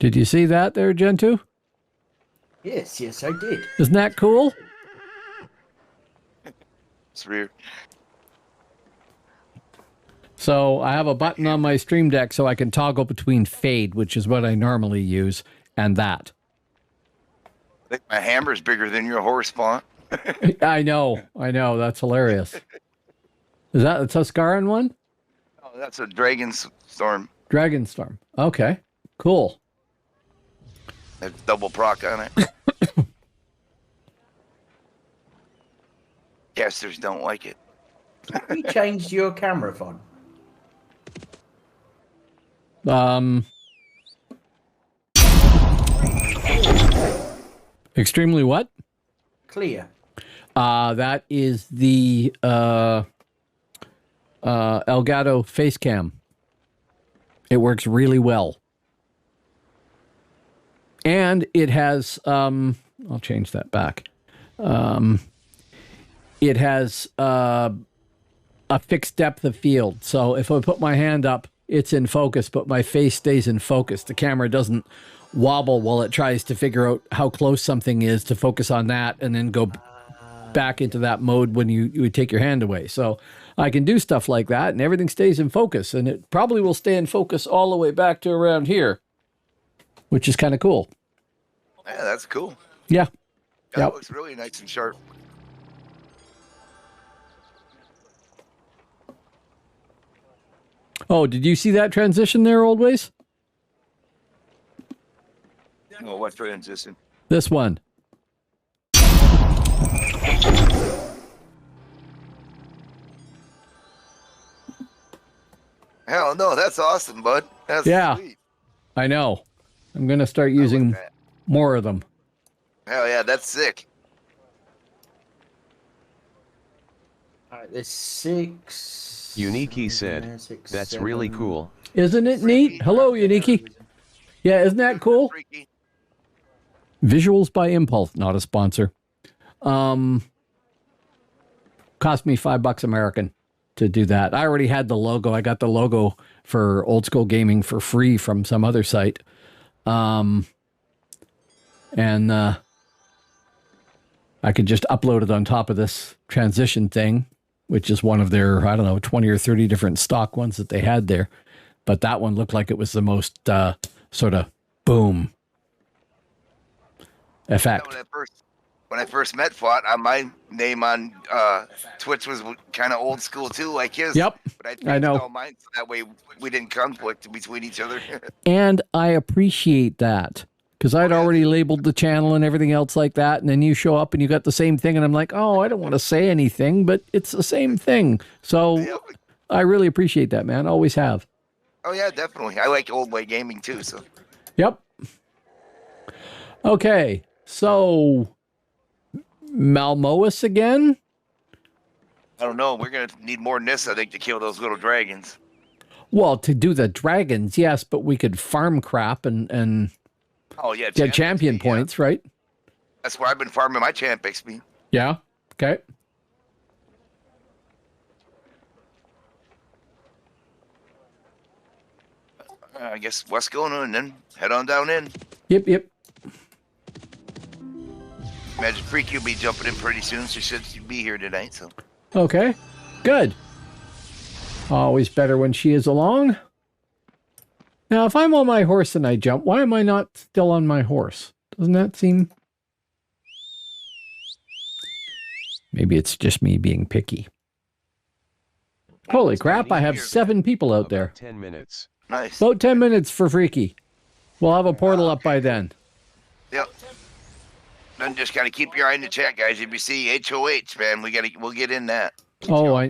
Did you see that there, Gentoo? Yes, I did. Isn't that cool? It's weird. So I have a button on my Stream Deck so I can toggle between fade, which is what I normally use, and that. I think my hammer's bigger than your horse font. I know. That's hilarious. Is that a Tuscaran one? Oh, that's a Dragon's Storm. Dragon Storm. Okay, cool. That's double proc on it. Casters don't like it. You changed your camera font. Extremely what? Clear. That is the Elgato face cam. It works really well. And it has, I'll change that back. It has a fixed depth of field. So if I put my hand up, it's in focus, but my face stays in focus. The camera doesn't wobble while it tries to figure out how close something is to focus on that and then go back into that mode when you take your hand away. So I can do stuff like that and everything stays in focus, and it probably will stay in focus all the way back to around here, which is kind of cool. Yeah, that's cool. Yeah. That looks really nice and sharp. Oh, did you see that transition there, Old Ways? Oh, what transition? This one. Hell no, that's awesome, bud. That's sweet. I know. I'm going to start using more of them. Hell yeah, that's sick. All right, there's 6. Uniki said, that's really cool. Isn't it neat? Hello, Uniki. Yeah, isn't that cool? Freaky. Visuals by Impulse, not a sponsor. Cost me $5 American to do that. I already had the logo. I got the logo for Old School Gaming for free from some other site. And I could just upload it on top of this transition thing, which is one of their, 20 or 30 different stock ones that they had there. But that one looked like it was the most sort of boom effect. When I first met Fought, my name on Twitch was kind of old school too, like his. Yep, but I know. All mine, so that way we didn't conflict between each other. And I appreciate that, because I'd already labeled the channel and everything else like that, and then you show up and you got the same thing, and I'm like, oh, I don't want to say anything, but it's the same thing. So I really appreciate that, man. Always have. Oh yeah, definitely. I like old way gaming too. So. Yep. Okay, so Malmoas again? I don't know. We're gonna need more than this, I think, to kill those little dragons. Well, to do the dragons, yes, but we could farm crap and oh yeah, get champion points, right? That's where I've been farming my champ XP. Yeah. Okay. I guess west going on and then head on down in. Yep. Imagine Freaky will be jumping in pretty soon. She said she'd be here tonight. So. Okay. Good. Always better when she is along. Now, if I'm on my horse and I jump, why am I not still on my horse? Doesn't that seem... Maybe it's just me being picky. Holy crap, I have 7 people out there. 10 minutes. Nice. About 10 minutes for Freaky. We'll have a portal up by then. Yep. Then just gotta keep your eye in the chat, guys. If you see HOH, man, we'll get in that. Oh,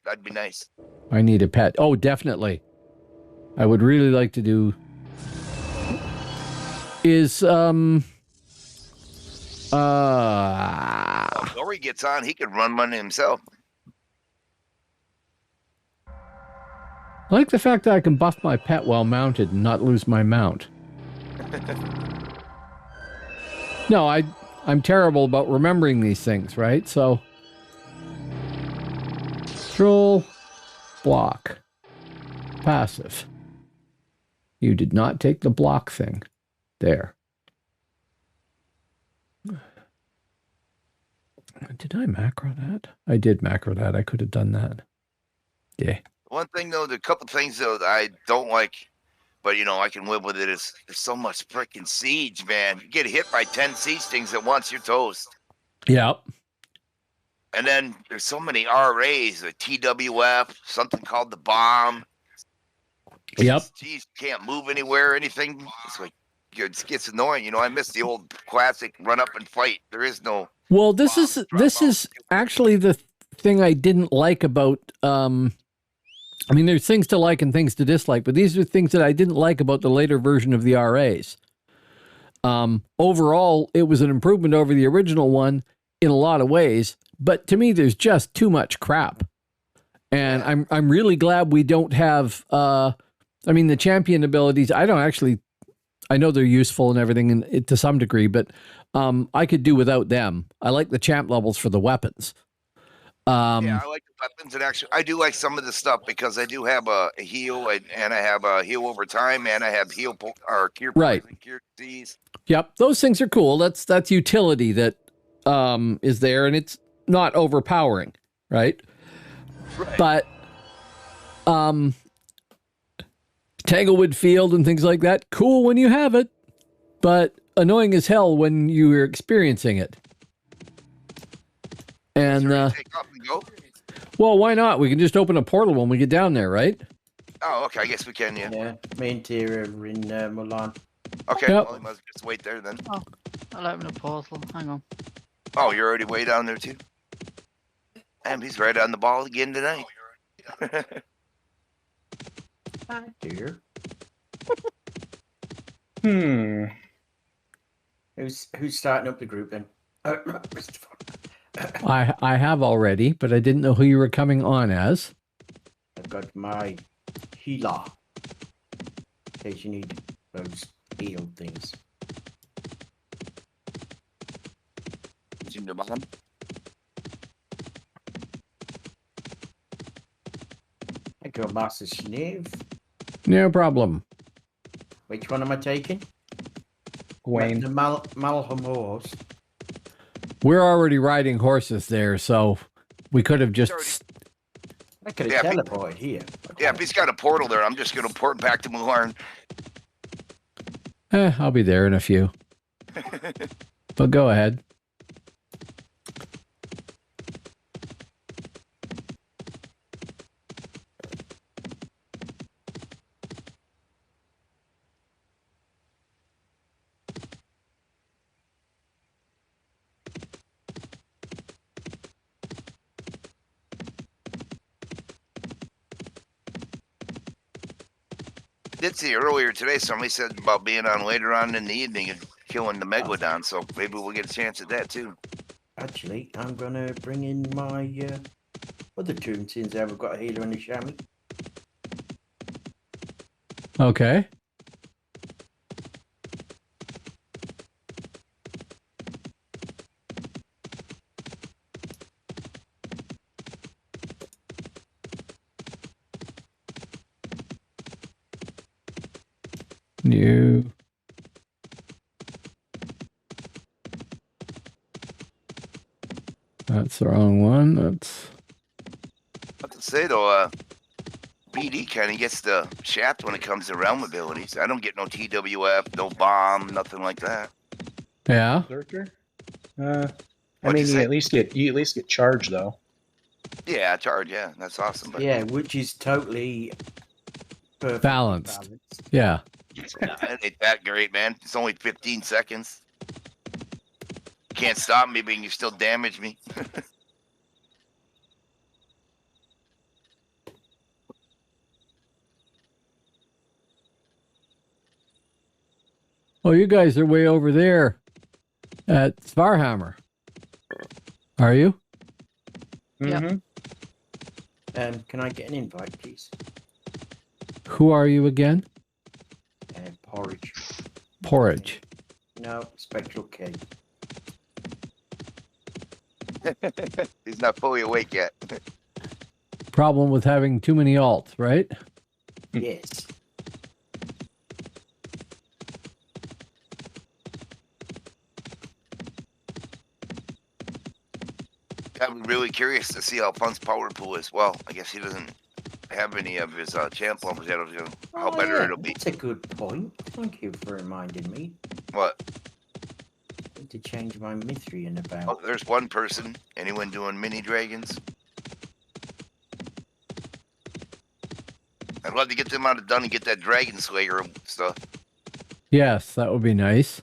that'd be nice. I need a pet. Oh, definitely. I would really like to do... Is, If Dory gets on, he could run money himself. I like the fact that I can buff my pet while mounted and not lose my mount. No, I'm terrible about remembering these things, right? So, control, block, passive. You did not take the block thing. There. Did I macro that? I did macro that. I could have done that. Yeah. One thing though, the couple things though that I don't like, but you know I can live with it. Is there's so much freaking siege, man. You get hit by 10 siege things at once, you're toast. Yep. And then there's so many RAs, a TWF, something called the bomb. Yep. Geez, can't move anywhere or anything. It's like it gets annoying. You know, I miss the old classic run up and fight. There is no. Well, this is actually the thing I didn't like about. I mean, there's things to like and things to dislike, but these are things that I didn't like about the later version of the RAs. Overall, it was an improvement over the original one in a lot of ways, but to me, there's just too much crap. And I'm really glad we don't have. I mean, the champion abilities. I know they're useful and everything, and to some degree, but I could do without them. I like the champ levels for the weapons. Yeah, I like the weapons, and actually, I do like some of the stuff because I do have a heal, and I have a heal over time, and I have heal or cure right, cure disease. Yep, those things are cool. That's utility that is there, and it's not overpowering, right? But Tanglewood Field and things like that, cool when you have it, but annoying as hell when you're experiencing it. And take off and go? Well, why not? We can just open a portal when we get down there, right? Oh, okay. I guess we can. Yeah. Yeah. Me and Tira are in Milan. Okay. Yep. Well, we must just wait there then. Oh, I'll open a portal. Hang on. Oh, you're already way down there too. Damn, he's right on the ball again tonight. Hi, dear. Who's starting up the group then? I have already, but I didn't know who you were coming on as. I've got my healer. In case you need those heal things. In the bottom. I got Master Sniv. No problem. Which one am I taking? Gwen. The Malcolm horse. We're already riding horses there, so we could have just... I could have teleported here. Yeah, if he's got a portal there, I'm just going to port back to Mularn. I'll be there in a few. But go ahead. Did see earlier today somebody said about being on later on in the evening and killing the Megalodon, so maybe we'll get a chance at that too. Actually, I'm gonna bring in my other tune since I've got a healer and a chamois. Okay. New. That's the wrong one. That's. I have to say though, BD kind of gets the shaft when it comes to realm abilities. I don't get no TWF, no bomb, nothing like that. Yeah. Lurker? I What'd mean, you you say? at least get charged though. Yeah, charge. Yeah, that's awesome. But Yeah, which is totally perfect Balanced. Yeah. it ain't that great, man. It's only 15 seconds. Can't stop me, but you can still damage me. Oh, you guys are way over there at Svarhammer. Are you? Yep. Can I get an invite, please? Who are you again? Porridge. Porridge. No, Spectral K. He's not fully awake yet. Problem with having too many alts, right? Yes. I'm really curious to see how Punk's power pool is. Well, I guess he doesn't have any of his champ levels yet. How better it'll be. That's a good point. Thank you for reminding me. What? I need to change my Mithrian about. Oh, there's one person. Anyone doing mini dragons? I'd love to get them out of done and get that dragon slayer stuff. Yes, that would be nice.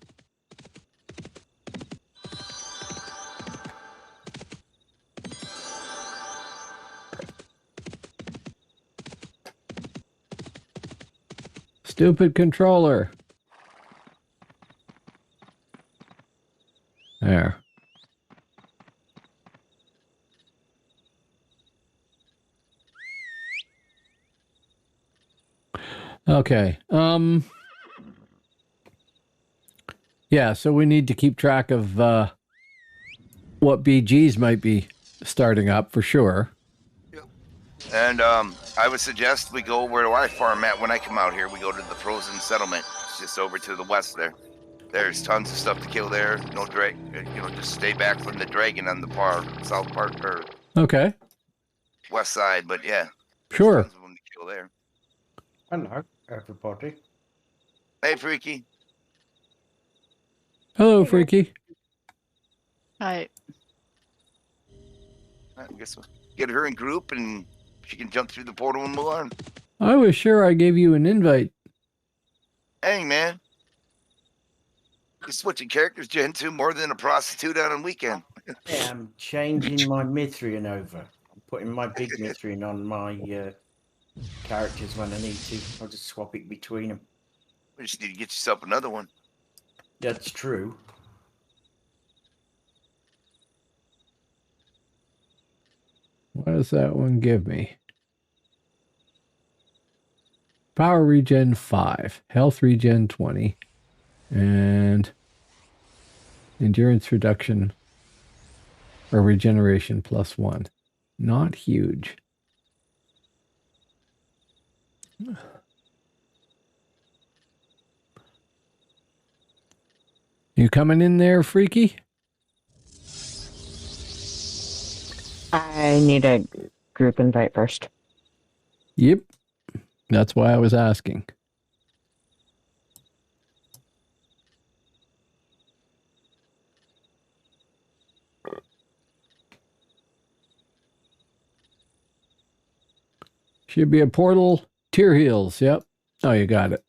Stupid controller. There. Okay. Yeah, so we need to keep track of what BGs might be starting up for sure. And I would suggest we go where I farm at when I come out here. We go to the frozen settlement. It's just over to the west there. There's tons of stuff to kill there. No drag, just stay back from the dragon on the south part or Okay. west side. But yeah, Sure. tons of them to kill there. Hello, everybody. Hey, Freaky. Hello, Freaky. Right. I guess we'll get her in group and she can jump through the portal and move on. I was sure I gave you an invite. Hey, man. You're switching characters, Gen 2, more than a prostitute on a weekend. Yeah, I'm changing my Mithrian over. I'm putting my big Mithrian on my characters when I need to. I'll just swap it between them. We just need to get yourself another one. That's true. What does that one give me? Power regen 5, health regen 20, and endurance reduction or regeneration +1. Not huge. You coming in there, Freaky? I need a group invite first. Yep. That's why I was asking. Should be a portal. Tier heals. Yep. Oh, you got it.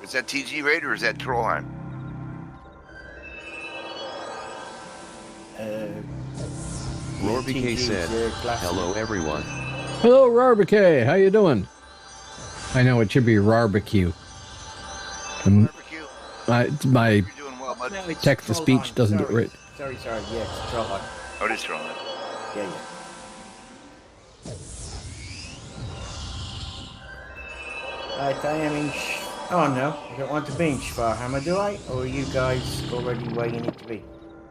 Is that TG Raid or is that Trollheim? Rorbk said, hello everyone. Hello, Rarbecue. How you doing? I know it should be Rarbecue. Barbecue. My You're doing well, bud. No, it's text-to-speech Trollheim. doesn't do it Sorry. right. Sorry, yes, Trollheim. Oh, it is Trollheim. Yeah. Right, I am in. Oh no, I don't want to be in Schwarhammer, do I? Or are you guys already where you need to be?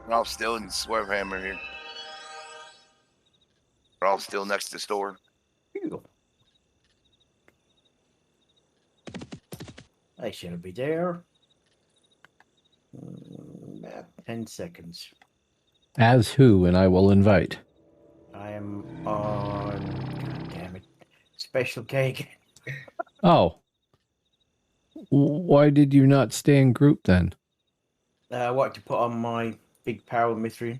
We're all still in Swervehammer here. We're all still next to the store. Phew. I shall be there. About 10 seconds. As who, and I will invite. I am on. God damn it. Special cake. Oh. Why did you not stay in group then? What to put on my big power Mithrian?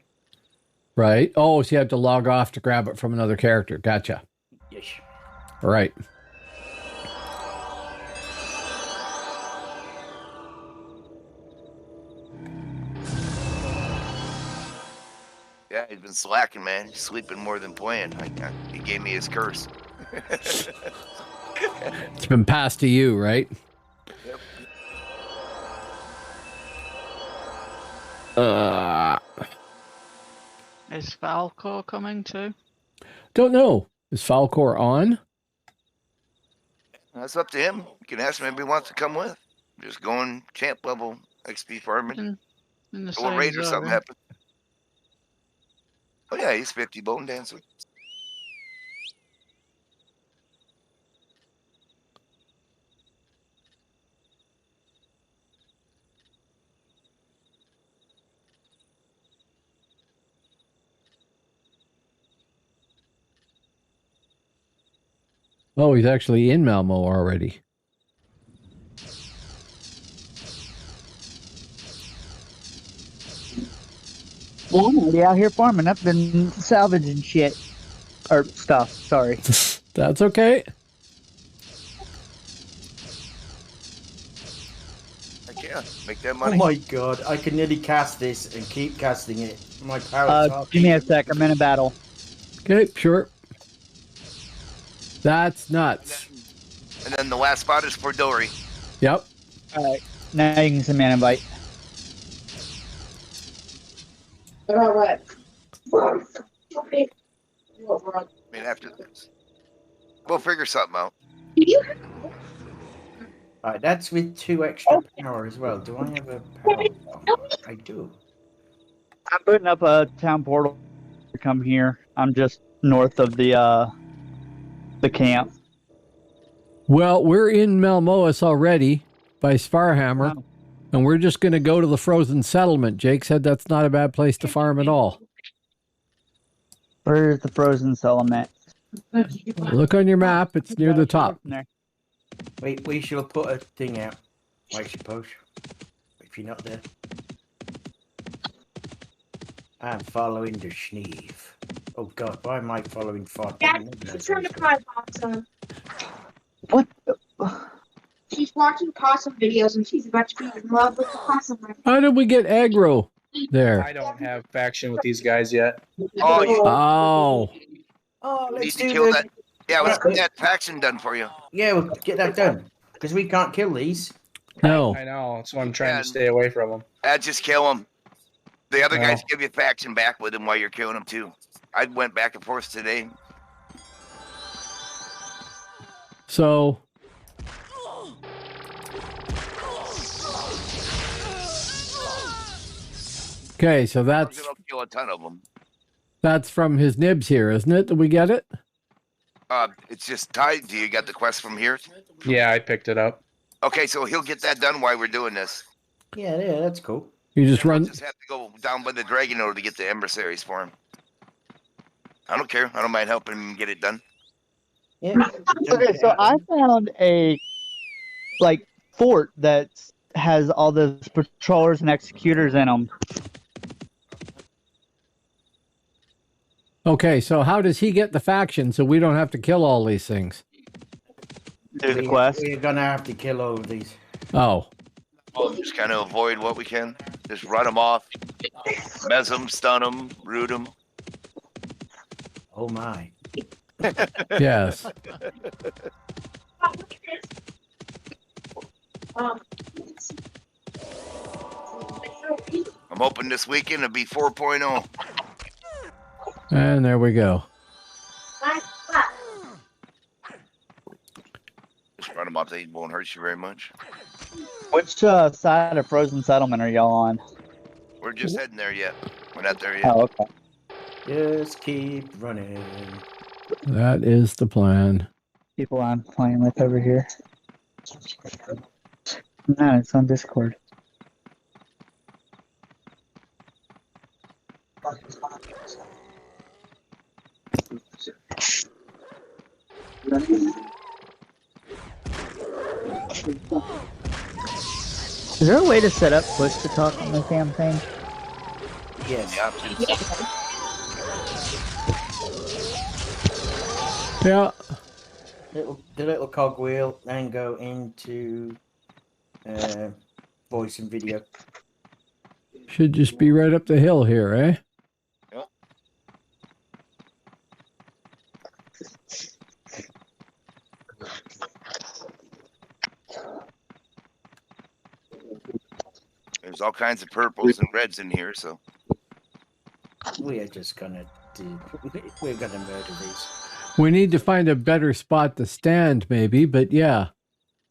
Right. Oh, so you have to log off to grab it from another character. Gotcha. Yes. All right. Yeah, he's been slacking, man. He's sleeping more than playing. He gave me his curse. It's been passed to you, right? Yep. Is Falcor coming too? Don't know. Is Falcor on? That's up to him. You can ask him if he wants to come with. Just going champ level XP farming. In the Or same raid or something zone. happen. Oh yeah, he's 50 bone dancer. Oh, he's actually in Malmo already. Well, I'm already out here farming. I've been salvaging shit. Or stuff, sorry. That's okay. Heck yeah, make that Oh money. my god, I can nearly cast this and keep casting it. My power. Give me a sec. I'm in a battle. Okay, sure. That's nuts. And then the last spot is for Dory. Yep. Alright. Now you can send me an invite. I mean, after this, we'll figure something out. Alright, that's with 2 extra power as well. Do I have a power? I do. I'm putting up a town portal to come here. I'm just north of the camp. Well, we're in Malmoas already by Svarhammer, Oh. and we're just going to go to the frozen settlement. Jake said that's not a bad place to farm at all. Where's the frozen settlement? Look on your map. It's near the top. There. Wait, we shall put a thing out, I suppose. If you're not there. I'm following the Schneeve. Oh god, why am I following Fod? What? She's watching possum videos and she's about to be in love with the possum. How did we get aggro there? I don't have faction with these guys yet. Oh, you Oh. Oh, need let's to do kill the... that. Yeah, let's get that faction done for you. Yeah, we'll get that done. Because we can't kill these. No. I know, that's why I'm trying Yeah. to stay away from them. Just kill them. The other No. guys give you faction back with them while you're killing them too. I went back and forth today. So. Okay, so I'm that's gonna kill a ton of them. from his nibs here, isn't it? Did we get it? It's just tied. Do you got the quest from here? Yeah, I picked it up. Okay, so he'll get that done while we're doing this. Yeah, that's cool. You just We'll run. just have to go down by the dragon order to get the emissaries for him. I don't care. I don't mind helping him get it done. Yeah. Okay, so I found a fort that has all the patrollers and executors in them. Okay, so how does he get the faction so we don't have to kill all these things? There's a quest. We're gonna have to kill all of these. Oh. We'll just kind of avoid what we can. Just run them off. Mez them, stun them, root them. Oh my. Yes. I'm hoping this weekend it'll be 4.0. And there we go. Just run them off. They won't hurt you very much. Which side of Frozen Settlement are y'all on? We're just heading there yet. We're not there yet. Oh, okay. Just keep running. That is the plan. People I'm playing with over here. No, it's on Discord. Is there a way to set up push to talk on this damn thing? Yes. The options. Yeah. The little cogwheel, then go into voice and video. Should just be right up the hill here, eh? Yep. There's all kinds of purples and reds in here, so We are just gonna do. We're gonna murder these. We need to find a better spot to stand, maybe, but yeah.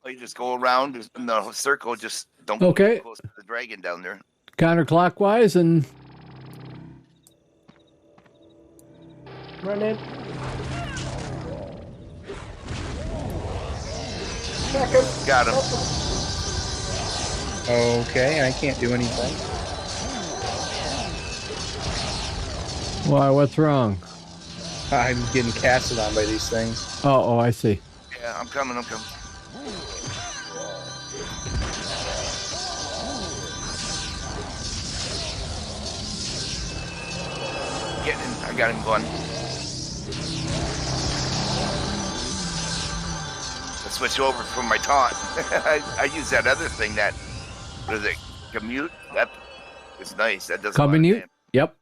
you just go around in the circle. Just don't Okay. go too close to the dragon down there. Counterclockwise and Run in. Back up. Got him. Okay, I can't do anything. Why? What's wrong? I'm getting casted on by these things. Oh, I see. Yeah, I'm coming. Getting him. I got him going. Let's switch over from my taunt. I use that other thing that, what is it, commute? That is nice. That does Commute? Yep.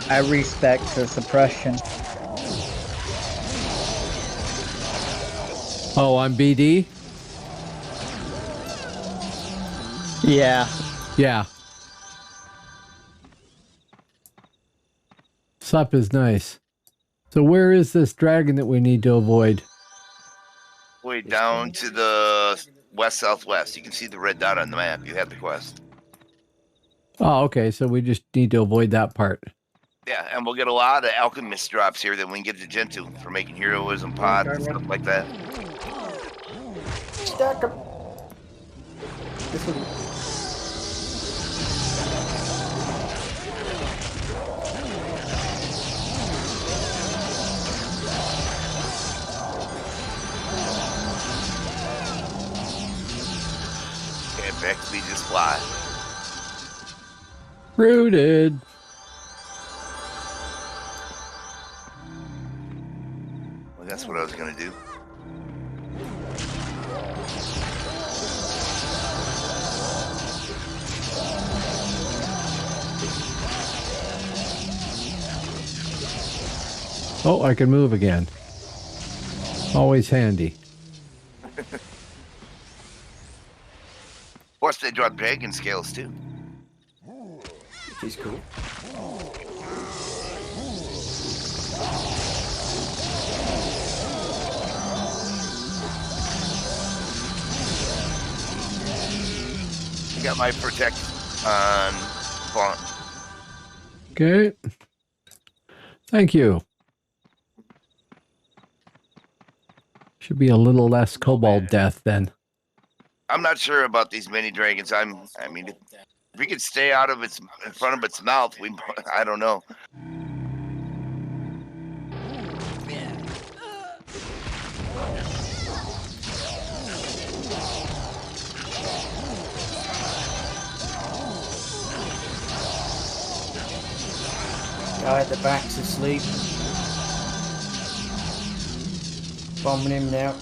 I respect the suppression. Oh, I'm BD? Yeah. Yeah. Sup is nice. So where is this dragon that we need to avoid? Way down to the west-southwest. You can see the red dot on the map. You have the quest. Oh, okay. So we just need to avoid that part. Yeah, and we'll get a lot of alchemist drops here that we can get to Gentoo for making heroism pods and stuff like that. Stack them. This one. And back we just fly. Rooted. Well, that's what I was gonna do. Oh, I can move again. Always handy. Of course, they drop dragon scales too. He's cool. I got my protect on spawn. Okay. Thank you. Should be a little less kobold death then. I'm not sure about these mini dragons. I mean, if we could stay out of its in front of its mouth, I don't know. Guy at the back's asleep. Bombing him now.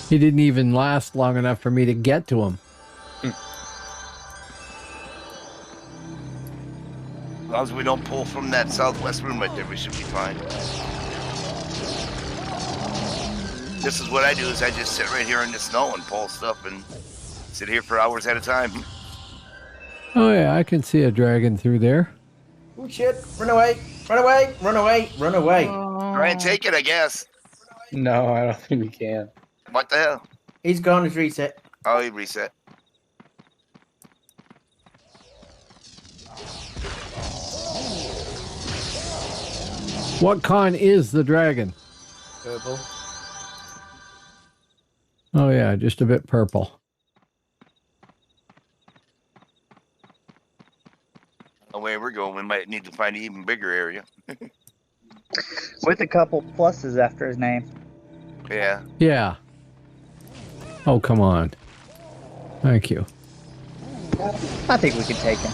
He didn't even last long enough for me to get to him. As long as we don't pull from that southwest room right there, we should be fine. This is what I do: is I just sit right here in the snow and pull stuff and sit here for hours at a time. Oh yeah, I can see a dragon through there. Oh shit! Run away! Run away! Run away! Run away! Try and take it, I guess. No, I don't think we can. What the hell? He's gone. He's reset. Oh, he reset. What con is the dragon? Purple. Oh yeah, just a bit purple. The way we're going, we might need to find an even bigger area. With a couple pluses after his name. Yeah. Yeah. Oh, come on. Thank you. I think we can take him.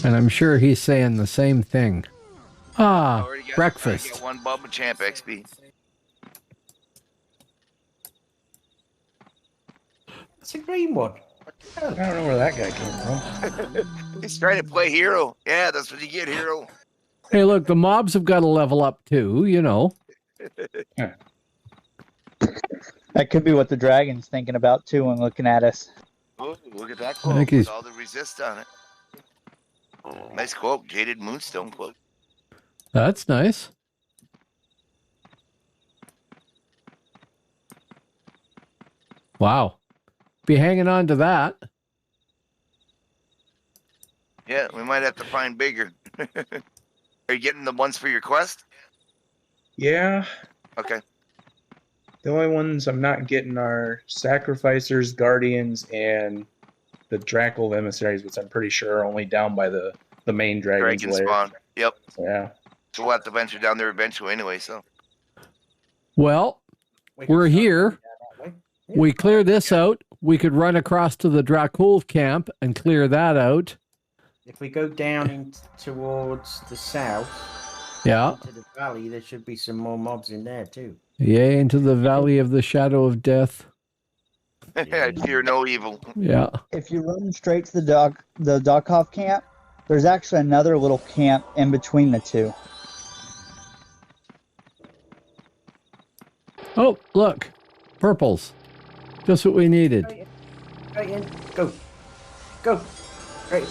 And I'm sure he's saying the same thing. Ah, Already got breakfast. one Bubba Champ XP. It's a green one. I don't know where that guy came from. He's trying to play hero. Yeah, that's what you get, hero. Hey, look, the mobs have got to level up too, you know. That could be what the dragon's thinking about too when looking at us. Oh, look at that I quote think with he's all the resist on it. Nice quote, Jaded Moonstone quote. that's nice. Wow. Be hanging on to that. Yeah, we might have to find bigger. Are you getting the ones for your quest? Yeah. Okay. The only ones I'm not getting are Sacrificers, Guardians, and the Drackle Emissaries, which I'm pretty sure are only down by the main dragon's Dragon lair. spawn. Yep. Yeah. So we'll have to venture down there eventually anyway, so. Well, We can we're start here. going down that way. Yeah. We clear this out. We could run across to the Dracul camp and clear that out. If we go down towards the south, Yeah. into the valley, there should be some more mobs in there too. Yea, into the valley of the shadow of death. I fear no evil. Yeah. If you run straight to the Doghoff camp, there's actually another little camp in between the two. Oh, look. Purples. Just what we needed. Right in. Go. Go. Right.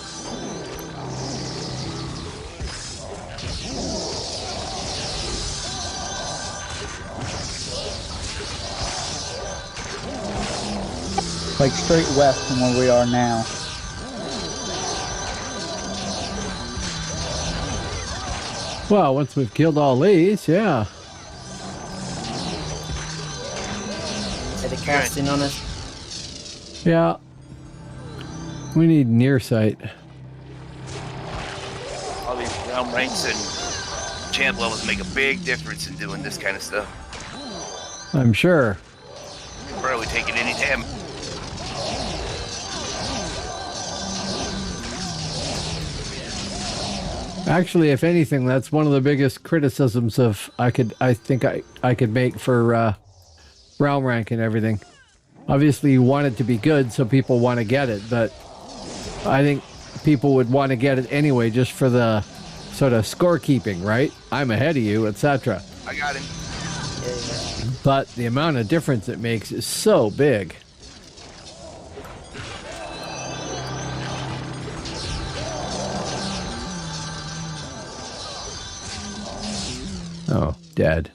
Like straight west from where we are now. Well, once we've killed all these, yeah. Are they casting on us? Yeah. We need near sight. All these realm ranks and champ levels make a big difference in doing this kind of stuff. I'm sure. Barely taking any damage. Actually, if anything, that's one of the biggest criticisms of I think I could make for realm rank and everything. Obviously, you want it to be good, so people want to get it, but I think people would want to get it anyway, just for the sort of scorekeeping, right? I'm ahead of you, etc. I got him. But the amount of difference it makes is so big. Oh, dead.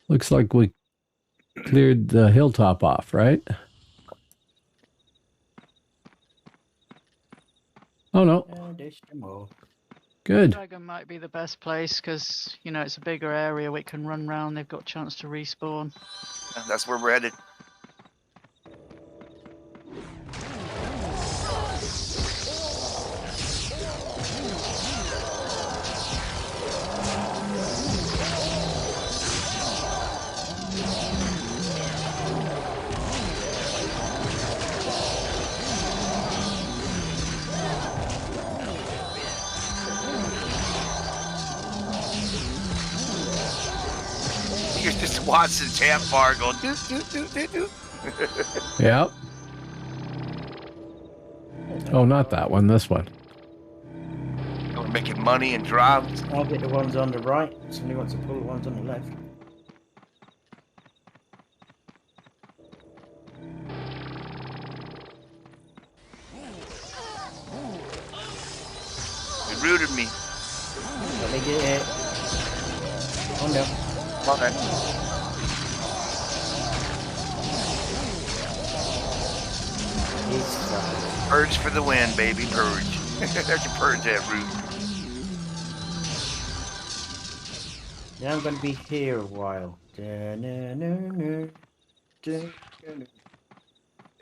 Looks like we cleared the hilltop off, right? Oh, no. There's some more. Good. Dragon might be the best place because, you know, it's a bigger area. We can run round. They've got a chance to respawn. That's where we're headed. You're just watching champ bar going doo doo doo doo doo. Yep. Oh, not that one. This one. We're making money and drops. I'll get the ones on the right. Somebody wants to pull the ones on the left. They rooted me. Let me get it. Oh no. Okay. Purge for the win, baby. Purge. There's your purge that root. Now I'm going to be here a while. It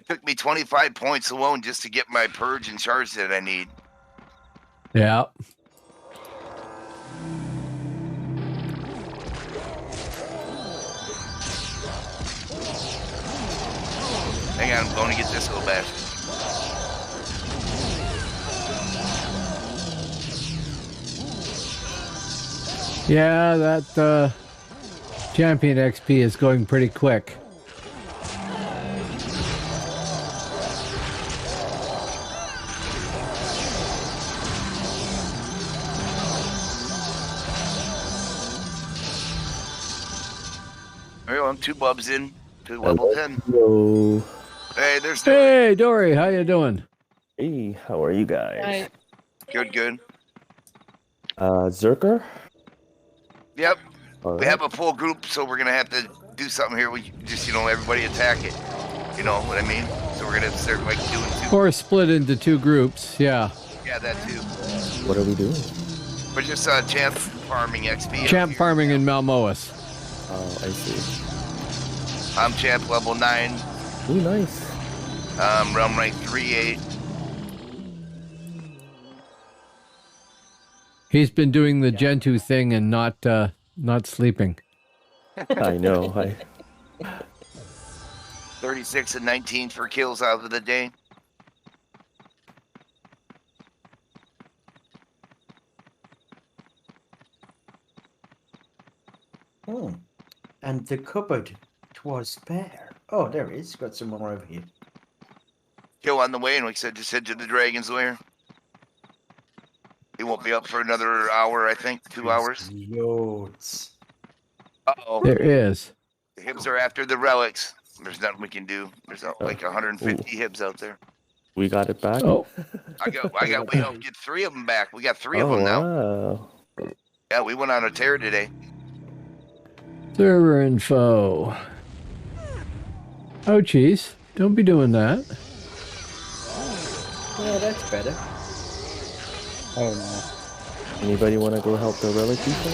took me 25 points alone just to get my purge and charge that I need. Yeah. Hang on, I'm going to get this little bastard. Yeah, that champion XP is going pretty quick. I'm 2 bubs in to level 10. Hello. Hey, there's Hey, Dory, how you doing? Hey, how are you guys? good. Zerker? Yep. All We right. have a full group, so we're gonna have to do something here. We just, everybody attack it. You know what I mean? So we're gonna start like doing 2. Or split into 2 groups, yeah. Yeah, that too. What are we doing? We're just champ farming XP. Champ farming in Malmoas. Oh, I see. I'm champ level 9. Ooh, nice. Realm rank 3-8. He's been doing the Gentoo thing and not sleeping. I know. 36 and 19 for kills out of the day. Oh, and the cupboard, 'twas bare. Oh, there it is. Got some more over here. Kill on the way, and we said just head to the Dragon's Lair. He won't be up for another hour, I think, 2 hours. Loads. Uh-oh. There is. The hibs are after the relics. There's nothing we can do. There's like 150 hibs out there. We got it back. Oh, I got wait, I'll get 3 of them back. We got 3 of them now. Wow. Yeah, we went on a tear today. server info. Oh, jeez. Don't be doing that. Yeah, that's better. Oh no. Anybody want to go help the relic people?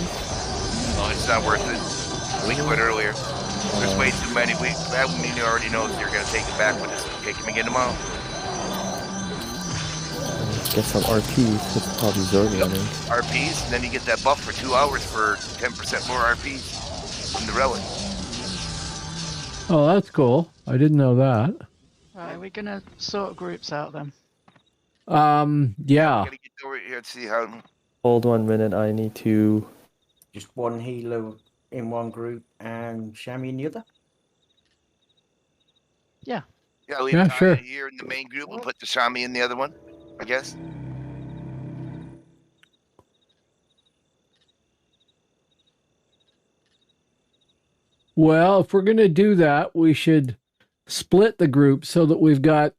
Oh, it's not worth it. We quit earlier. There's way too many. That mean you already know you're gonna take it back. We'll just take him again tomorrow. Get some RPs. It's probably Zerg running. RPs, and then you get that buff for 2 hours for 10% more RPs from the relic. Oh, that's cool. I didn't know that. Right, we're gonna sort groups out then. Yeah. Gotta get over here and see how. Hold 1 minute. I need to. Just one healer in one group and Shammy in the other. Yeah. Yeah, leave Yeah, Ty sure. here in the main group and put the Shami in the other one, I guess. Well, if we're going to do that, we should split the group so that we've got...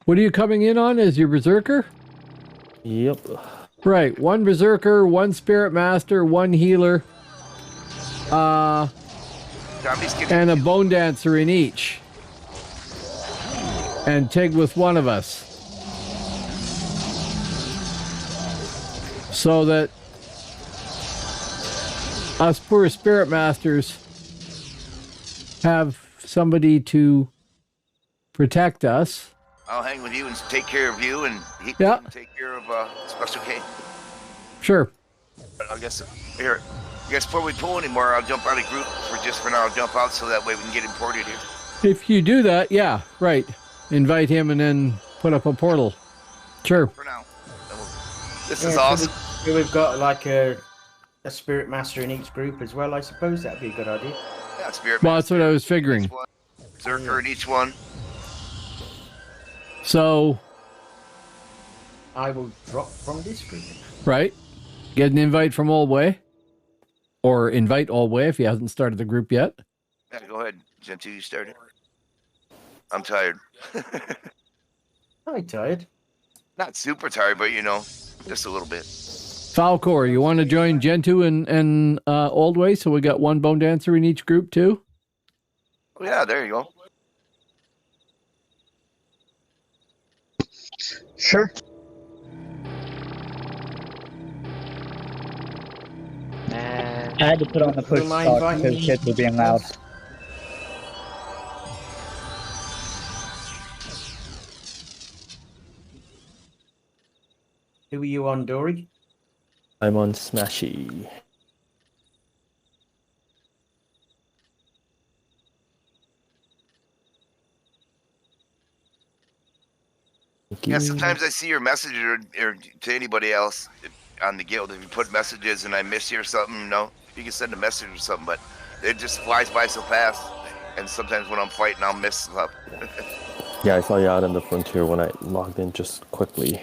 what are you coming in on as your Berserker? Yep. Right, 1 Berserker, 1 Spiritmaster, 1 healer, Shami's getting and a Bone Dancer in each. And Tig with 1 of us. So that us poor Spiritmasters have somebody to protect us. I'll hang with you and take care of you, and he Yeah. can take care of Special K. Sure. But I guess here, I guess before we pull anymore, I'll jump out of group for now. I'll jump out so that way we can get imported here. If you do that, yeah, right. Invite him and then put up a portal. Sure. For now. This is awesome. So we've got like a Spirit Master in each group as well. I suppose that'd be a good idea. Yeah, Spirit Well, that's what I was figuring. Berserker in each one. So, I will drop from this group. right. Get an invite from Olway. Or invite Olway if he hasn't started the group yet. Yeah, go ahead, Gentoo, you started. I'm tired. I'm tired. Not super tired, but just a little bit. Falcor, you want to join Gentoo and Oldway? So we got 1 Bone Dancer in each group too? Oh, yeah, there you go. Sure. I had to put on the push Who am I talk inviting? because kids were being loud. Who are you on, Dory? I'm on Smashy. Yeah, sometimes I see your message or to anybody else on the guild. If you put messages and I miss you or something, you can send a message or something, but it just flies by so fast. And sometimes when I'm fighting, I'll miss stuff. Yeah, I saw you out on the frontier when I logged in just quickly.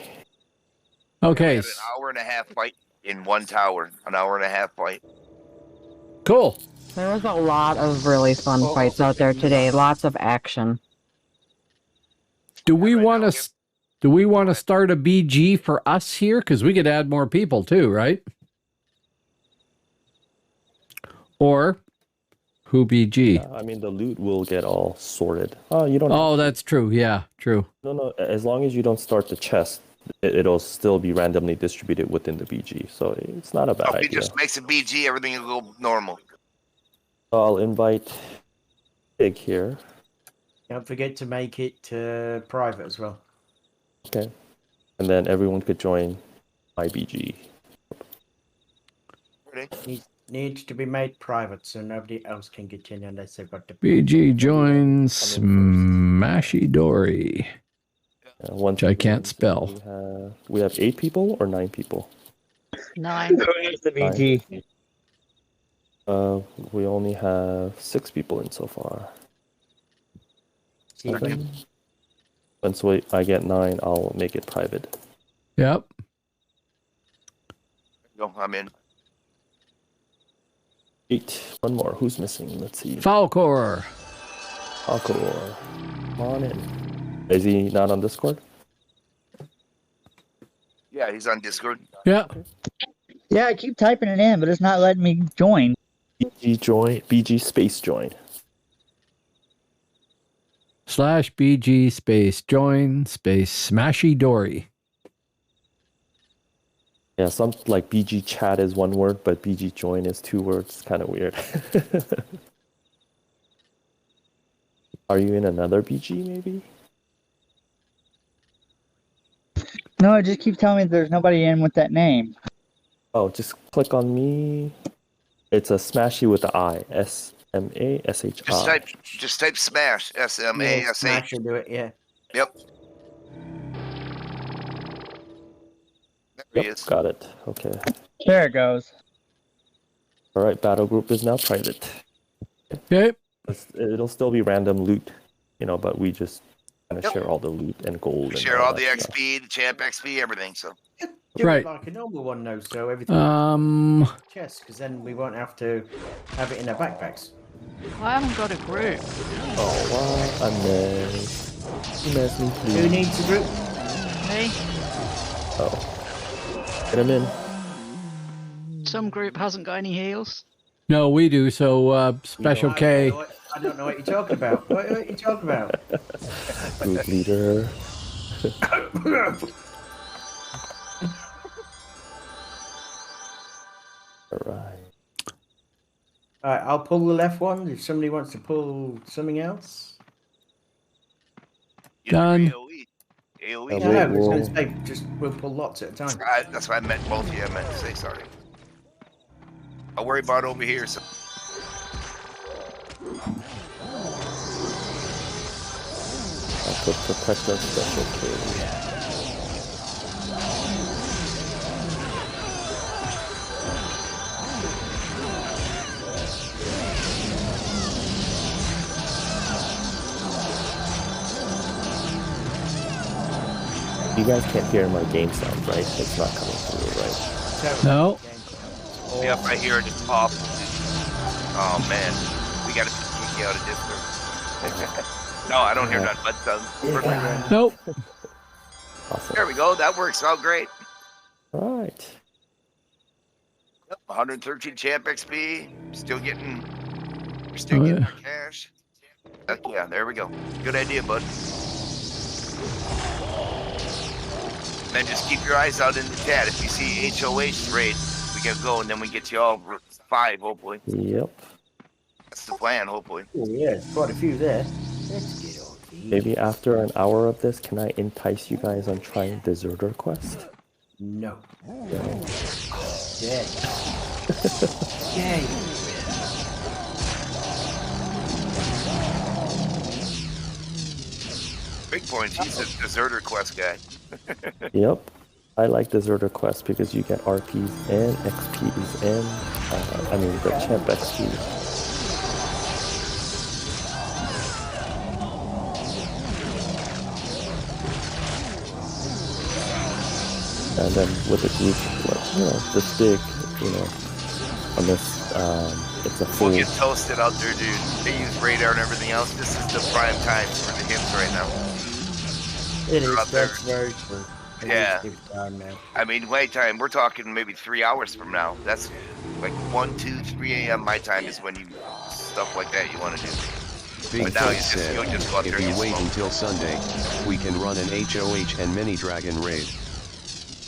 Okay. An hour and a half fight in one tower. An hour and a half fight. Cool. There was a lot of really fun fights out there today. Lots of action. Do we want to start a BG for us here? Because we could add more people too, right? Or who BG? I mean, the loot will get all sorted. Oh, you don't. Oh, that's true. Yeah, true. No. As long as you don't start the chest, it'll still be randomly distributed within the BG. So it's not a bad idea. It just makes a BG, everything will go normal. I'll invite Big here. Don't forget to make it private as well. Okay. And then everyone could join my BG. Needs to be made private so nobody else can get in unless they've got the BG joins Smashy Dory. Which I can't spell. We have 8 people or 9 people? 9. The BG. We only have 6 people in so far. Once I get 9, I'll make it private. Yep. Go, I'm in. 8. One more. Who's missing? Let's see. Falcor. Come on in. Is he not on Discord? Yeah, he's on Discord. Yeah. Yeah, I keep typing it in, but it's not letting me join. BG space join. /BG space join space Smashy Dory. Yeah, some like BG chat is one word, but BG join is 2 words. Kind of weird. Are you in another BG maybe? No, it just keeps telling me there's nobody in with that name. Oh, just click on me. It's a Smashy with the I. SMASHI. Just type smash. SMASH. Smash will do it, yeah. Yep. There he is. Got it. Okay. There it goes. All right, battle group is now private. Okay. It'll still be random loot, but we just kind of share all the loot and gold. We share all the XP, the champ XP, everything. So Do Right. it like a normal one though, so everything chest, because then we won't have to have it in our backpacks. I haven't got a group. Oh, what a mess. You mess me, Who please. needs a group? Me? Oh. Get him in. Some group hasn't got any heals. No, we do. So Special K. I don't know what you're talking about. What are you talking about? Group leader. Alright. Alright, I'll pull the left one if somebody wants to pull something else. Done. AOE. No, I was going to say, just we'll pull lots at a time. That's why I meant both of you. I meant to say sorry. I'll worry about over here. So. I'll put protect our special K. You guys can't hear my game sound, right? It's not coming through, right? No. Yep, I hear it. It's off. Oh man, we gotta kick you out of Discord. No, I don't hear that, but perfect. Nope. Awesome. There we go. That works out great. All right. Yep, 113 champ XP. Still getting our cash. Heck yeah, there we go. Good idea, bud. Then just keep your eyes out in the chat. If you see HOH raid, we can go and then we get you all 5, hopefully. Yep. That's the plan, hopefully. Oh, yeah, there's quite a few there. Let's get all these. Maybe after an hour of this, can I entice you guys on trying Deserter Quest? No. No. Yeah. Yeah. Big point. He's a Deserter Quest guy. Yep. I like Deserter Quest because you get RPs and XPs and, the champ XP. And then with a group, like, this big, on this It's a full. We'll get toasted out there, dude. They use radar and everything else. This is the prime time for the hymns right now. It They're is. out there. That's very true. It Yeah. is good time now. I mean, wait time. We're talking maybe 3 hours from now. That's like 1, 2, 3 a.m. my time is when you stuff like that you want to do. But now Bigfoot said, you'll just go out there if and you wait smoke. until Sunday, we can run an HOH and mini dragon raid.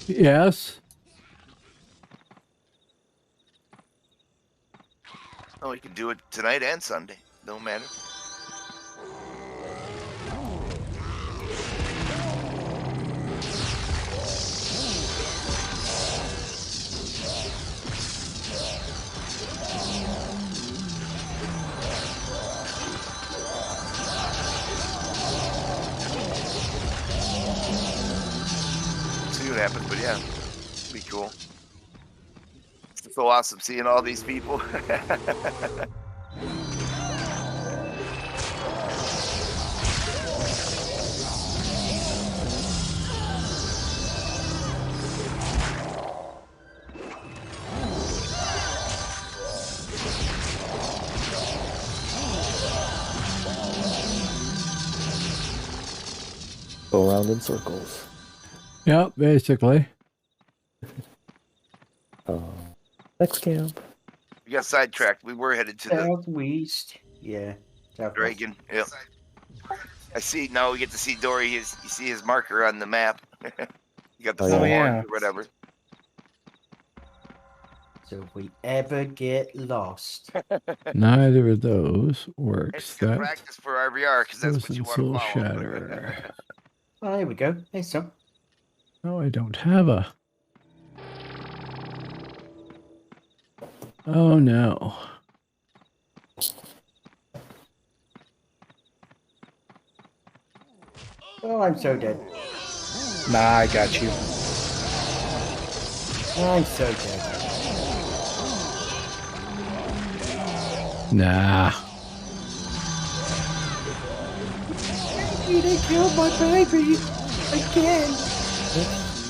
Yes. Oh, you can do it tonight and Sunday. Don't matter. See what happens, but yeah, be cool. It's so awesome seeing all these people. Go around in circles. Yep, basically. Next camp. We got sidetracked. We were headed to the Southwest. Yeah. Southwest. dragon. Yep. I see. Now we get to see Dory. You see his marker on the map. You got the Oh, full yeah. horn or whatever. So if we ever get lost, Neither of those It's works. good That practice for RVR because that's what you Frozen want Soul to follow. Shatter. oh, there we go. There's some. No, I don't have a. Oh no. Oh, I'm so dead. Nah, I got you. I'm so dead. Nah. They killed my baby again.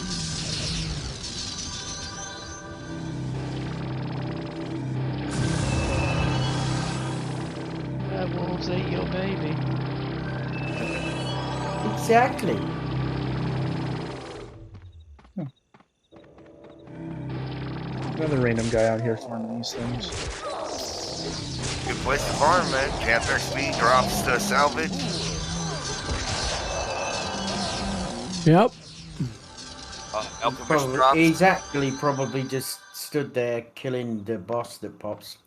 Werewolves ate your baby. Exactly. Another random guy out here farming these things. Good place to farm, man. Camp XP drops to salvage. Yep. Alchemist Probably, drops. he's actually probably just stood there killing the boss that pops.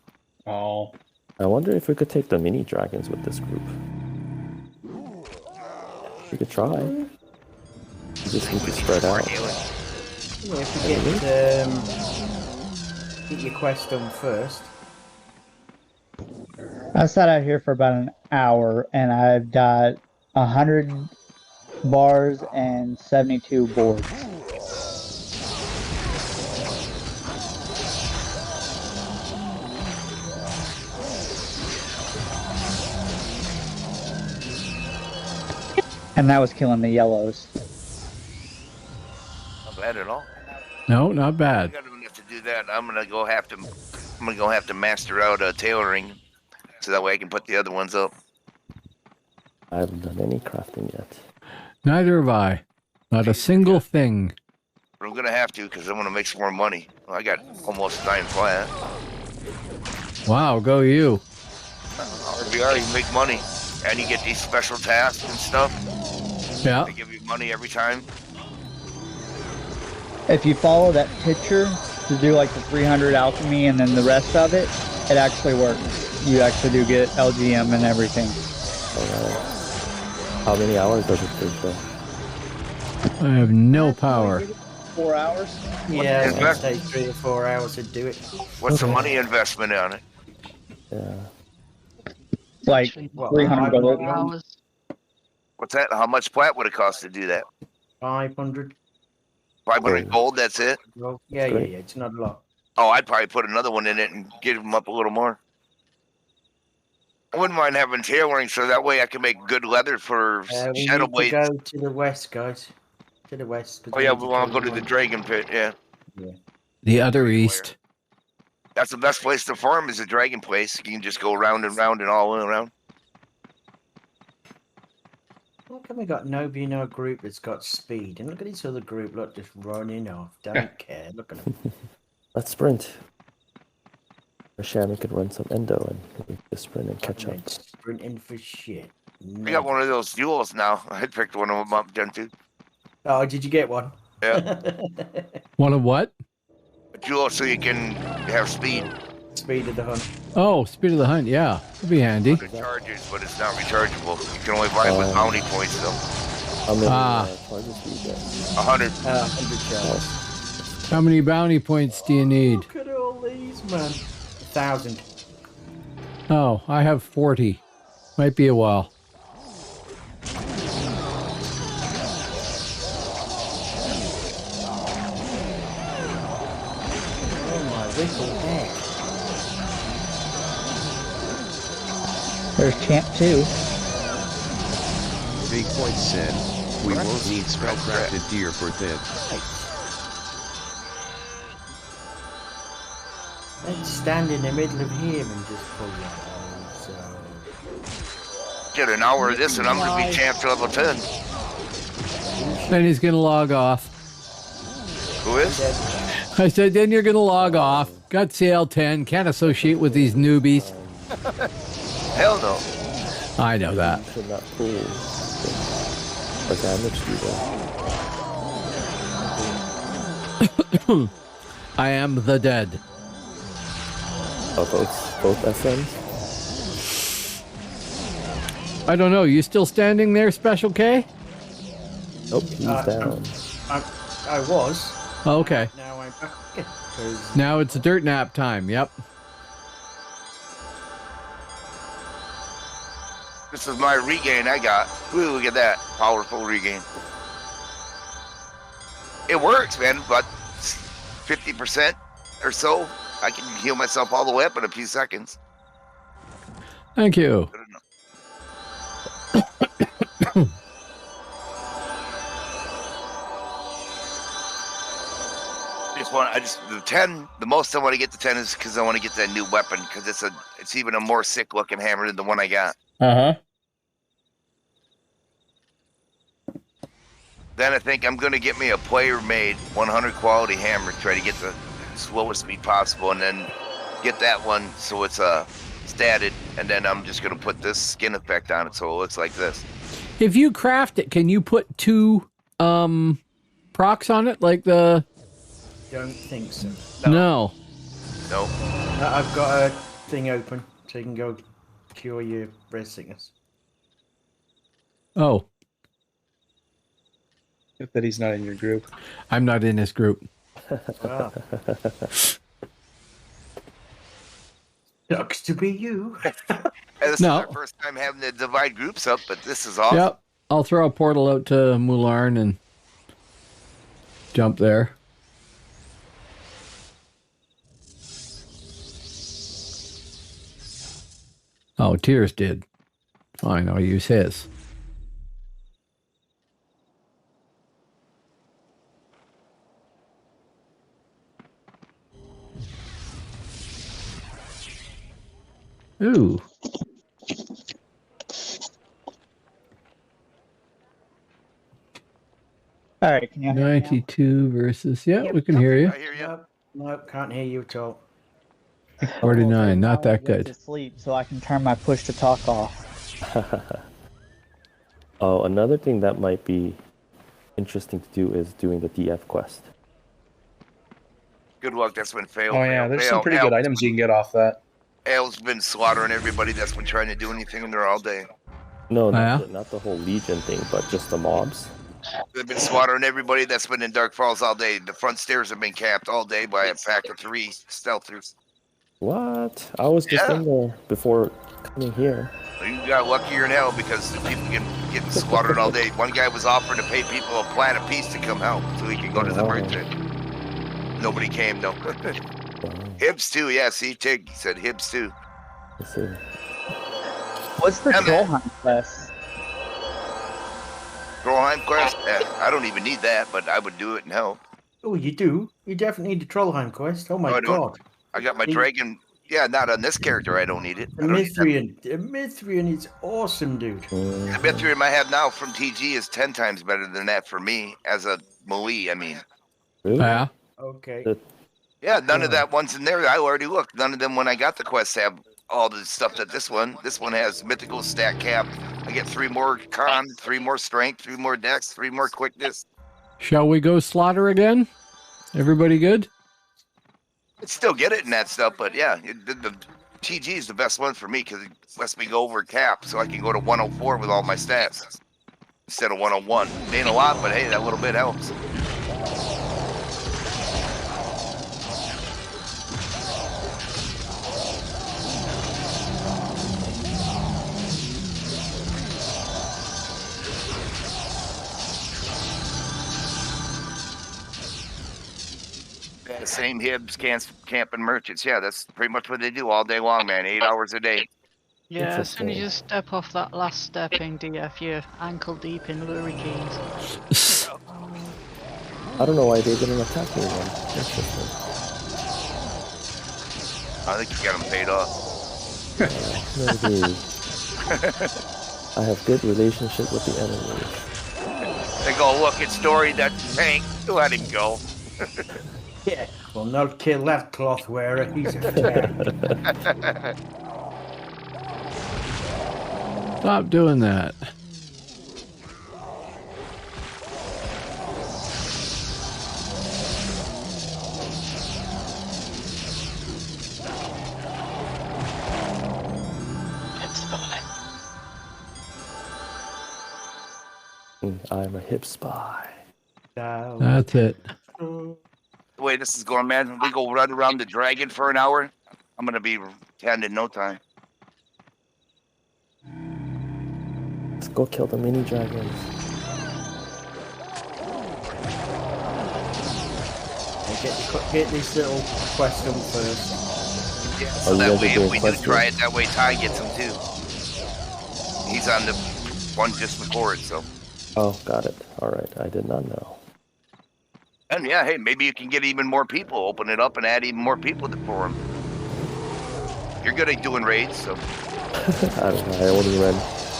Oh, I wonder if we could take the mini dragons with this group. We could try. We just need to spread More out. healing. Yeah, if we get your quest done first. I sat out here for about an hour, and I've got 100 bars and 72 boards. And that was killing the yellows. Not bad at all. No, not I bad. got enough to do that. I'm gonna go have to master out tailoring, so that way I can put the other ones up. I haven't done any crafting yet. Neither have I. Not a single thing. But I'm gonna have to because I want to make some more money. Well, I got almost 9 flat. Wow, go you. RVR, you make money, and you get these special tasks and stuff. Yeah. They give you money every time. If you follow that picture to do like the 300 alchemy and then the rest of it, it actually works. You actually do get LGM and everything. How many hours does it take though? I have no power. 4 hours? Yeah, it's gonna invest- take 3 or 4 hours to do it. What's the money investment on it? Yeah. Like Actually, Well, 300 gold. 4 hours. What's that? How much plat would it cost to do that? 500. 500 gold, that's it? Well, yeah, Great. yeah, it's not a lot. Oh, I'd probably put another one in it and get them up a little more. I wouldn't mind having tailoring so that way I can make good leather for We shadow need to blades. go to the west, guys. To the west. 'cause Oh yeah, need we want to go to kill the dragon pit, yeah. The other east. That's the best place to farm is a dragon place. You can just go round and round and all around. How come we got nobody in our group that's got speed? And look at this other group, look, just running off. Don't care. Look at them. Let's sprint. Or Shannon could run some endo and we can just sprint and catch up. Sprinting for shit. I got one of those duels now. I picked one of them up, done too. Oh, did you get one? Yeah. One of what? A duel so you can have speed. Speed of the hunt. Oh, Speed of the Hunt. Yeah, it'd be handy. It charges, but it's not rechargeable. You can only buy it with bounty points though. How many charges do you get? 100. 100 charges. How many bounty points do you need? Look at all these, man. 1,000. Oh, I have 40. Might be a while. Oh my little heck. There's Champ 2. Big Point said, we won't need spellcrafted gear for this. Let's stand in the middle of here and just pull your hose out. Get an hour of this and I'm going to be champ to level 10. Then he's going to log off. Who is? I said, then you're going to log off. Got CL10. Can't associate with these newbies. Hell no. I know that. You should not pull or damage you. I am the dead. Oh, both SMs? I don't know. You still standing there, Special K? Nope, he's down. I was. Oh, okay. Now I'm back again. 'cause Now it's dirt nap time. Yep. This is my regain I got. Ooh, look at that. Powerful regain. It works, man, but 50% or so, I can heal myself all the way up in a few seconds. Thank you. The 10, the most I want to get to 10 is because I want to get that new weapon, because it's even a more sick looking hammer than the one I got. Then I think I'm going to get me a player made 100 quality hammer, try to get the slowest speed possible, and then get that one so it's statted, and then I'm just going to put this skin effect on it so it looks like this. If you craft it, can you put 2 procs on it like the... Don't think so. No. Nope. I've got a thing open so you can go cure your breast sickness. Oh. Good that he's not in your group. I'm not in this group. Wow. Sucks to be you. This is our first time having to divide groups up, but this is awesome. Yep. I'll throw a portal out to Mularn and jump there. Oh, Tears did. Fine, I'll use his. Ooh. All right, can you hear me now? 92 versus... Yeah, we can hear you. I hear you. Nope, can't hear you at all. 49, not that Go to good. sleep so I can turn my push to talk off. Oh, another thing that might be interesting to do is doing the DF quest. Good luck, that's been failed. Oh yeah, there's some pretty good items you can get off that. Al's been slaughtering everybody that's been trying to do anything in there all day. No, yeah? not the whole Legion thing, but just the mobs. They've been slaughtering everybody that's been in Dark Falls all day. The front stairs have been capped all day by a pack of 3 stealthers. What? I was just in there before coming here. You got luckier than hell because the people getting slaughtered all day. One guy was offering to pay people a plat apiece to come help so he could go to the bridge. Nobody came, though. Hibbs too, yeah, see, Tig said Hibbs too. Let's see. What's the Trollheim quest? Trollheim quest? I don't even need that, but I would do it and help. Oh, you do? You definitely need the Trollheim quest. Oh my god. I got my dragon. Yeah, not on this character. I don't need it. The Mithrian is awesome, dude. The Mithrian I have now from TG is 10 times better than that for me as a Moe. I mean, Really? Yeah. Okay. yeah, none of that one's in there. I already looked. None of them when I got the quest have all the stuff that this one has. Mythical stat cap. I get 3 more con, 3 more strength, 3 more dex, 3 more quickness. Shall we go slaughter again? Everybody good? I'd still get it in that stuff, but yeah, the TG is the best one for me because it lets me go over cap, so I can go to 104 with all my stats instead of 101. It ain't a lot, but hey, that little bit helps. The same hibs, camping merchants. Yeah, that's pretty much what they do all day long, man. 8 hours a day. Yeah, as soon as you step off that last step in DF, you're ankle deep in hurricanes. I don't know why they didn't attack me then. Interesting. I think you got them paid off. Maybe. I have good relationship with the enemy. They go, look, it's Dory, that tank. Let him go. Yeah, well, not kill that cloth wearer. He's a tank. Stop doing that. I'm a hip spy. That's it. The way this is going, man, we go run around the dragon for an hour. I'm going to be 10 in no time. Let's go kill the mini dragons. Get this little quest done first. Yeah, so you that guys way, are if doing we do quests try now? it, that way Ty gets them too. He's on the one just before it, so. Oh, got it. All right, I did not know. And yeah, hey, maybe you can get even more people, open it up and add even more people for him. You're good at doing raids, so. I don't know. I only ran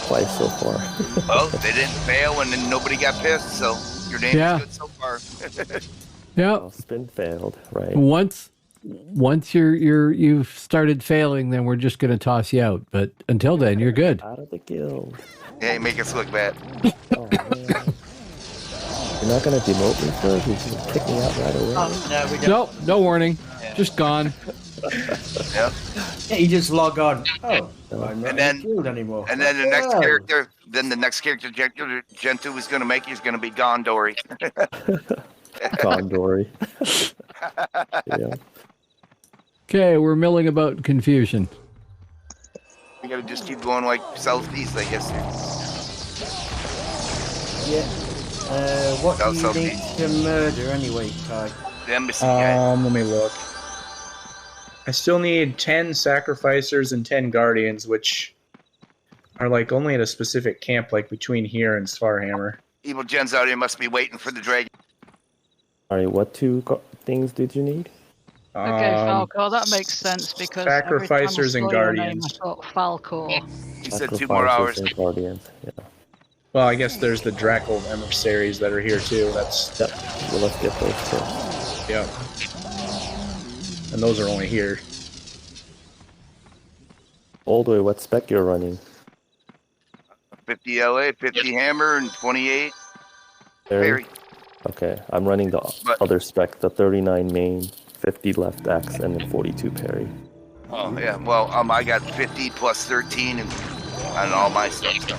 twice so far. Well, they didn't fail and then nobody got pissed, so your name is good so far. Yep. Oh, spin failed, right? Once you've started failing, then we're just going to toss you out. But until then, you're good. Out of the guild. Yeah, you make us look bad. Oh, man. You're not going to demote me first? You can kick me out right away? No, we don't. Nope, no warning. Just gone. Yeah. Yeah, you just log on. Oh, I'm not And then- in the guild anymore. And then the next Oh. character, Gentoo is going to make is going to be Gondori. Condori. Yeah. Okay, we're milling about in confusion. We got to just keep going like southeast, I guess. Yeah. What do you South need east. to murder anyway, Ty? The embassy guy. Let me look. I still need 10 sacrificers and 10 guardians, which are like only at a specific camp, like between here and Svarhammer. Evil Jen's out here must be waiting for the dragon. All right, what two things did you need? Okay, Falcor, that makes sense because sacrificers every and time I saw your name, guardians. I thought Falcor. He said 2 more Sacrifices hours. and guardians. Yeah. Well, I guess there's the Drackle emissaries that are here too. That's Yep. Well, let's get those two. yeah. And those are only here. Oldway, what spec you're running? 50 LA, 50 hammer, and 28 Barry? Barry. Okay, I'm running the But- other spec, the 39 main, 50 left X, and then 42 parry. Oh yeah. Well, I got 50 plus 13 and on all my stuff. So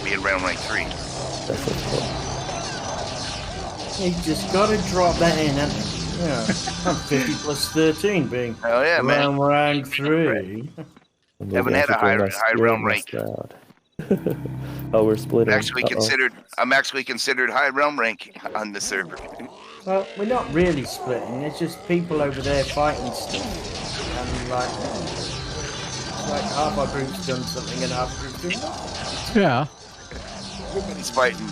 we had round rank 3. That's what's cool. You just got to drop that in, haven't you? Yeah. I'm 50 plus 13 being Hell yeah, man. round 3. Maybe Haven't I had a should bring my high spirit realm rank. master out. Oh, we're splitting. I'm actually considered high realm rank on the server. Well, we're not really splitting. There's just people over there fighting stuff. And like half our group's done something and half our group's done nothing. Yeah. Everybody's fighting.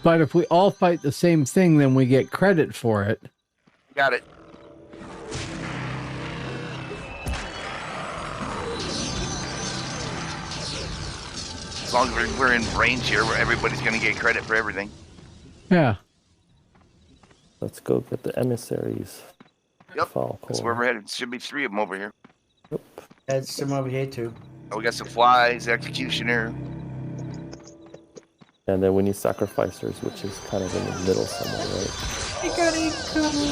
But if we all fight the same thing, then we get credit for it. Got it. As long as we're in range here, where everybody's going to get credit for everything. Yeah. Let's go get the emissaries. Yep. Fall That's where we're headed. Should be 3 of them over here. Yep. There's some over here too. Oh, we got some flies, executioner. And then we need sacrificers, which is kind of in the middle somewhere, right? I got it coming.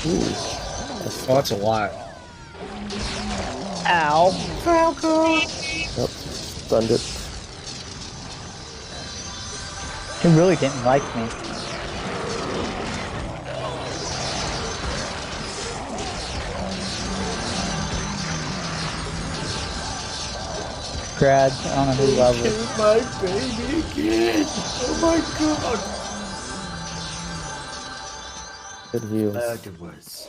Ooh. Oh, that's a lot. Ow. Falco. Yep. Stunned it. He really didn't like me. Grad, I don't know who leveled it. Kill my baby again. Oh my god. Good heals. Murderers.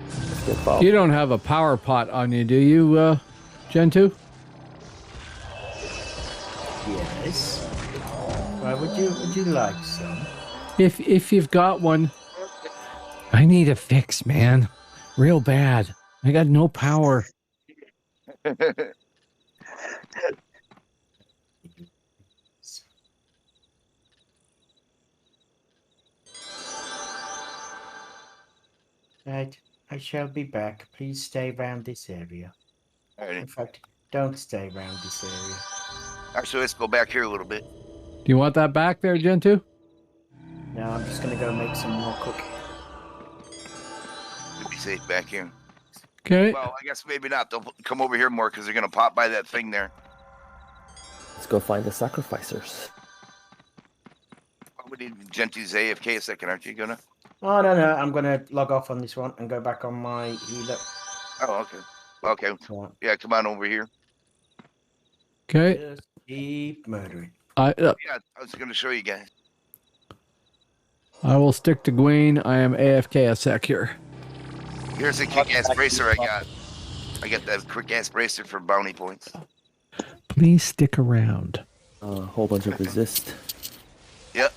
Let's get Bob. You don't have a power pot on you, do you, Gentoo? Yes. Why would you like some? If you've got one, I need a fix, man. Real bad. I got no power. Right, I shall be back. Please stay around this area. Alrighty. In fact, don't stay around this area. Actually, let's go back here a little bit. Do you want that back there, Gentoo? No, I'm just gonna go make some more cooking. We'll be safe back here. Okay. Well, I guess maybe not. They'll come over here more because they're going to pop by that thing there. Let's go find the sacrificers. Oh, we need Gentoo's AFK a second, aren't you gonna? Oh, no, I'm gonna log off on this one and go back on my healer. Oh, okay. Okay. Yeah, come on over here. Okay. Just keep murdering. Yeah, I was going to show you guys. I will stick to Gwen. I am AFK a sec here. Here's a kick-ass bracer I got. I got that quick-ass bracer for bounty points. Please stick around. A whole bunch of resist. Yep.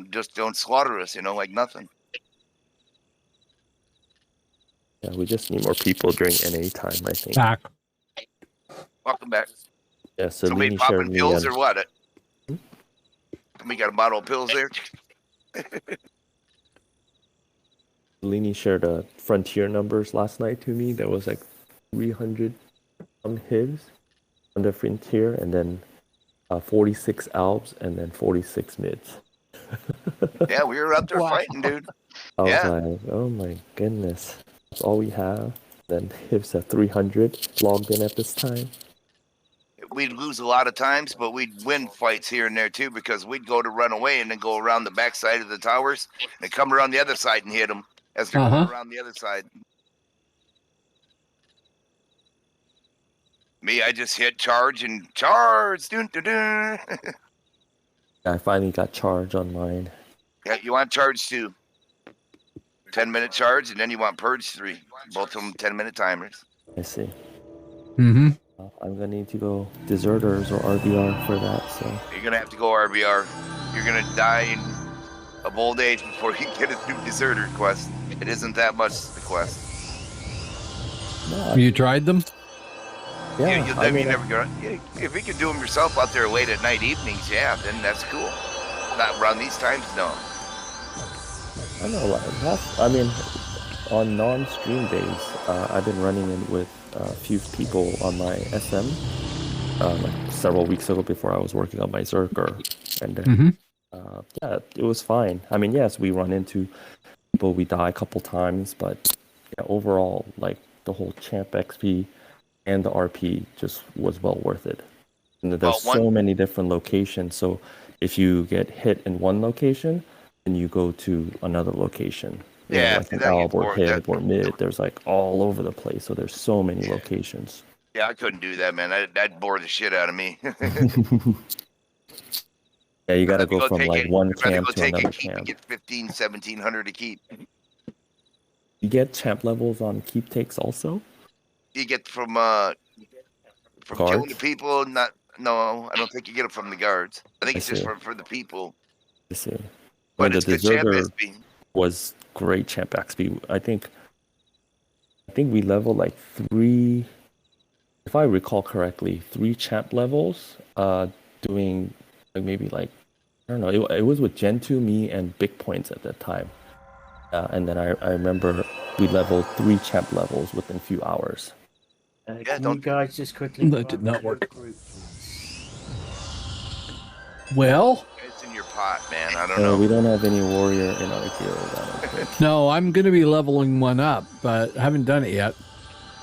don't slaughter us, like nothing. Yeah, we just need more people during NA time, I think. Back. Welcome back. Yeah, so Somebody Lini shared popping me. pills or what? We got a bottle of pills there. Lini shared frontier numbers last night to me. There was like 300 hivs on the frontier, and then 46 albs, and then 46 mids. Yeah, we were up there fighting, dude. I was like, oh my goodness. That's all we have. Then hivs at 300 logged in at this time. We'd lose a lot of times, but we'd win fights here and there too, because we'd go to run away and then go around the backside of the towers and come around the other side and hit them as they're going around the other side. Me, I just hit charge and charge. Dun, dun, dun. I finally got charge on mine. Yeah, you want charge too. 10-minute charge, and then you want purge 3. Both of them 10-minute timers. I see. Mm-hmm. I'm gonna need to go deserters or RBR for that. So You're gonna have to go RBR. You're gonna die of old age before you get a new deserter quest. It isn't that much the quest. no, You tried them? yeah, You I mean, never go. If you could do them yourself out there late at night, evenings, yeah, then that's cool. Not around these times, no. I know. I mean, on non-stream days, I've been running in with a few people on my SM like several weeks ago before I was working on my Zerker, and then yeah, it was fine. I mean, yes, we run into people, we die a couple times, but yeah, overall, like the whole champ XP and the RP just was well worth it. And there's so many different locations, so if you get hit in one location, then you go to another location. Yeah, like an alb or hib or mid, there's like all over the place, so there's so many locations. Yeah, I couldn't do that, man. That'd bore the shit out of me. Yeah, you gotta go from like one camp to another keep camp. and get 1,500, 1,700 to keep. You get champ levels on keep takes also? You get from killing the Guards? people. No, I don't think you get it from the guards. I think I it's just see. for the people. I see. But When it's the good champ deserter XP. was great champ XP. I think we leveled like 3, if I recall correctly, 3 champ levels, doing like maybe like, I don't know, it was with Gen 2, me, and Big Points at that time. And then I remember we leveled 3 champ levels within a few hours. Can you guys just quickly... That did not work. Well, It's in your pot, man. I don't know. We don't have any warrior in our guild, I don't think. no, I'm going to be leveling one up, but I haven't done it yet.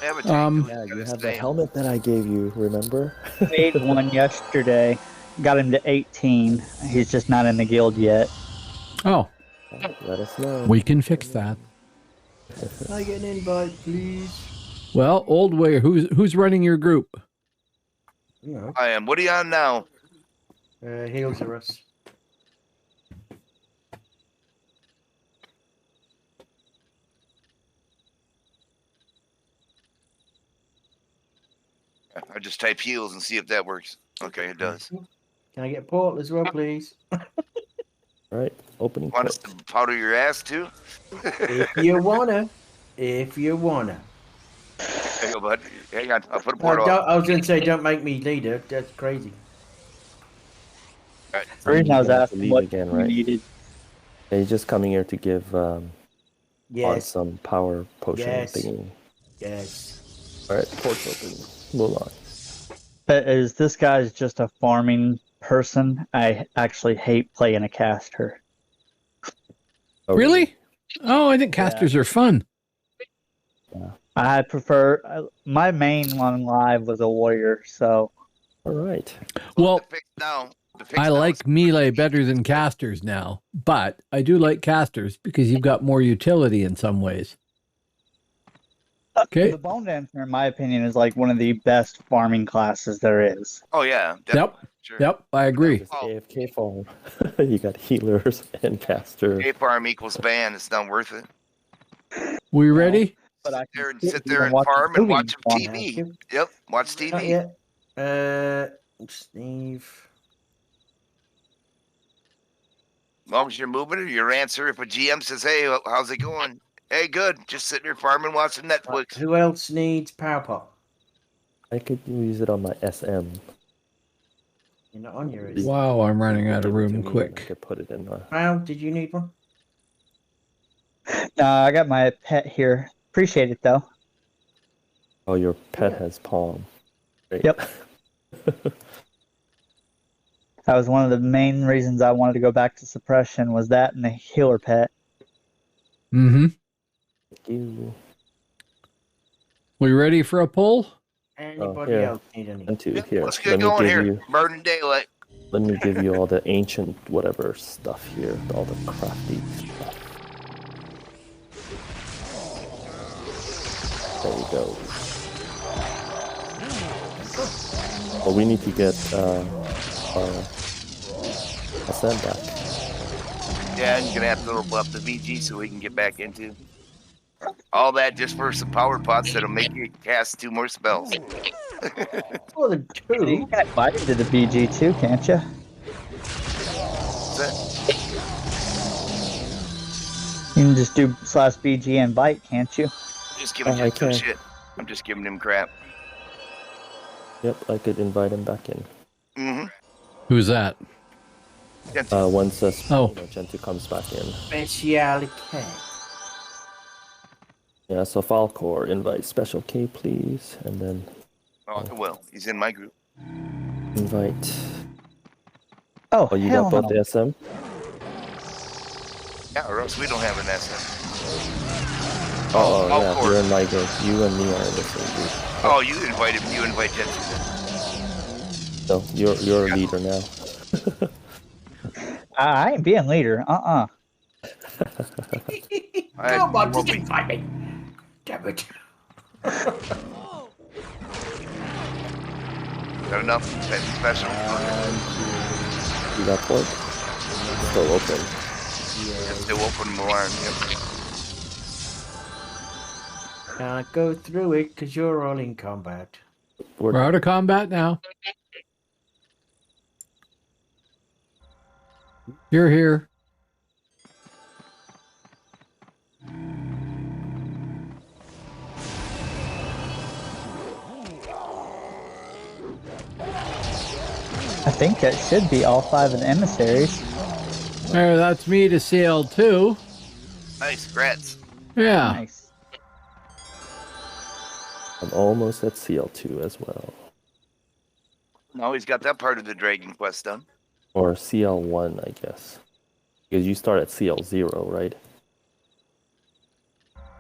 Yeah, but Yeah, you have the helmet that I gave you, remember? Made one yesterday. Got him to 18. He's just not in the guild yet. Oh, Let us know. we can fix that. Can I get an invite, please? Well, Old Way, who's running your group? No. I am. What are you on now? Heals are us. I just type heals and see if that works. Okay, it does. Can I get a portal as well, please? All right, opening. Want us to powder your ass too? If you wanna. If you wanna. Hang on, bud. Hang on. I'll put a portal on. I was going to say, don't make me leader. That's crazy. All right. The reason I was asking Leave what again, you right? needed. Yeah, he's just coming here to give on Yes. some power potion Yes. thingy. Yes. All right, port's open. Mulan. But as this guy's just a farming person, I actually hate playing a caster. Oh, Really? Oh, I think casters are fun. I prefer my main one live was a warrior, so All right. Well, The fix now. I like melee better than casters now, but I do like casters because you've got more utility in some ways. Okay. the bone dancer, in my opinion, is like one of the best farming classes there is. Oh yeah. Definitely. Sure. Yep, I agree. Just AFK farm. You got healers and casters. A farm equals ban. It's not worth it. We ready? But I Sit there and farm and watch some TV. Yep. Watch Not TV. yet. Steve. As long as you're moving, your answer if a GM says, "Hey, how's it going?" Hey, good. Just sitting here farming, watching Netflix. Who else needs power pot? I could use it on my SM. You're not on your Wow, I'm running out of room I quick. could put it in my... Wow, did you need one? No, I got my pet here. Appreciate it though. Oh, your pet has palm. Great. Yep. That was one of the main reasons I wanted to go back to suppression, was that and the healer pet. Mm-hmm. Thank you. We ready for a pull? Anybody here. else need any? And two, here. Let's get going here. Burning daylight. Let me give you all the ancient whatever stuff here, all the crafty stuff. There we go. Well, we need to get our SM back. Yeah, and you're gonna have to level up the VG so we can get back into all that just for some power pots that'll make you cast 2 more spells. For the 2. You can invite to the BG too, can't you? You can just do /BG invite, can't you? Just giving him some shit. I'm just giving him crap. Yep, I could invite him back in. Mm-hmm. Who's that? Once Gentoo comes back in. Speciality. Yeah, so Falcor, invite Special K, please, and then... Oh, well, he's in my group. Invite... Oh, you got both the SM? Yeah, or else we don't have an SM. Oh, yeah, you're in my group. You and me are in the same group. Oh, you invite Gentoo then. So, you're a leader now. I ain't being leader. Come on, just invite me. Damn it. Got enough? Anything special? You got port? Still open. Yeah, still open, Milan. Yep. Can't go through it because you're all in combat. We're out of combat now. You're here. I think that should be all 5 of the emissaries. There, that's me to CL2. Nice, grats. Yeah. Nice. I'm almost at CL2 as well. Now he's got that part of the Dragon Quest done. Or CL1, I guess. Because you start at CL0, right?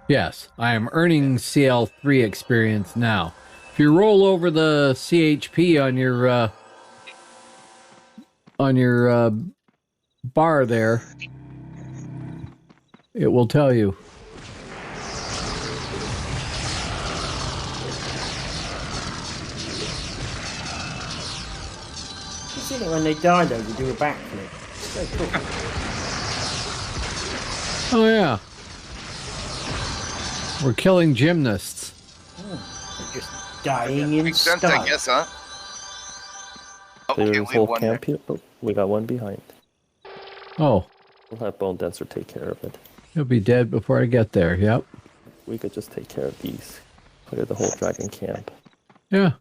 Yes, I am earning CL3 experience now. If you roll over the CHP on your bar there, it will tell you. You seen it when they die though, they do a backflip. So cool. Oh yeah. We're killing gymnasts. They're just dying in Makes sense, style. I guess, huh? Clear Okay, this we whole won camp here. Oh, we got one behind. Oh, We'll have Bone Dancer take care of it. he'll be dead before I get there. Yep. We could just take care of these. Clear the whole dragon camp. Yeah.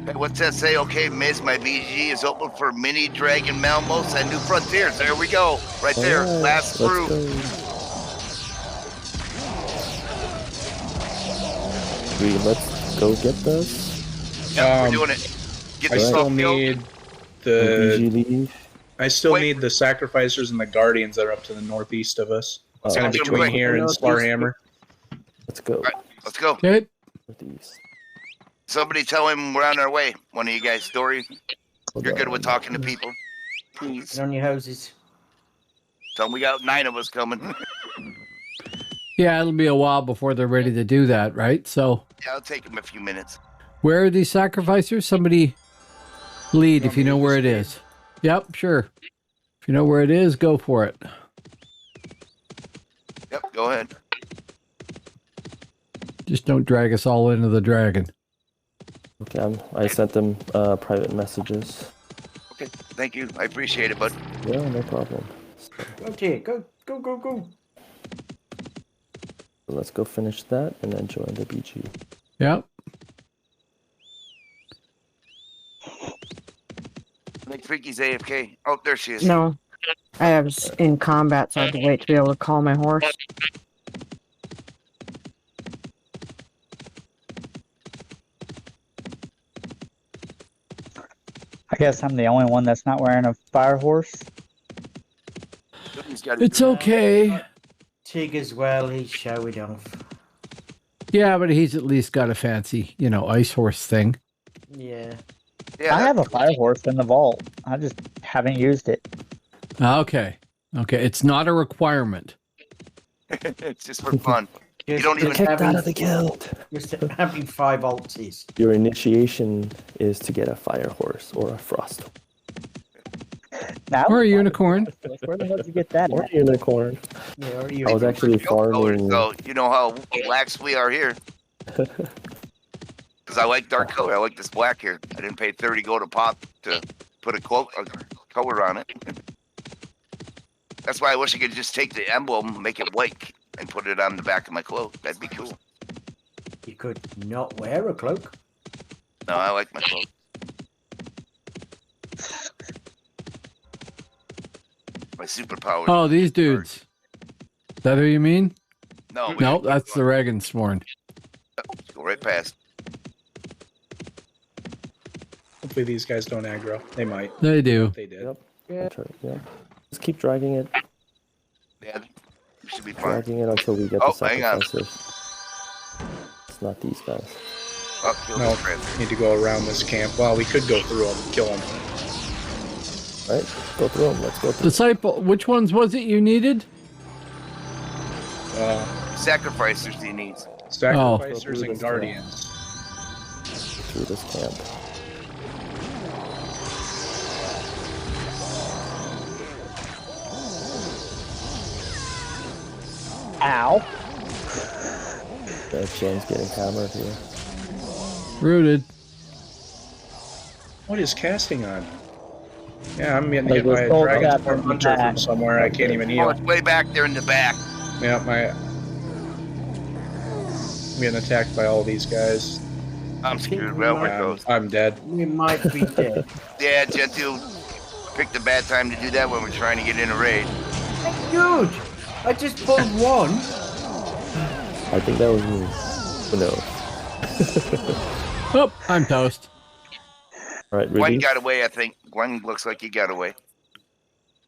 Hey, what's that say? Okay, Miz, my BG is open for Mini Dragon Malmos and New Frontiers. There we go. Right there. Alright, Last let's group. go. Let's go get this. Yep, we're doing it. Get I the still stuff killed. need BG the. leave. I still Wait. need the sacrificers and the guardians that are up to the northeast of us. It's Oh, kind of Sounds between good. here and Northeast. Slarhammer. Let's go. Right, let's go. Okay. Northeast. Somebody tell him we're on our way. One of you guys, Dory. Hold You're good on. with talking to people. Please. Get on your hoses. Tell them we got 9 of us coming. Yeah, it'll be a while before they're ready to do that, right? So, Yeah, it'll take them a few minutes. where are these sacrificers? Somebody lead if you know where it is. Yep, sure. If you know where it is, go for it. Yep, go ahead. Just don't drag us all into the dragon. Okay, I sent them private messages. Okay, thank you. I appreciate it, bud. Yeah, no problem. Go, Tia. Go, go, go, go. So let's go finish that and then join the BG. Yep. I think Freaky's AFK. Oh, there she is. No, I was in combat, so I had to wait to be able to call my horse. I guess I'm the only one that's not wearing a fire horse. It's okay. Tig as well. He's showing off. Yeah, but he's at least got a fancy, ice horse thing. Yeah. Yeah, I have a fire horse in the vault. I just haven't used it. Okay. Okay. It's not a requirement. it's just for fun. You Just- don't just even Kicked having- out of the guild. Just having 5 altsies. Your initiation is to get a fire horse or a frost Now, Or a unicorn. where the hell did you get that or at? a unicorn. Yeah, or you. I was actually colors, farming. so you know how lax we are here. Because I like dark color. I like this black here. I didn't pay 30 gold a pop to put a color on it. That's why I wish I could just take the emblem, make it white, and put it on the back of my cloak. That'd be cool. You could not wear a cloak. No, I like my cloak. My superpower. Oh, these dudes. Is that who you mean? No, No, that's the Regensworn. Go right past. Hopefully these guys don't aggro. They might. They do. They did. Yep. Yeah. Just keep dragging it. Yeah, we should be fine. Dragging it until we get Oh, the hang on. sacrificers. It's not these guys. Oh, kill No, this friend. need to go around this camp. Well, we could go through them and kill them. Right? Go through them. Let's go through. Disciple, which ones was it you needed? Sacrificers he needs. Sacrificers Oh. and guardians. Through this camp. Ow. James getting hammered here. Rooted. What is casting on? Yeah, I'm getting Like hit by a this old dragon's chap horn in the hunter from back. somewhere. I can't even Oh, heal. it's way back there in the back. Yeah, I'm getting attacked by all these guys. I'm screwed. Well, where it I'm, goes. I'm dead. We might be dead. Yeah, Gentile picked a bad time to do that when we're trying to get in a raid. Good. I just pulled one. I think that was me. Who knows? Oh, I'm toast. All right, Gwen release. got away, I think. Gwen looks like he got away.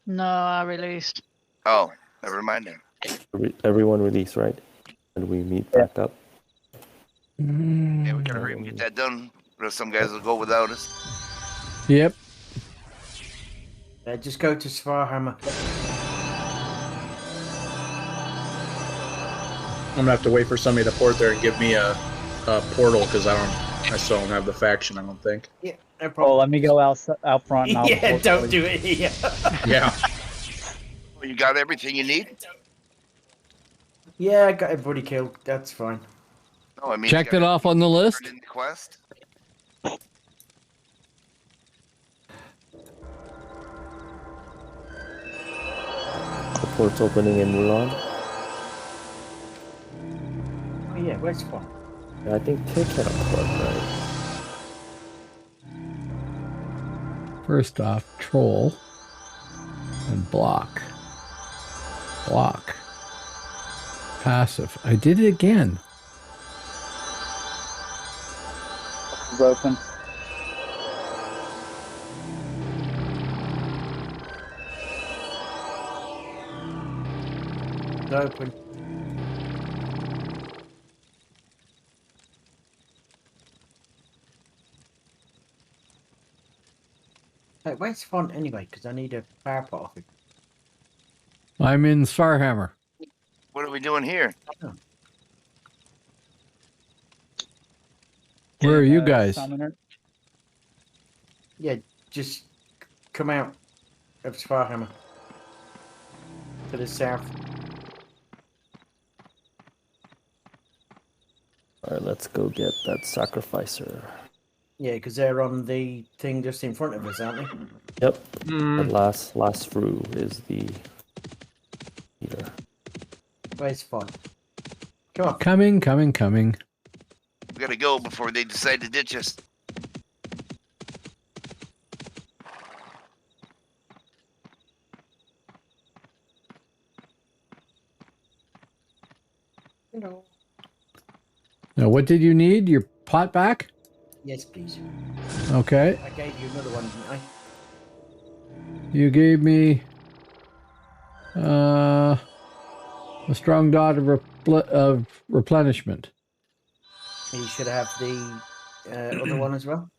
No, I released. Oh, never mind then. Everyone release, right? And we meet back up. Yeah, we gotta hurry and get that done. Or some guys will go without us. Yep. Just go to Svarhammer. I'm gonna have to wait for somebody to port there and give me a portal because I still don't have the faction. I don't think. Yeah, no Oh, problem. let me go out front. And I'll Yeah, don't do it here. Yeah. You got everything you need? Yeah, I got everybody killed. That's fine. No, I mean, Checked it off on the list. in the quest. The port's opening in Mulan. Oh yeah, where's one? Yeah, I think Tick had a port, right? First off, troll and block. Block. Passive. I did it again. It's open. It's open. Hey, where's Font anyway? Because I need a power pot off it. I'm in Svarhammer. What are we doing here? Where are you guys? Summoner. Yeah, just come out of Svarhammer. To the south. All right, let's go get that sacrificer. Yeah, because they're on the thing just in front of us, aren't they? Yep. The last through is the heater. Where's fun? Come on. Coming. We gotta go before they decide to ditch us. Hello. Now, what did you need? Your pot back? Yes, please. Okay. I gave you another one, didn't I? You gave me a strong dot of replenishment. You should have the other one as well.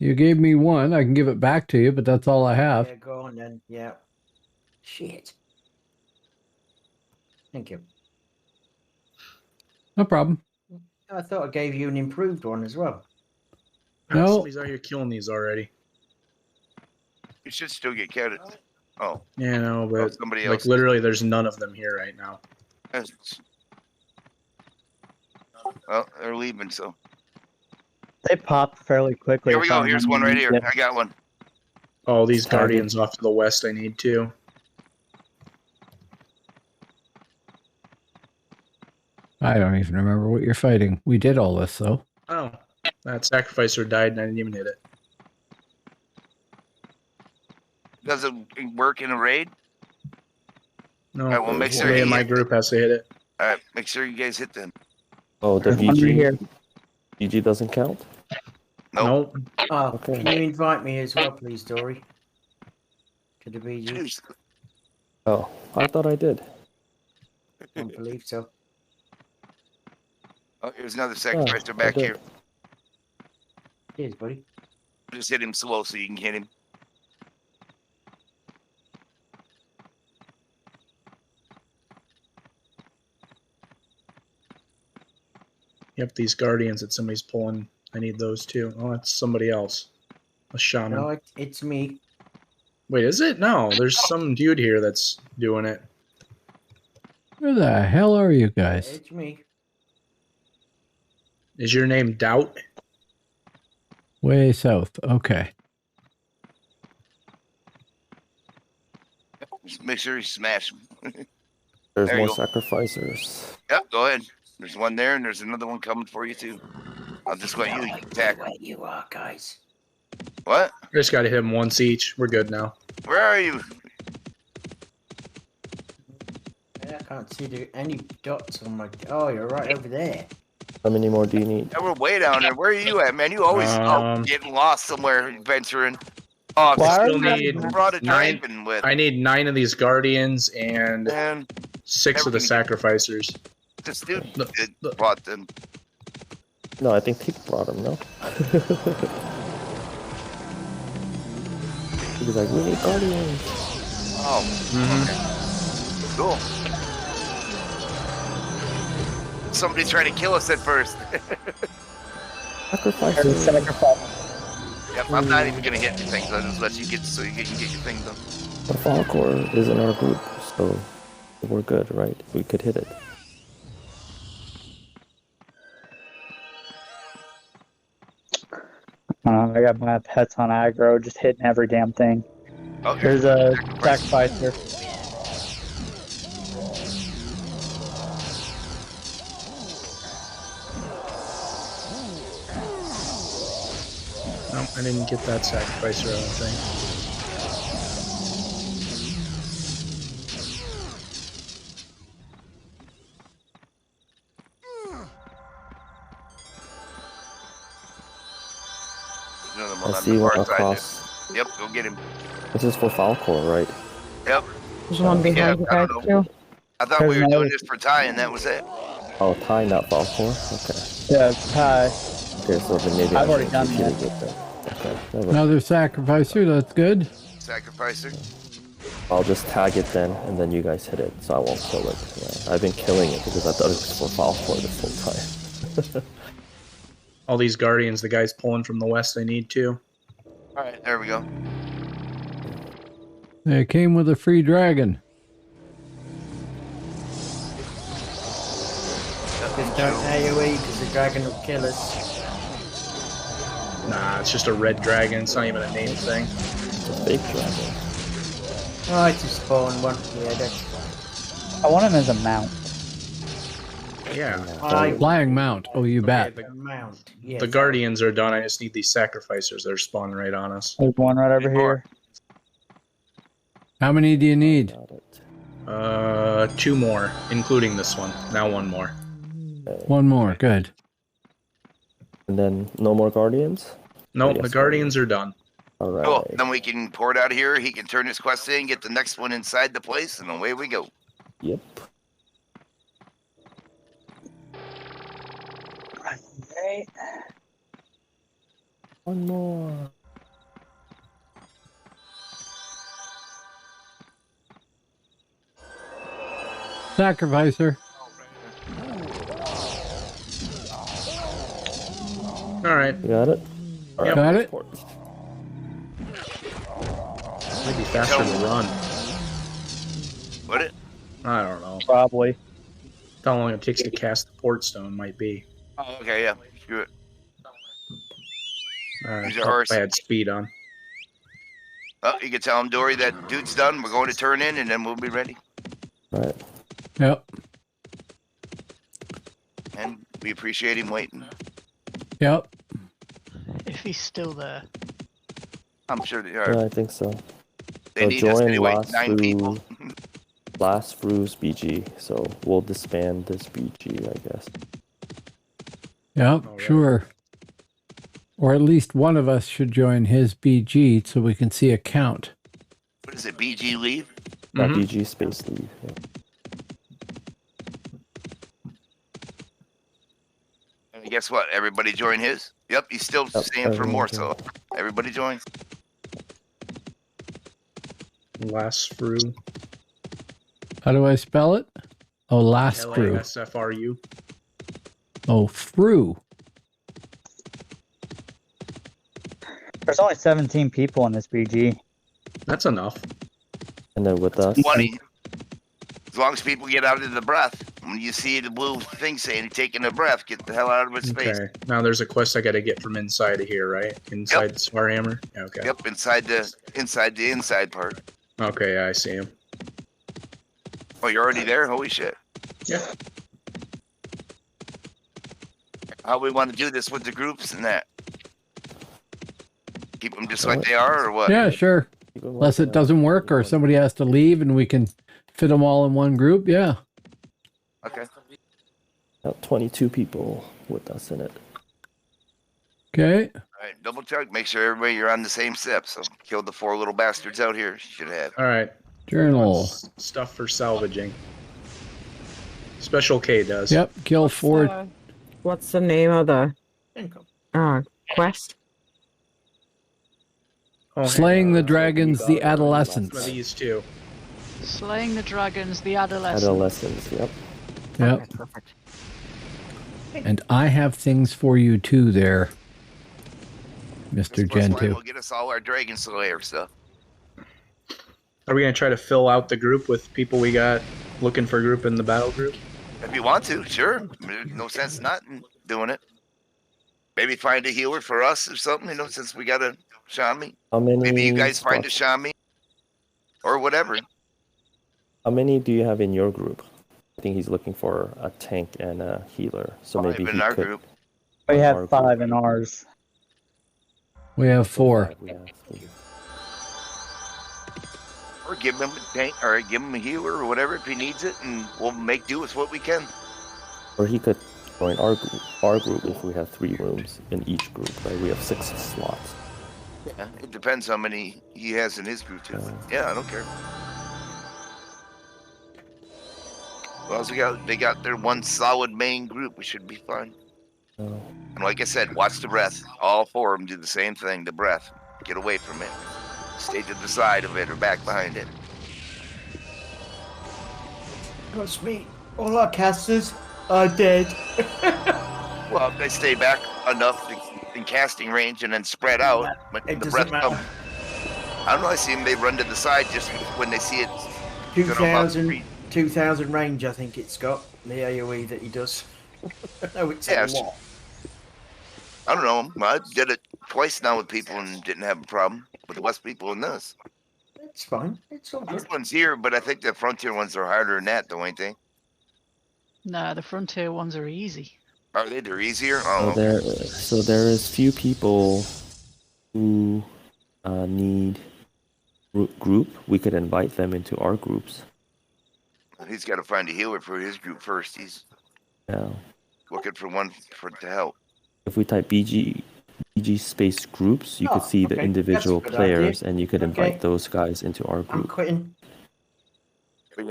You gave me one. I can give it back to you, but that's all I have. Yeah, go on then. Yeah. Shit. Thank you. No problem. I thought I gave you an improved one as well. No. Somebody's out here killing these already. You should still get counted. Oh. Yeah, no, but somebody like else. literally, there's none of them here right now. Well, they're leaving, so. They pop fairly quickly. Here we go. Here's one right here. Yeah. I got one. Oh, these guardians off to the west I need too. I don't even remember what you're fighting. We did all this, though. Oh, that sacrificer died and I didn't even hit it. Does it work in a raid? No, All right, well, make sure somebody in you my hit group has to hit it. All right, make sure you guys hit them. Oh, the Under VG. here. VG doesn't count? Nope. Oh, Okay. can you invite me as well, please, Dory? To the BG? Oh, I thought I did. I don't believe so. Oh, here's another sacrificer I back did. here. Cheers, buddy. Just hit him slow so you can hit him. Yep, these guardians that somebody's pulling. I need those too. Oh, that's somebody else. A shaman. No, it's me. Wait, is it? No, there's some dude here that's doing it. Where the hell are you guys? It's me. Is your name Doubt? Way south. Okay. Just make sure you smash him. There's There you more go. sacrificers. Yep, go ahead. There's one there, and there's another one coming for you too. I'll just let you attack. Where you are, guys. What? I just got to hit them once each. We're good now. Where are you? I can't see any dots on my. Oh, you're right over there. How many more do you need? Yeah, we're way down there. Where are you at, man? You always getting lost somewhere, venturing. Oh, I still you need brought a 9. dragon with. I need 9 of these guardians and Man, 6 of the sacrificers. this dude Look. brought them. No, I think Pete brought them, no? He was like, we need guardians. Oh, cool. Somebody tried to kill us at first. Sacrifices. Yep, I'm not even gonna hit anything. So I'll just let you get so you can get your thing done. But Falcor is in our group, so we're good, right? We could hit it. I got my pets on aggro, just hitting every damn thing. Oh, Here's a sacrificer. No, I didn't get that sacrificer, I don't think. Another I one on see the one far side across. there. Yep, go get him. This is for Falcor, right? Yep. There's one behind you I guys, don't know. too. I thought we were doing this for Ty, and that was it. Oh, Ty, not Falcor? Okay. Yeah, Ty. Okay, so then maybe I've I already done should that. get that. Okay. never mind. Another sacrificer. That's good. Sacrificer. I'll just tag it then, and then you guys hit it, so I won't kill it. Yeah, I've been killing it because I thought it was for Falcor this whole time. All these guardians, the guys pulling from the west, I need too. All right, there we go. They came with a free dragon. Just don't AoE because they dragon will kill us. Nah, it's just a red dragon. It's not even a name thing. It's a fake dragon. Oh, it's a spawn one. Yeah, that's fine. I want him as a mount. Yeah. Flying mount. Oh, you bet. The, Mount. Yes. the guardians are done. I just need these sacrificers. They're spawning right on us. There's one right over here. How many do you need? Got it. 2 more, including this one. Now 1 more. Okay. One more. Good. And then no more guardians? No, Yes, the guardians are done. All right. Cool. Then we can pour it out of here. He can turn his quest in, get the next one inside the place, and away we go. Yep. Right. 1 more. Sacrificer. Alright. You got it? All Got it? port. Might be faster to run. Would it? I don't know. Probably. How long it takes to cast the port stone might be. Oh, okay, yeah. Screw it. Alright. Use your horse. I had speed on. Oh, you can tell him, Dory, that dude's done. We're going to turn in, and then we'll be ready. All right. Yep. And we appreciate him waiting. Yep. If he's still there. I'm sure they are. Yeah, I think so. They So need us join anyway. last 9 people. Last Fru's BG. So we'll disband this BG, I guess. Yep. Alright. Sure. Or at least one of us should join his BG so we can see a count. What is it, BG leave? Not Mhm. BG space leave. Yeah. And guess what? Everybody join his? Yep, he's still Yep, staying for more, everyone so everybody joins. Last Fru. How do I spell it? Oh, last Fru. LASFRU. Oh, Fru. There's only 17 people in this BG. That's enough. And then with us, 20. As long as people get out of the breath. When you see the blue thing saying taking a breath, get the hell out of its space. Okay. Now there's a quest I got to get from inside of here, right? Inside the Swarhammer? Yeah, okay. Yep, inside the inside part. Okay, yeah, I see him. Oh, you're already there? Holy shit. Yeah. How we want to do this with the groups and that? Keep them just Alright. like they are, or what? Yeah, sure. keep it Unless like it that. doesn't work or somebody has to leave and we can fit them all in one group. Yeah. Okay. About 22 people with us in it. Okay. All right, double check. Make sure everybody you're on the same step. So kill the 4 little bastards out here. You should have. All right. Journal. Stuff for salvaging. Special K does. Yep. Kill 4. What's the name of the quest? Oh, Slaying the Dragons, the some of Adolescents. these too. Slaying the dragons, the adolescents. Adolescents, yep. Yep. Okay, perfect. And I have things for you too there, Mr. This first line Gentoo. will get us all our Dragon Slayer stuff. Are we gonna try to fill out the group with people we got looking for a group in the battle group? If you want to, sure. There's no sense not in doing it. Maybe find a healer for us or something, since we got a Shami. How many? Maybe you guys find a spots- Shami. Or whatever. How many do you have in your group? I think he's looking for a tank and a healer. So 5 maybe in he our could. group. We our have group. 5 in ours. We have 4. Yeah. Or give him a tank, or give him a healer, or whatever if he needs it, and we'll make do with what we can. Or he could join our group if we have 3 rooms in each group, right? We have 6 slots. Yeah, it depends how many he has in his group too. Yeah, I don't care. As long as they got their one solid main group, we should be fine. Oh. And like I said, watch the breath. All 4 of them do the same thing. The breath. Get away from it. Stay to the side of it or back behind it. Trust me, all our casters are dead. Well, they stay back enough in casting range and then spread out. But It the doesn't breath comes. matter. I don't know. I see them. They run to the side just when they see it. 2,000 range, I think it's got the AoE that he does. No, it's Yeah, a lot. I don't know. I did it twice now with people and didn't have a problem with the West people in this. It's fine. It's all good. This one's here, but I think the Frontier ones are harder than that, though, ain't they? No, the Frontier ones are easy. Are they? They're easier? So Oh, there is few people who need group. We could invite them into our groups. he's got to find a healer for his group first. He's Yeah. looking for one to help. If we type BG space groups, you could see the okay. individual That's a good idea. players, and you could invite Okay. those guys into our I'm group. quitting.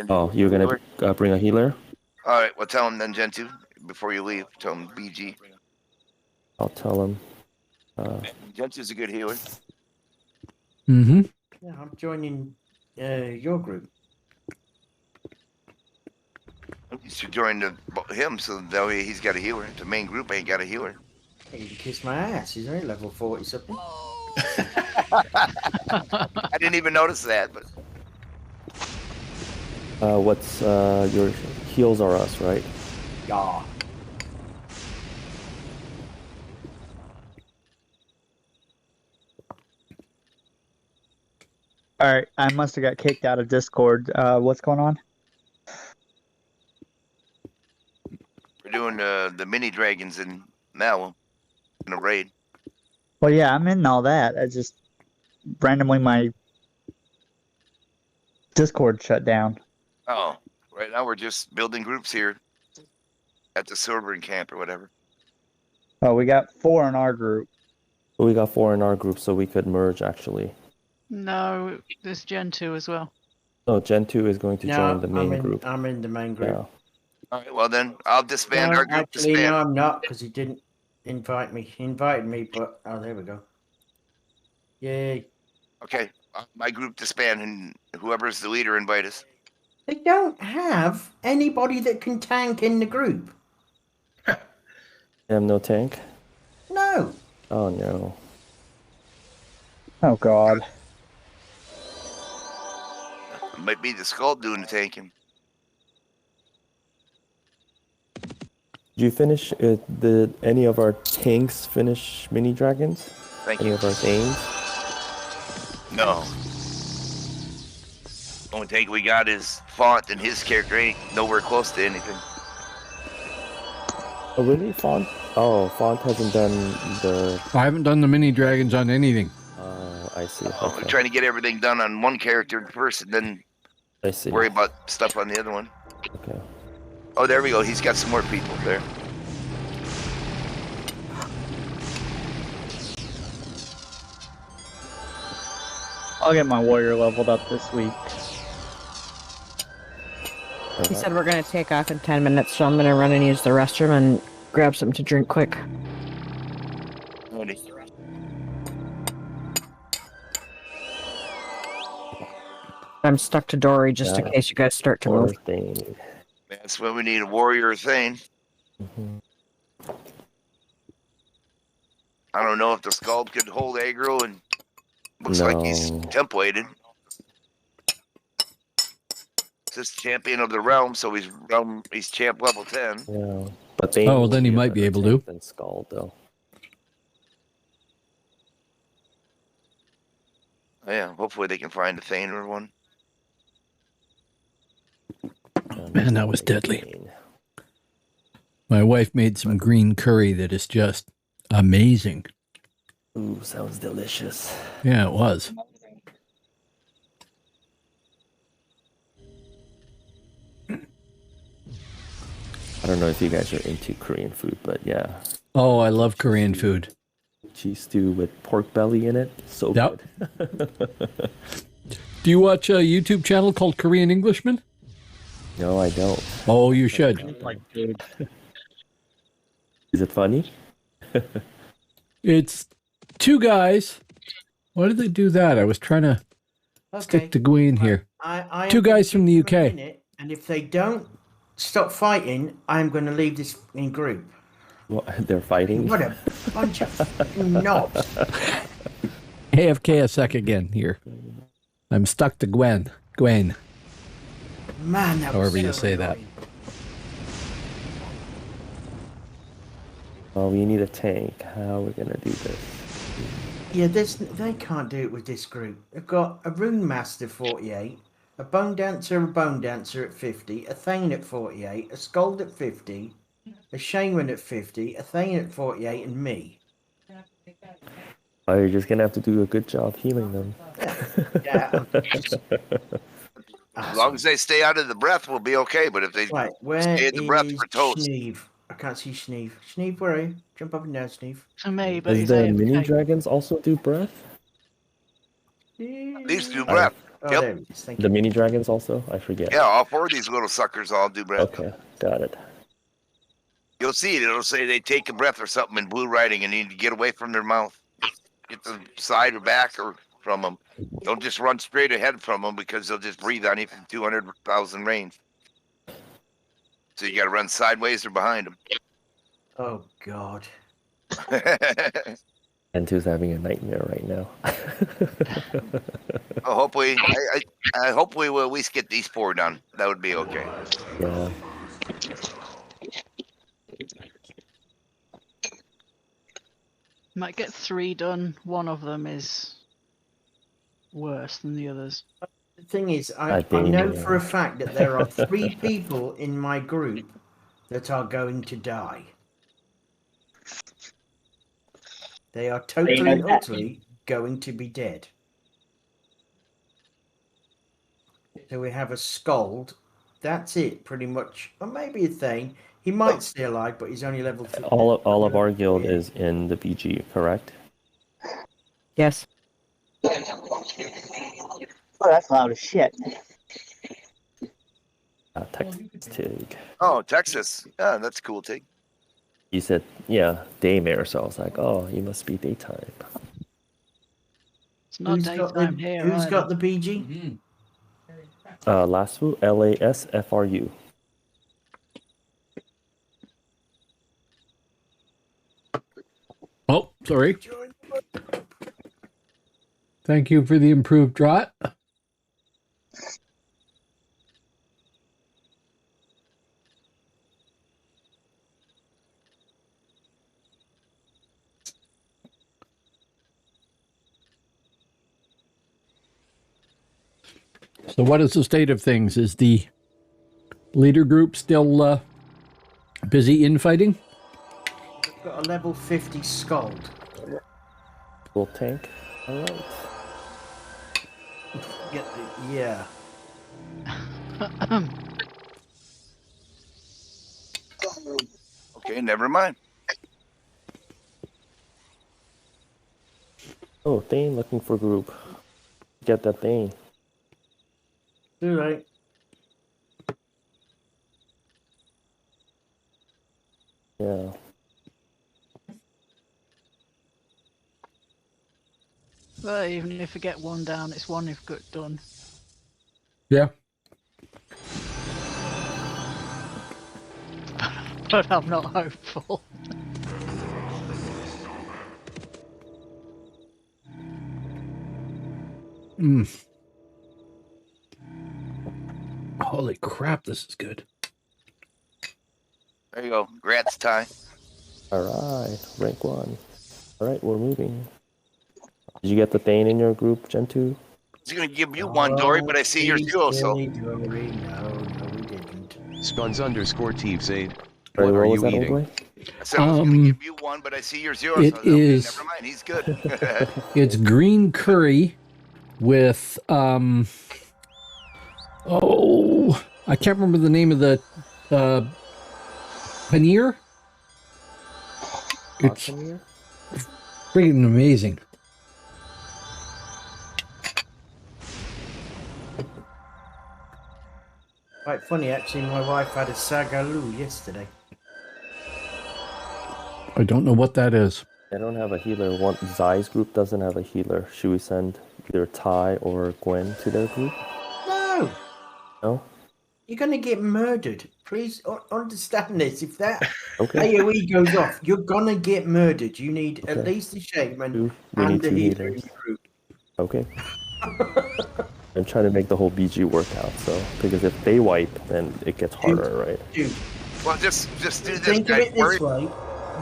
Oh, you're gonna bring a healer? All right, well, tell him then, Gentoo, before you leave. Tell him BG. I'll tell him. Gentoo's a good healer. Mm-hmm. Yeah, I'm joining your group. You should join him so that way he's got a healer. The main group ain't got a healer. He can kiss my ass. He's only level 40 something. I didn't even notice that, but What's your heals are us, right? Yeah. All right, I must have got kicked out of Discord. What's going on? we're doing the mini dragons in Mallow in a raid. Well, yeah, I'm in all that. I just randomly my Discord shut down. Oh, right now we're just building groups here at the Silvering Camp or whatever. Oh, we got 4 in our group. We got 4 in our group, so we could merge actually. No, there's Gen 2 as well. No, Gen 2 is going to join the main group. I'm in the main group. Yeah. All right, well then, I'll disband No, our group. actually, Disband. no, I'm not, because he didn't invite me. He invited me, but... Oh, there we go. Yay. Okay, my group disband, and whoever's the leader invite us. They don't have anybody that can tank in the group. You have no tank? No. Oh no. Oh God. Might be the Skull doing the tanking. Did you finish? Did any of our tanks finish mini dragons? Thank Any you. of our Thanes? No. Only tank we got is Font, and his character ain't nowhere close to anything. Oh really? Font? Oh, Font hasn't done the. I haven't done the mini dragons on anything. I see. We're Okay. trying to get everything done on one character first, and then I see. worry about stuff on the other one. Okay. Oh, there we go. He's got some more people there. I'll get my warrior leveled up this week. He said we're going to take off in 10 minutes, so I'm going to run and use the restroom and grab something to drink quick. Ready. I'm stuck to Dory just in case you guys start to move. Thing. That's what we need, a warrior thing. I don't know if the Skull could hold aggro, and looks like he's No. templated. This champion of the realm, so he's champ level 10. Yeah. But they Oh, then he might be able to. Than Skull though. Yeah, hopefully they can find a Thaner one. Man, that was deadly. My wife made some green curry that is just amazing. Ooh, sounds delicious. Yeah, it was. I don't know if you guys are into Korean food, but yeah. Oh, I love Korean food. Cheese stew with pork belly in it. So Yep. good. Do you watch a YouTube channel called Korean Englishman? No, I don't. Oh, you should. Is it funny? It's 2 guys. Why did they do that? I was trying to stick to Gwyn here. I 2 guys from the for a UK. minute, and if they don't stop fighting, I'm going to leave this in group. Well, they're fighting. What a bunch of fucking knobs. AFK a sec again here. I'm stuck to Gwen. Man, that was However you so say that. annoying. Oh, we need a tank. How are we gonna do this? Yeah, they can't do it with this group. They've got a Rune Master 48, a Bone Dancer at 50, a Thane at 48, a Skald at 50, a Shaman at 50, a Thane at 48, and me. Oh, you're just gonna have to do a good job healing them. Yeah. As long as they stay out of the breath, we'll be okay. But if they Right, where stay in the breath, we're toast. Sneeve? I can't see Sneeve. Sneeve, where are you? Jump up and down, Sneeve. To me, but Does he's the AFK. mini dragons also do breath? These do breath. Oh, Yep. there it is. Thank The you. mini dragons also? I forget. Yeah, all 4 of these little suckers all do breath. Okay, got it. You'll see it. It'll say they take a breath or something in blue writing and need to get away from their mouth. Get to the side or back or from them. Don't just run straight ahead from them because they'll just breathe on you from 200,000 range. So you got to run sideways or behind them. Oh, God. N2's having a nightmare right now. Oh, hopefully, I hope we will at least get these 4 done. That would be okay. Yeah. Might get 3 done. One of them is worse than the others. The thing is, I know for a fact that there are 3 people in my group that are going to die. They are totally and utterly going to be dead. So we have a Skald. That's it, pretty much. Or maybe a Thane. He might stay alive, but he's only level 3. All of our guild is in the BG, correct? Yes. Oh, that's loud as shit. Texas Tig. Oh, Texas. Yeah, that's cool, Tig. You said, yeah, daymare, so I was like, oh, you must be daytime. It's not daytime here. Who's got the BG? Lasfu, LASFRU. Oh, sorry. Thank you for the improved draught. So what is the state of things? Is the leader group still busy infighting? We've got a level 50 Skald. Full tank. All right. Yeah. Okay, never mind. Oh, Thane looking for group. Get that Thane. Too right. Yeah. Well, even if we get 1 down, it's 1 if got done. Yeah. But I'm not hopeful. Holy crap, this is good. There you go. Grats, Ty. Alright, rank 1. Alright, we're moving. Did you get the Thane in your group, Gen 2? I was going to give you 1, Dory, but I see yours too, so. No, we didn't. Spuns_Teeves8. What What are was you that, eating? Old Boy? I said I was going to give you 1, but I see yours 0. It so okay, is- never mind. He's good. It's green curry with oh, I can't remember the name of the paneer. It's freaking amazing. Quite funny, actually. My wife had a sagaloo yesterday. I don't know what that is. I don't have a healer. Zai's group doesn't have a healer. Should we send either Ty or Gwen to their group? No, No? you're going to get murdered. Please understand this. If that Okay. AoE goes off, you're going to get murdered. You need at Okay. least a shaman We and need a 2 healer in healers. your group. Okay. I'm trying to make the whole BG work out, so because if they wipe, then it gets harder, right? Dude, Well, just do this, think of guys. it this way.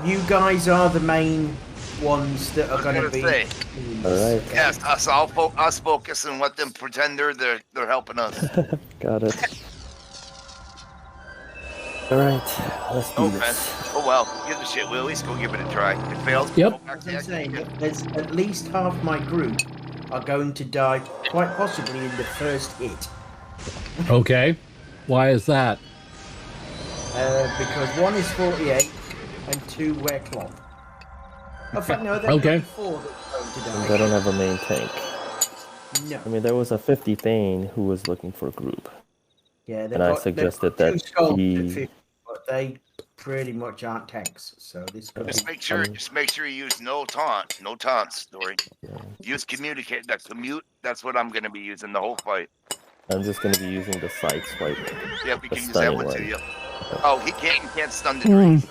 you guys are the main ones that are going to be. All right. Yes, us focus and let them pretend they're helping us. Got it. All right, let's do this. Oh well, give a shit. We'll at least go give it a try. If it fails, Yep. go back to I'm the saying exit. there's at least half my group are going to die, quite possibly in the first hit. Okay. Why is that? Because one is 48 and 2 wear cloth. In fact, no, there are Okay. 4 that are going to And die. they don't have a main tank. No. I mean, there was a 50 Thane who was looking for a group. Yeah, they've And I got, suggested they've got 2 that skulls he- at 50, but they pretty much aren't tanks. So this could Just be. make sure you use no taunts, Dory. Use communicate. That commute. That's what I'm going to be using the whole fight. I'm just going to be using the side swipe. Yeah, we the can use that stunning one too. one. Yep. Oh, he can't stun the Dory. So.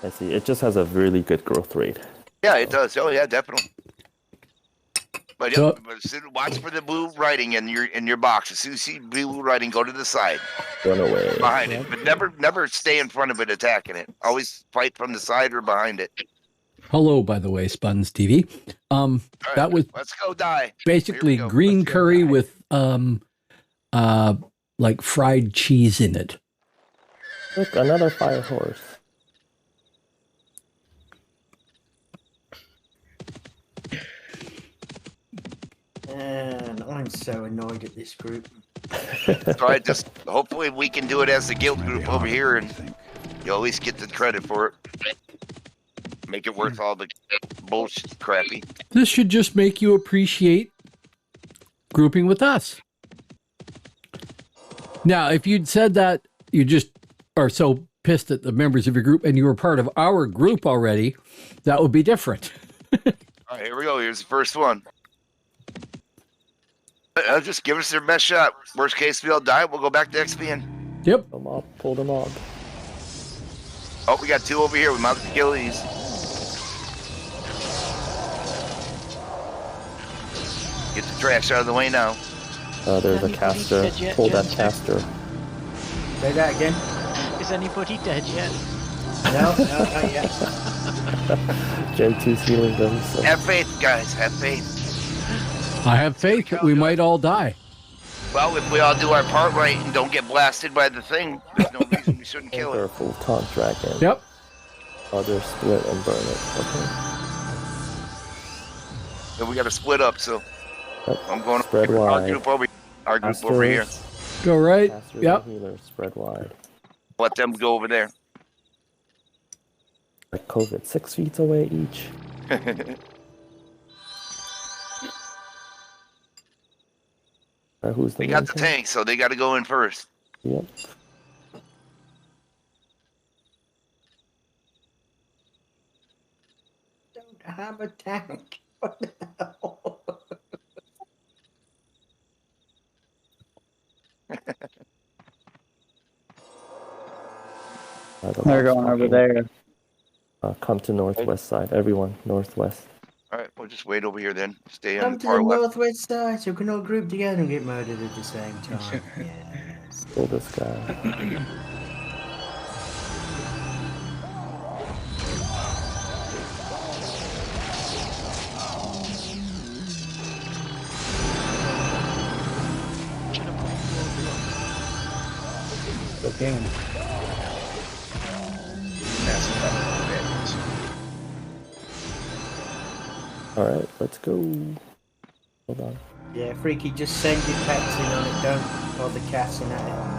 I see. It just has a really good growth rate. Yeah, it does. Oh yeah, definitely. But, So- watch for the blue writing in your box. As soon as you see blue writing, go to the side Run away. behind it. But never stay in front of it attacking it. Always fight from the side or behind it. Hello, by the way, Spuns TV. All right, That was let's go die. basically Here we go. green Let's go curry die. with like fried cheese in it. Look, another fire horse. And I'm so annoyed at this group. So I just hopefully we can do it as the guild group over here, and you'll at least get the credit for it. Make it worth all the bullshit, crappy. This should just make you appreciate grouping with us. Now, if you'd said that you just are so pissed at the members of your group and you were part of our group already, that would be different. All right, here we go. Here's the first one. Just give us their best shot. Worst case, we all die. We'll go back to XPN. Yep. Pull them up. Oh, we got 2 over here. We might have to kill these. Get the trash out of the way now. There's a caster. dead yet, Pull that Jen? caster. Say that again. Is anybody dead yet? No, not yet. Gen 2's healing them. So. Have faith, guys. Have faith. I have faith that we might all die. Well, if we all do our part right and don't get blasted by the thing, there's no reason we shouldn't kill it. Careful, taunt dragon. Yep. Others split and burn it. Okay. So we got to split up. So Yep. I'm going Spread our wide. group over. Our group over here. Casters, Go right. casters Yep. and healers, spread wide. Let them go over there. Like COVID, 6 feet away each. Who's the We got main the tank? tank, so they got to go in first. Yep. Don't have a tank. What the hell? They're going over there. Come to northwest side. Everyone, northwest. All right, we'll just wait over here then. Stay on Come the to far the left. northwest side so we can all group together and get murdered at the same time. Yes. Pull this guy. Okay. Alright, let's go. Hold on. Yeah, Freaky, just send your cats in on it. Don't bother casting at it.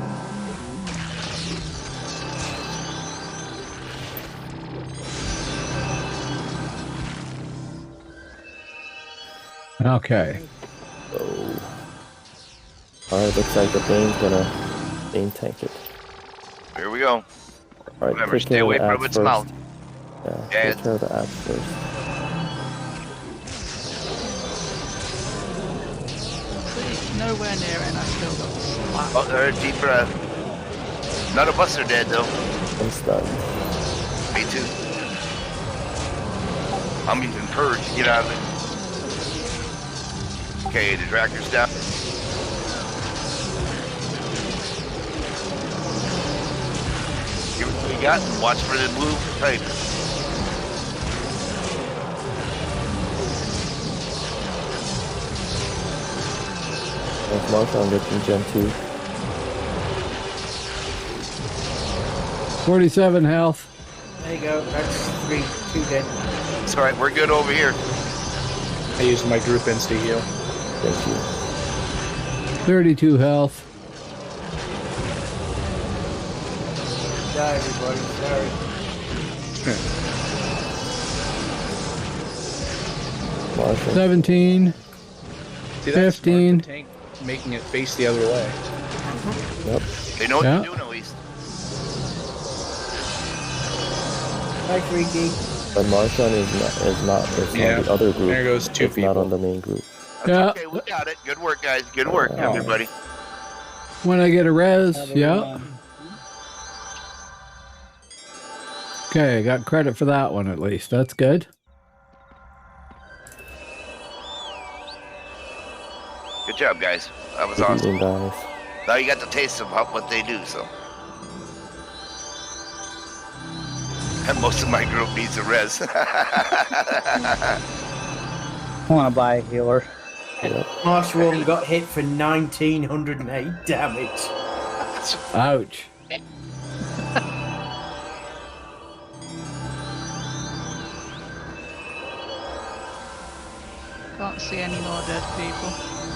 Okay. Oh. Alright, looks like the Bane's gonna Bane tank it. Here we go. Alright, Remember, take stay care of away the from ads its first. mouth. Yeah, Yeah, take care of the ads first. Nowhere near it, and I still got slapped. Oh, deep breath. None of us are dead though. I'm stunned. Me too. I'm even purged to get out of it. Okay, the tractor's down. Give it what we got and watch for the blue pipe. Thanks, Marshall. I'm getting Gen 2. 47 health. There you go. That's 2 dead. It's all right. We're good over here. I used my group insta heal. Thank you. 32 health. Die, everybody. Sorry. Marshall. 17. See, that's 15. smart, the tank making it face the other way. Yep. They know what Yeah. they're doing at least. Bye, Freaky. But Marshall is not Yeah. on the other group. There goes 2 It's people. not on the main group. That's Yeah. okay. We got it. Good work, guys. Good work, Oh. everybody. When I get a res, Have a yeah. run. Okay, I got credit for that one at least. That's good. Good job, guys. That was Good awesome. evening, guys. Now you got the taste of what they do, so. And most of my group needs a res. I want to buy a healer. Yep. Marshall got hit for 1908 damage. Ouch. Can't see any more dead people.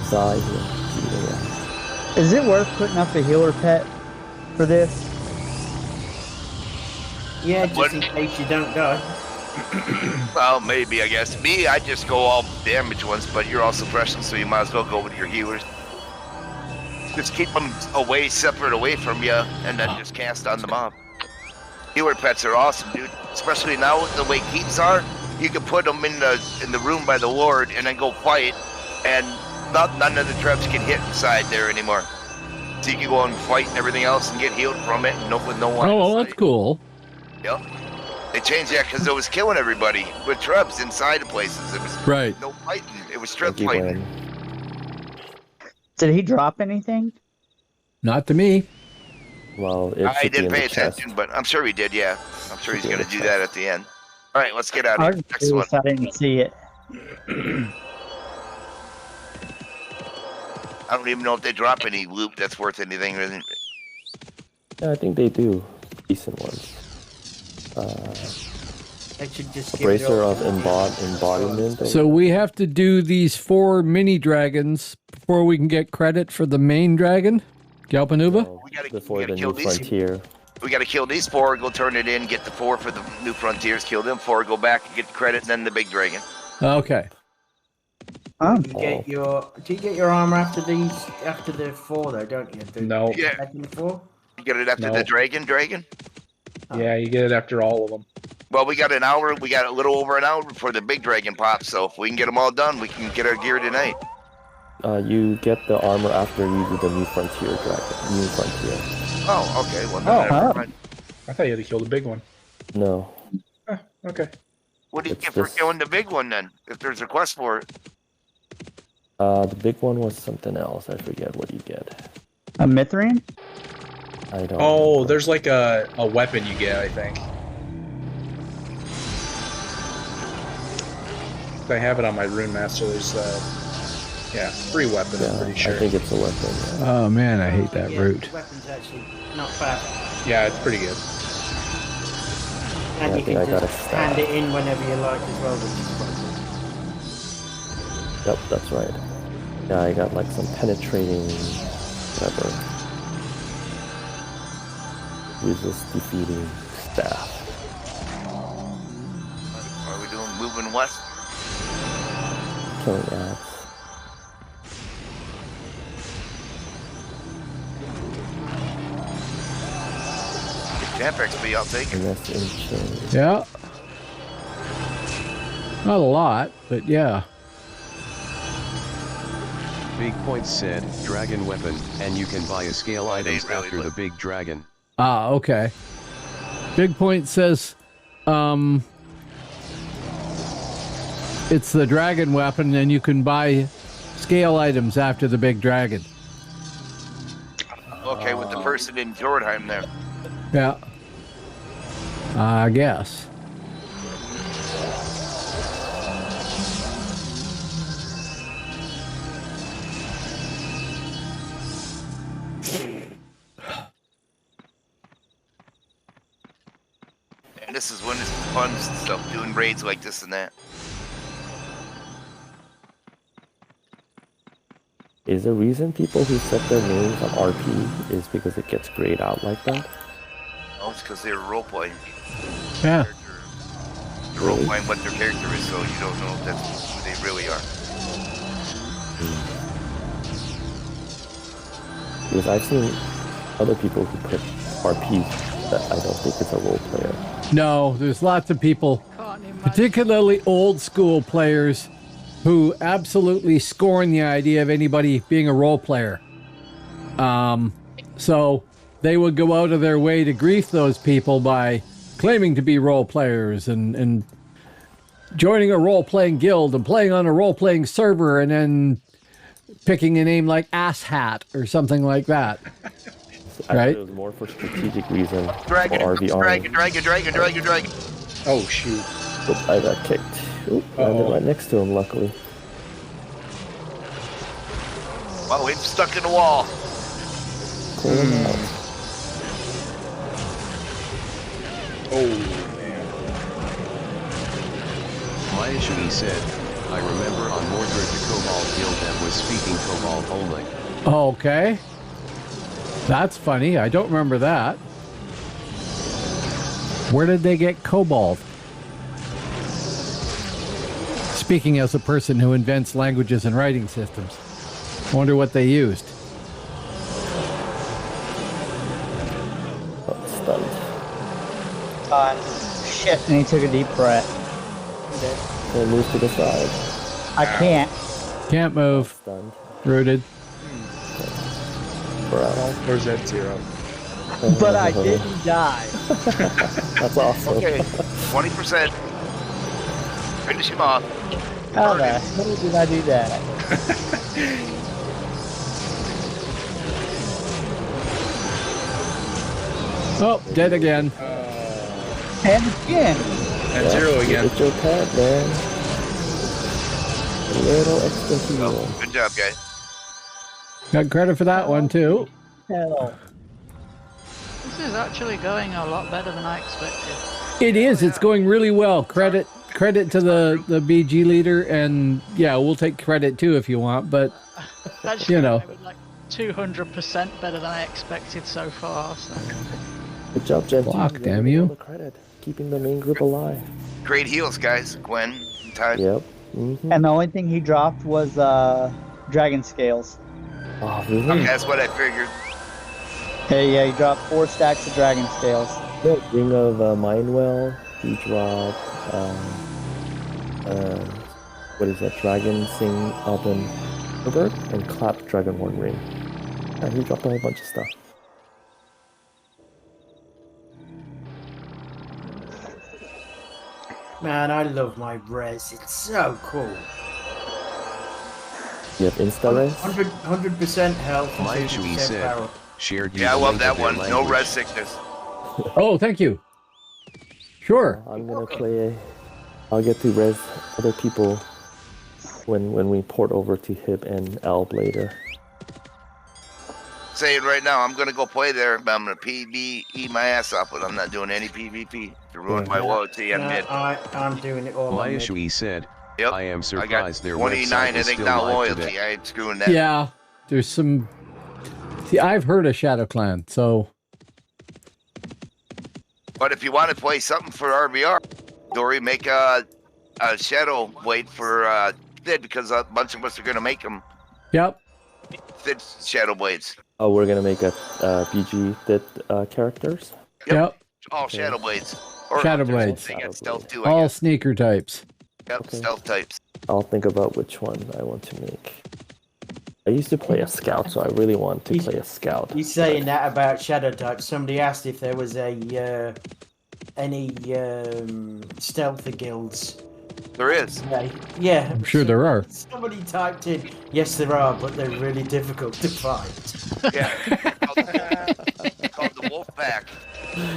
Zai here. Is it worth putting up a healer pet for this? Yeah, just in case you don't die. Well, maybe, I guess. Me, I just go all damage ones, but you're all suppression, so you might as well go with your healers. Just keep them away, separate away from you, and then just cast on the mob. Healer pets are awesome, dude. Especially now with the way keeps are, you can put them in the room by the ward and then go fight, and none of the traps can hit inside there anymore. So you can go and fight and everything else and get healed from it, and with no one. Oh, well, that's cool. Yep. They changed that because it was killing everybody with traps inside the places. It was Right. no fighting. It was trap Thank you, fighting. Glenn. Did he drop anything? Not to me. Well, it I should be didn't in pay the chest. attention, but I'm sure he did, yeah. I'm sure he's Should be in going to the do that at the end. All right, let's get out I of was here. Next one. curious, I didn't see it. I don't even know if they drop any loot that's worth anything. Yeah, I think they do. Decent ones. They should just give it Bracer all- of embodiment. So we have to do these 4 mini dragons before we can get credit for the main dragon, Galpanuba. We gotta before the kill new these. frontier. We got to kill these 4, go turn it in, get the 4 for the new frontiers, kill them 4, go back and get the credit, and then the big dragon. Okay. Oh, Do you get your armor after the 4 though, don't you? No. Yeah. After the 4? You get it after No. the dragon? Yeah, you get it after all of them. Well, we got an hour. We got a little over an hour before the big dragon pops. So if we can get them all done, we can get our gear tonight. You get the armor after you do the new frontier dragon. New frontier. Oh, okay. Well, Oh, then never mind. I thought you had to kill the big one. No. Okay. What do you It's get for this- killing the big one then? If there's a quest for it. The big one was something else. I forget what you get. a Mithril? I don't. Oh, remember. there's like a weapon you get, I think. I have it on my rune master. There's free weapon. I'm Yeah, pretty sure. I think it's a weapon. Yeah. Oh man, I hate that Yeah, route. the weapon's actually not bad. Yeah, it's pretty good. And Yeah, I you think can I got just a stab. hand it in whenever you like as well, which is quite good. Yep, that's right. Yeah, I got like some penetrating, whatever. Resist defeating staff. What are we doing? Moving west? Killing ads. Get Champ XP, I'll take it. And that's in chain. Yeah. Not a lot, but yeah. Big Point said, dragon weapon, and you can buy a scale items really after look- the big dragon. Ah, okay. Big Point says, it's the dragon weapon, and you can buy scale items after the big dragon. Okay, with the person in Jorheim there. Yeah. I guess. This is when it's fun stuff, doing raids like this and that. Is the reason people who set their names on RP is because it gets grayed out like that? Oh, it's because they're role playing. Yeah. Role playing what their character is, so you don't know if that's who they really are. Because I've seen other people who put RP that I don't think is a role player. No, there's lots of people, particularly old school players, who absolutely scorn the idea of anybody being a role player. So they would go out of their way to grief those people by claiming to be role players and joining a role-playing guild and playing on a role-playing server and then picking a name like Ass Hat or something like that. Right? It was more for strategic reason. Dragon. Oh, shoot. Oop, I got kicked. Oop, landed right next to him, luckily. Wow, it's stuck in the wall. Pull him out. Oh, man. Maya Shui said, I remember on Mordred the Cobalt Guild that was speaking Cobalt only. Okay. That's funny. I don't remember that. Where did they get Cobalt? Speaking as a person who invents languages and writing systems. I wonder what they used. Stunned. Shit, and he took a deep breath. Gonna move to the side. I can't. Can't move. Stunned. Rooted. Where's that 0? But I didn't die. That's awesome. Okay, 20%. Finish him off. How the hell did I do that? Oh, dead again. And again. And 0 again. It's your pet, man. A little extra heal. Good job, guys. Got credit for that one too. Hell. This is actually going a lot better than I expected. It is. It's going really well. Credit to the BG leader, and yeah, we'll take credit too if you want. But That's you know, like 200% better than I expected so far. So. Good job, Jen. Fuck, damn you. The credit. Keeping the main group alive. Great heals, guys. Gwen, Ty. Yep. Mm-hmm. And the only thing he dropped was dragon scales. Oh, really? Okay, that's what I figured. Hey, yeah, he dropped 4 stacks of dragon scales. Yeah, Ring of Mindwell, he dropped, what is that, Dragon Sing Album Herbert, and Clap Dragonborn Ring. Yeah, he dropped a whole bunch of stuff. Man, I love my res. It's so cool. You have Insta-Res? 100% health. and Maya Shui 50% said, power. shared Yeah, I user love link that of their one. No language. res sickness. oh, thank you. Sure. I'm gonna play, I'll get to res other people when we port over to Hib and Alb later. Saying right now, I'm gonna go play there, but I'm gonna PvE my ass off, but I'm not doing any PvP to ruin my loyalty on mid. I'm doing it all on Maya mid. Shui said, Yep. I am I got surprised their 29, website I is think, still now live loyalty. today. I ain't screwing that. Yeah, there's some. See, I've heard of Shadow Clan, so But if you want to play something for RBR, Dory, make a Shadow Blade for Thid, because a bunch of us are gonna make them. yep. Thid Shadow Blades. Oh, we're gonna make a BG that characters? Yep. All Shadow Blades. Or Shadow hunters. Blades. They got stealth too, I All guess. sneaker types. Yep, Okay. stealth types. I'll think about which one I want to make. I used to play a scout, so I really want to play a scout. He's saying that about shadow types. Somebody asked if there was any stealthy guilds. There is. Yeah. I'm sure there are. Somebody typed in, yes there are, but they're really difficult to find. Yeah. They're called the Wolf Pack.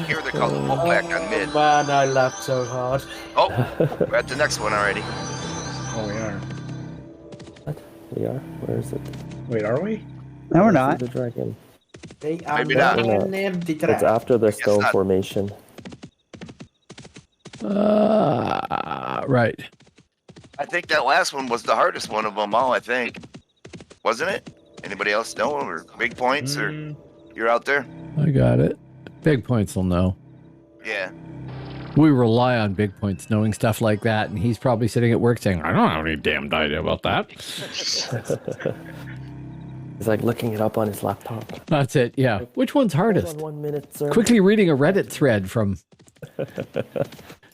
Here they're called the Wolf Pack on mid. Man, I laughed so hard. Oh, we're at the next one already. Oh, we are. We are? Where is it? Wait, are we? No, we're Where's not. The dragon. They are Maybe not. living in the empty It's trap. after the stone not. formation. Right. I think that last one was the hardest one of them all, I think. Wasn't it? Anybody else know? Or big points? Or you're out there? I got it. Big Points will know. Yeah. We rely on Big Points knowing stuff like that, and he's probably sitting at work saying, I don't have any damn idea about that. He's like looking it up on his laptop. That's it, yeah. Which one's hardest? 1 minute, sir. Quickly reading a Reddit thread from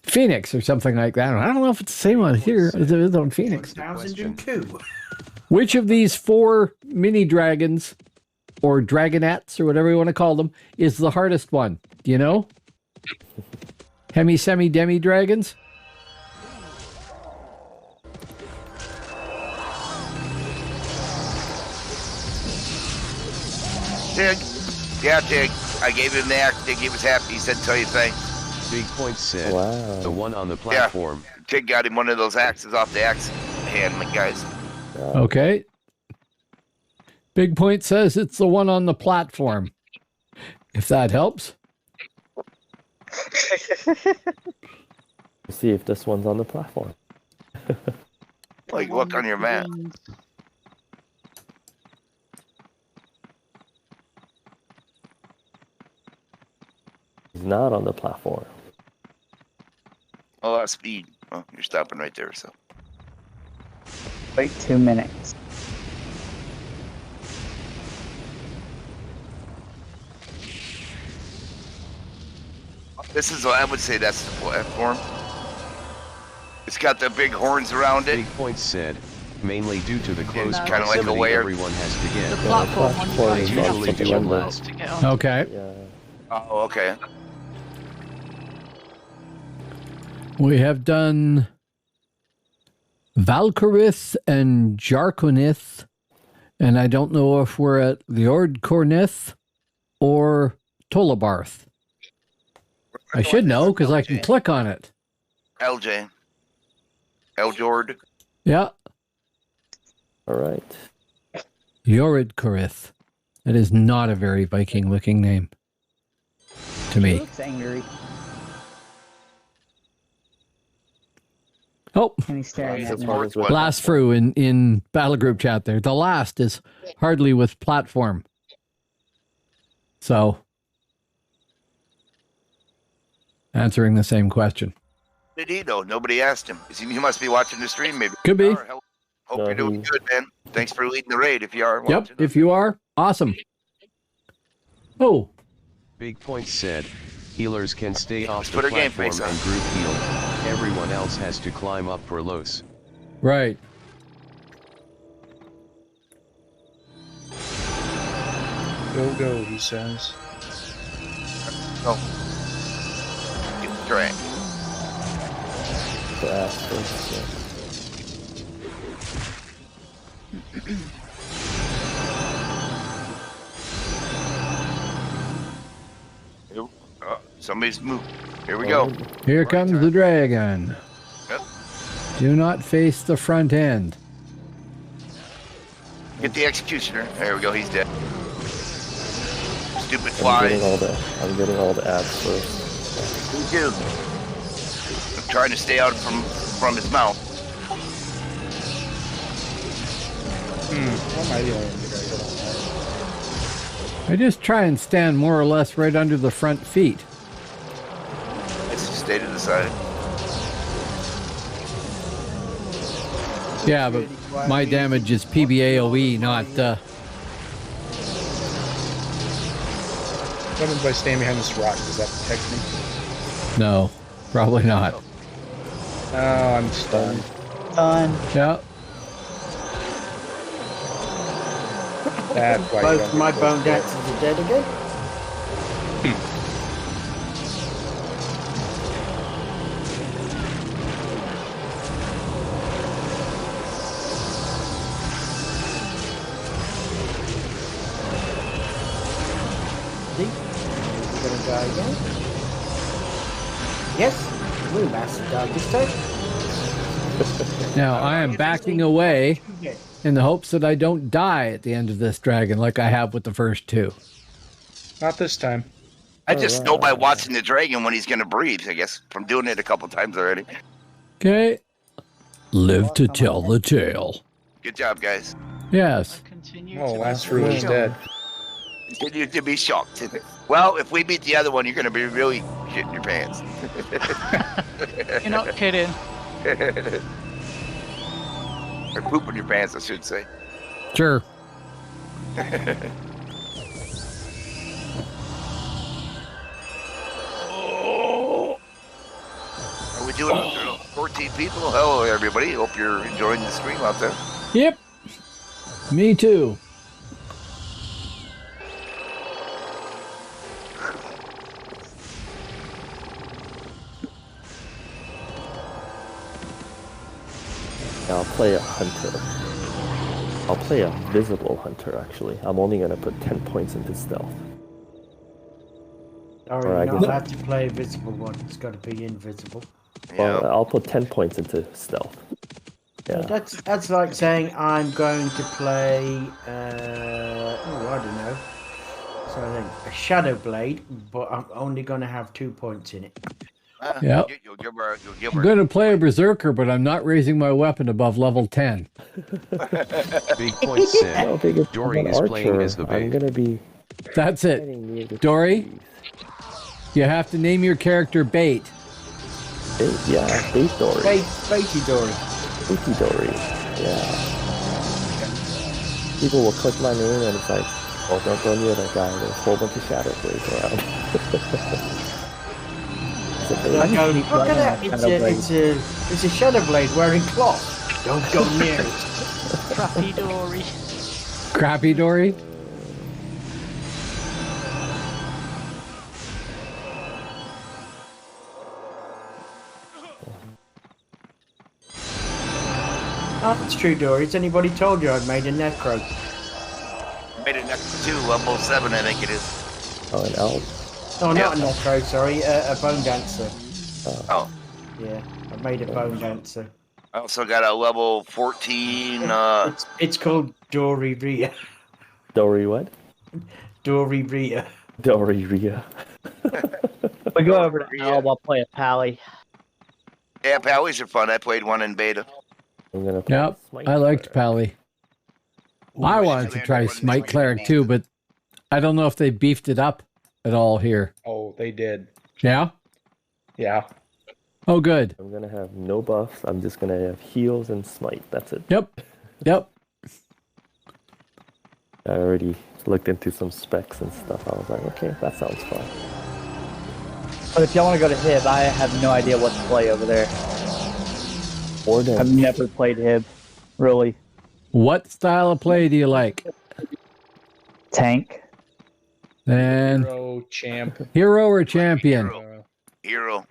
Phoenix or something like that. I don't know if it's the same on here as it is on Phoenix. 1002. Which of these 4 mini dragons or dragonettes or whatever you want to call them is the hardest one? Do you know? Hemi, semi, demi dragons? Tig. Yeah, Tig. I gave him the axe. Tig, he was happy. He said, tell you thanks. Big Point said, Wow. the one on the platform. Yeah. Tig got him one of those axes off the axe hand, guys. Okay. Big Point says it's the one on the platform. If that helps. See if this one's on the platform. Like, look on your map. He's not on the platform. Oh, speed. Oh, you're stopping right there, so. Wait 2 minutes. This is what I would say that's the platform. It's got the big horns around it. Big Point said, mainly due to the close Kinda like a proximity layer. everyone has to get. The platform on platform you is guys usually have to do jump it up to get on. Okay. Yeah. Oh, okay. We have done Valkorith and Jarkonith, and I don't know if we're at Ljordkornith or Tolabarth. I should know because I can click on it. LJ. Eljord. Yeah, All right. Ljordkorith. That is not a very Viking-looking name to He me. looks angry. Oh, And he's staring He's at a me. fourth one. blast through in battle group chat there. The last is hardly with platform. So, answering the same question. Did he though? Nobody asked him. He must be watching the stream, maybe. Could be. Hope you're doing good, man. Thanks for leading the raid. If you are. Yep, watching. if you are, awesome. Oh, Big Point said, healers can stay off the put our game platform face on. and group heal. Everyone else has to climb up for Los. right. Go, he says. Oh. Get the drag. The ass first, yeah. Somebody's moved. Here we go. Here comes the dragon. Yep. Do not face the front end. Get the executioner. There we go. He's dead. Stupid I'm getting flies. I'm getting all the ads first. Me too. I'm trying to stay out from his mouth. How am I the only one that got hit on I just try and stand more or less right under the front feet. It's just stay to the side. Yeah, but my damage is PBAOE, not What happens if I stand behind this rock? Does that protect me? no, probably not. Oh, I'm stunned. Done. Yeah. That's why you Both don't my get close bone to it. dancers are dead again. See? We're gonna go again. Yes, we mastered dog this time. Now I am backing away in the hopes that I don't die at the end of this dragon like I have with the first two. Not this time. I just know by watching the dragon when he's going to breathe, I guess, from doing it a couple times already. Okay. Live to tell the tale. Good job, guys. Yes. Oh, last room is dead. Continue to be shocked. Well, if we beat the other one, you're going to be really shitting your pants. You're not kidding. Or pooping your pants, I should say. Sure. Are we doing 14 people? Hello, everybody. Hope you're enjoying the stream out there. Yep. Me too. I'll play a hunter. I'll play a visible hunter, actually. I'm only going to put 10 points into stealth. You're not allowed to play a visible one. It's got to be invisible. Well, I'll put 10 points into stealth. Yeah. That's like saying I'm going to play, I don't know. So I think a Shadow Blade, but I'm only going to have 2 points in it. Yeah. You'll give her, I'm going to play a berserker, but I'm not raising my weapon above level 10. Big point said. Dory is playing as the bait. I'm going to be... That's it. Dory, you have to name your character Bait. Bait, yeah, Bait Dory. Baity Dory. Baity Dory, yeah. People will click my name and it's like, oh, don't go near that guy. There's a whole bunch of Shadow Blades around. Look at that! It's a Shadow Blade wearing cloth. Don't go near it. Crappy Dory. Crappy Dory? Oh, it's true, Dory. Has anybody told you I've made a Necro? Made it next to level 7, I think it is. Oh, an elf. Oh, not a Necro, sorry. A Bone Dancer. Oh. Yeah, I made a Bone Dancer. I also got a level 14. It's called Dory Rhea. Dory what? Dory Rhea. Dory Rhea. We go over to Alb, I'll play a Pally. Yeah, Pallies are fun. I played one in beta. I'm gonna play Yep, I liked Pally. I wanted to try Smite Cleric too, but I don't know if they beefed it up at all here. Oh, they did. Yeah? Yeah. Oh, good. I'm gonna have no buffs. I'm just gonna have heals and smite. That's it. Yep. Yep. I already looked into some specs and stuff. I was like, okay, that sounds fun. But if y'all want to go to Hib, I have no idea what to play over there. Warden. I've never played Hib, really. What style of play do you like? Tank. And Hero or champion? Hero.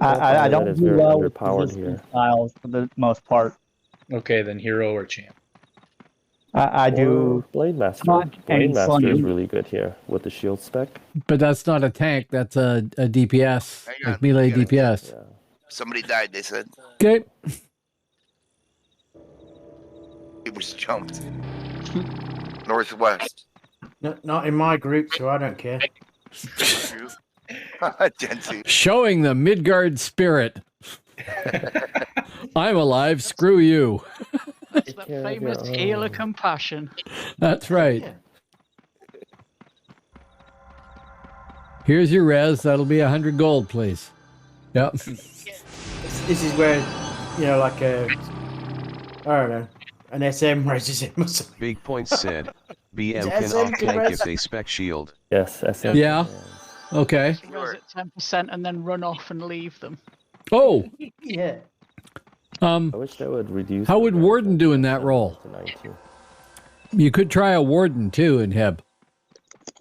I don't do well with underpowered resistance styles for the most part. Okay, then hero or champ. I do Blade Master. Smudge Blade and Master is Slungy. really good here with the shield spec. But that's not a tank. That's a DPS, Hang on, like melee we gotta- DPS. Yeah. Somebody died, they said. Okay. It was jumped. Northwest. Not in my group, so I don't care. Genty. Showing the Midgard spirit. I'm alive. Screw you. That's that famous healer compassion. That's right. Here's your res. That'll be 100 gold, please. Yep. This is where, like I don't know, an SM raises him or something. Big Point said, BM can SM off tank res- if they spec shield. Yes, SM. Yeah. Okay. Res at 10% and then run off and leave them. Oh. Yeah. I wish that would reduce. How would Warden do in that role? To 19. You could try a Warden too in Heb.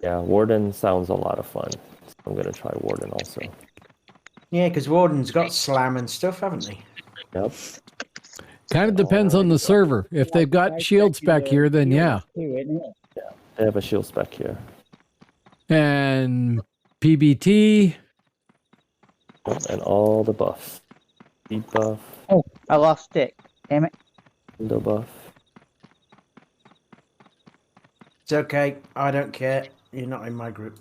Yeah, Warden sounds a lot of fun. I'm gonna try Warden also. Yeah, because Warden's got slam and stuff, haven't they? Yep. Kind of depends on the server. If they've got shield spec here, then yeah. They have a shield spec here. And PBT. And all the buffs. Speed buff, Oh, I lost stick. Damn it. window buff. It's okay. I don't care. You're not in my group.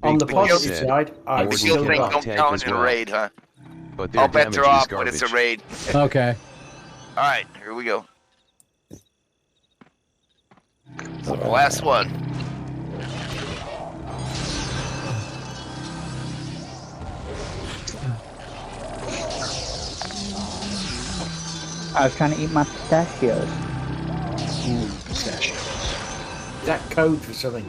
On the Big positive said, side, I've Warden still can got. rock Don't count in a well. raid, huh? But their I'll bet they're damage is off when it's a garbage. raid. Okay. All right, here we go. So the last one. I was trying to eat my pistachios. Ooh, pistachios. Is that code for something?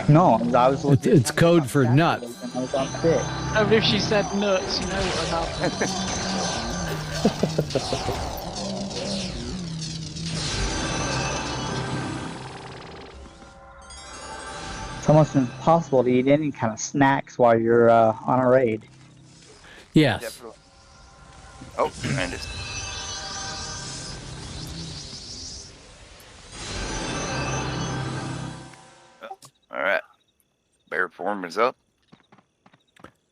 No, I was legit It's code for nuts. and I was on sick. Oh, if she said nuts, you know what would happen. It's almost impossible to eat any kind of snacks while you're on a raid. Yes. Definitely. Oh, behind us. All right. Bear form is up.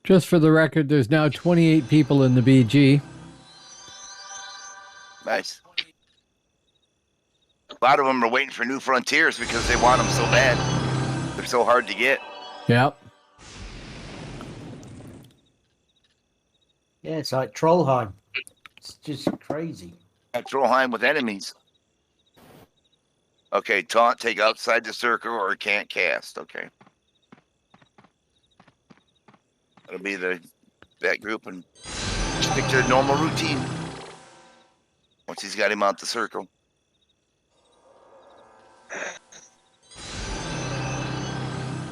Just for the record, there's now 28 people in the BG. Nice. A lot of them are waiting for new frontiers because they want them so bad. They're so hard to get. Yep. Yeah, it's like Trollheim. It's just crazy. Trollheim with enemies. Okay, taunt, take outside the circle or can't cast. Okay. That'll be that group and stick to the normal routine. Once he's got him out the circle.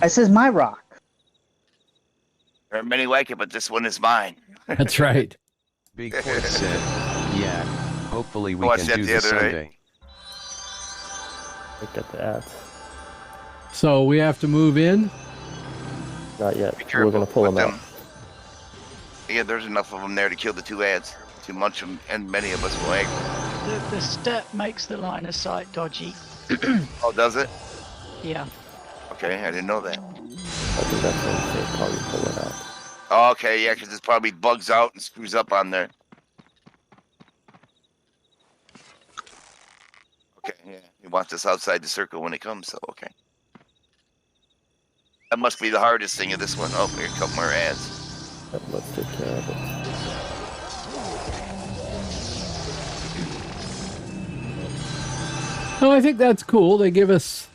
This is my rock. There are many like it, but this one is mine. That's right. Big Port said, yeah, hopefully we Watched can that do the this other night. Sunday. Look at the ads. So we have to move in. Not yet. Be We're careful gonna pull with them out. Yeah, there's enough of them there to kill the two ads. Too much of them, and many of us will egg. The step makes the line of sight dodgy. Oh, does it? Yeah. Okay, I didn't know that. I think that's when they probably pull it out. Oh, okay, yeah, because it probably bugs out and screws up on there. Okay, yeah, he wants us outside the circle when it comes, so okay. That must be the hardest thing of this one. Oh, here come more ads. Let's take care of it. Oh, I think that's cool. They give us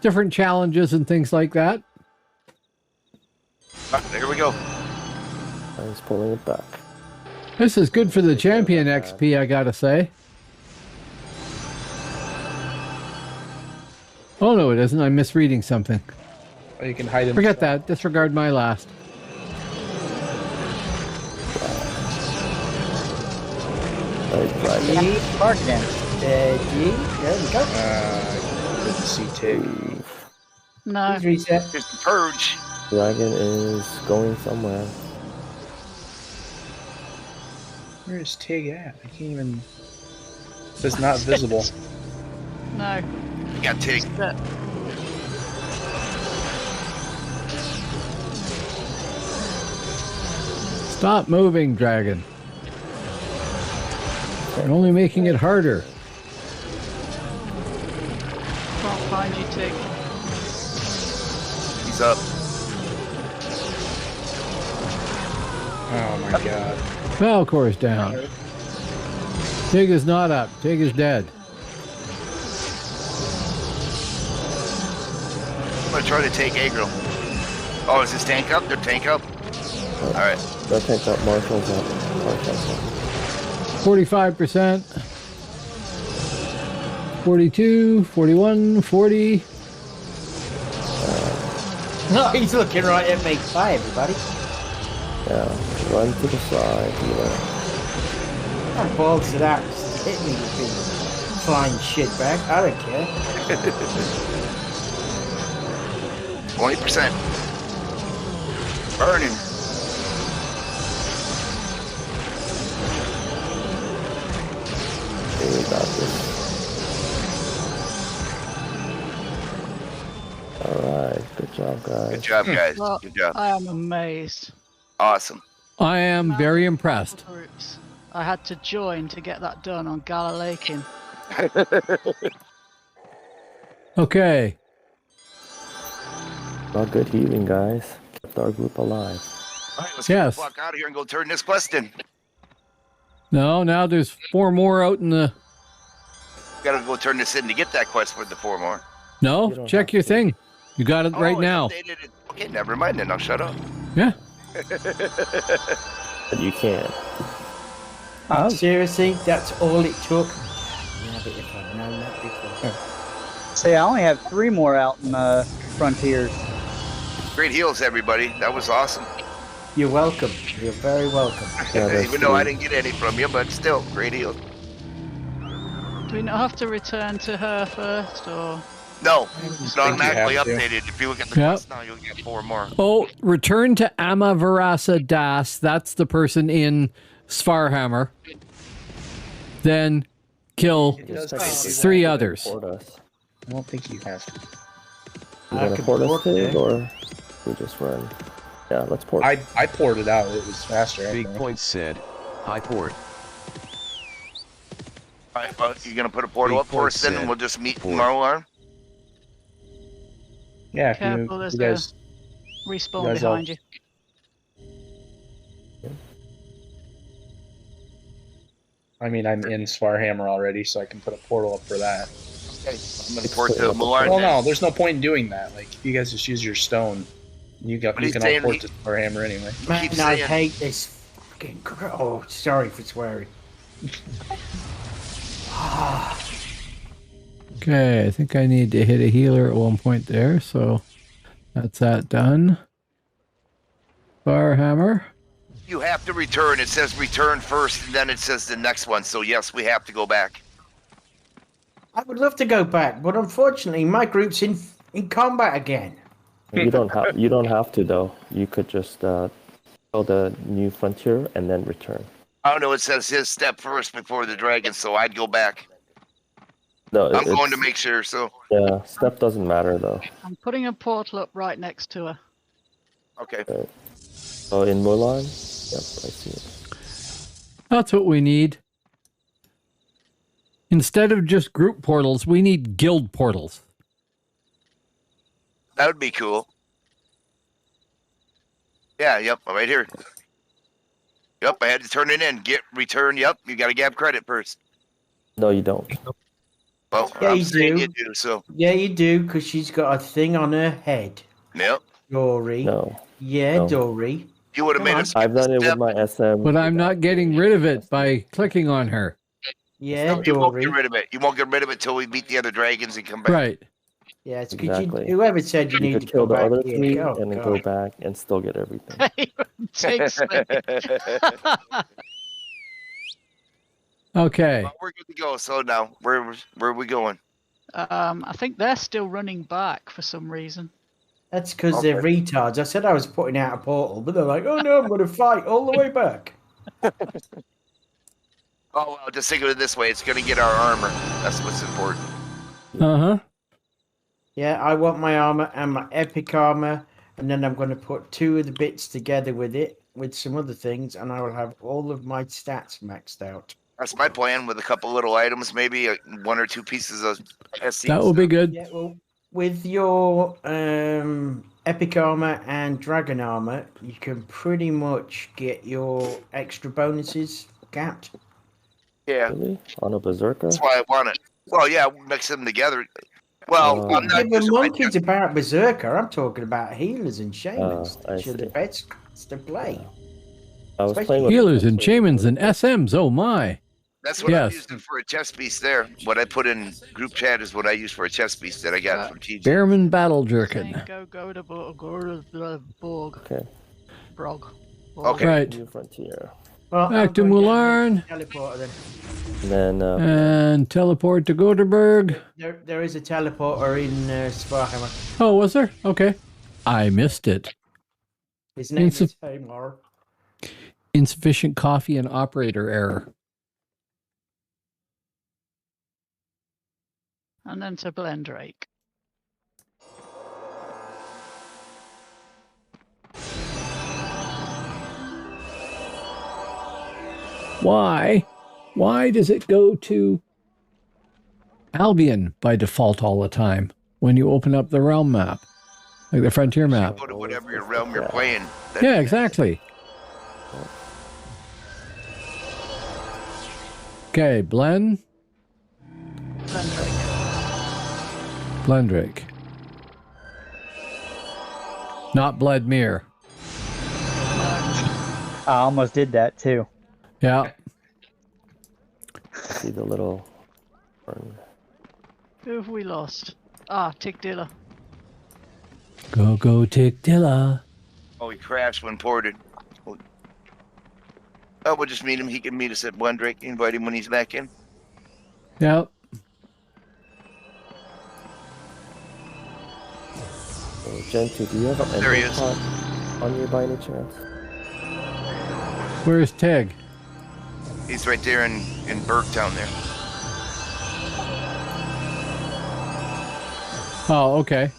different challenges and things like that. Ah, there we go. I was pulling it back. This is good for the champion XP, I gotta say. Oh, no, it isn't. I'm misreading something. Oh, you can hide them. Forget that. Disregard my last. Martin. There we go. Couldn't see Tig. No. Please reset. Here's the purge. Dragon is going somewhere. Where is Tig at? I can't even. It's not visible. No. We got Tig. Step. Stop moving, dragon. You're only making it harder. Can't find you, Tig. He's up. Oh my god. Valcor's down. Tig is not up. Tig is dead. I'm gonna try to take aggro. Oh, is this tank up? They're tank up? Alright. They'll take that Marshall's up. Marshall's up. 45%. 42, 41, 40. No, he's looking right at me. Bye, everybody. Yeah, run to the side, healer. I'm balls to that. Just hit me, you big flying shitbag. I don't care. 20%. Burn him. Okay, we got this. Alright, good job, guys. Good job, guys. Well, Good job. I am amazed. Awesome. I am very impressed. Groups. I had to join to get that done on Galileakin. Okay. Well, good healing, guys. Kept our group alive. All right, let's get the fuck out of here and go turn this quest in. No, now there's 4 more out in the... Gotta go turn this in to get that quest for the 4 more. No, check your thing. You got it right now. It. Okay, never mind then. I'll shut up. Yeah. But you can't. Oh. Seriously, that's all it took? Yeah, but if I'd known that before. See, I only have 3 more out in the frontiers. Great heals, everybody. That was awesome. You're welcome. You're very welcome. Yeah, even though I didn't get any from you, but still, great heals. Do we not have to return to her first, or...? No, it's automatically have to. updated. If you look at the quest now, you'll get 4 more. Oh, return to Amavarasa Das. That's the person in Svarhammer. Then kill 3 others. I don't think you have to. You gonna port us to, or we just run? Yeah, let's port. I ported out. It was faster. Big Point said, "Hi port." All right, well, you're gonna put a portal up for us, then, and we'll just meet tomorrow, Arm. Yeah, Careful, you there's guys a respawn behind you. I mean, I'm in Svarhammer already, so I can put a portal up for that. Okay, I'm gonna port to Mulan. Well, no, there's no point in doing that. Like, if you guys just use your stone, you can all port to Svarhammer anyway. Man, I hate this fucking... Oh, sorry for swearing. Okay, I think I need to hit a healer at one point there, so that's that done. Firehammer. You have to return. It says return first, and then it says the next one. So yes, we have to go back. I would love to go back, but unfortunately, my group's in combat again. You don't have. You don't have to though. You could just go the new frontier and then return. Oh no, it says his step first before the dragon, so I'd go back. No, I'm going to make sure. So yeah, step doesn't matter though. I'm putting a portal up right next to her. Okay. Oh, in Mulan? Yep, I see it. That's what we need. Instead of just group portals, we need guild portals. That would be cool. Yeah, yep, right here. Yep, I had to turn it in. Return, yep, you got to get credit first. No, you don't. Well, Yeah, I'm you saying do. you do, so. Yeah, you do, because she's got a thing on her head. Yep. Dory. No. Yeah, No. Dory. You would have made us. I've done it with my SM. But I'm not getting rid of it by clicking on her. Yeah, You won't Dory. get rid of it. You won't get rid of it till we beat the other dragons and come back. Right. Yeah, it's because Exactly. whoever said you You need could to kill go the back other here. 3 Oh, and then God. go back and still get everything. Takes me. Okay. Well, we're good to go. So now, where are we going? I think they're still running back for some reason. That's because they're retards. I said I was putting out a portal, but they're like, oh no, I'm going to fight all the way back. Oh, well, just think of it this way. It's going to get our armor. That's what's important. Uh-huh. Yeah, I want my armor and my epic armor, and then I'm going to put 2 of the bits together with it, with some other things, and I will have all of my stats maxed out. That's my plan with a couple little items, maybe 1 or 2 pieces of SC. That will be good. Yeah, well, with your epic armor and dragon armor, you can pretty much get your extra bonuses capped. Yeah. Really? On a berserker? That's why I want it. Well, yeah, we'll mix them together. Well, I'm not Yeah, using but my monkeys about berserker. I'm talking about healers and shamans. I Which are the see. best cards to play. I was Especially playing with Healers and shamans and SMs. Oh my. That's what Yes. I'm using for a chest piece there. What I put in group chat is what I use for a chest piece that I got from TJ. Bearman Battle Jerkin. Saying go to Borg. Okay. Brog. Okay. Right. New frontier. Well, Back I'm to going down Mularn. to the teleporter then. And then And teleport to Goderberg. There is a teleporter in Sparhammer. Oh, was there? Okay. I missed it. His name It's a- is Hamar. Insufficient coffee and operator error. And then to Blendrake. Why? Why does it go to Albion by default all the time? when you open up the realm map, like the frontier map. Go to whatever your realm you're playing. Yeah, exactly. Okay, Blendrake. Not Bledmere. I almost did that too. Yeah. See the little. Who have we lost? Ah, Tickdilla. Go, Tickdilla. Oh, he crashed when ported. Oh, we'll just meet him. He can meet us at Blendrake. Invite him when he's back in. Yep. Gentoo, do you have an There he is. pot on you by any chance? Where's Tig? He's right there in Bergtown there. Oh, okay.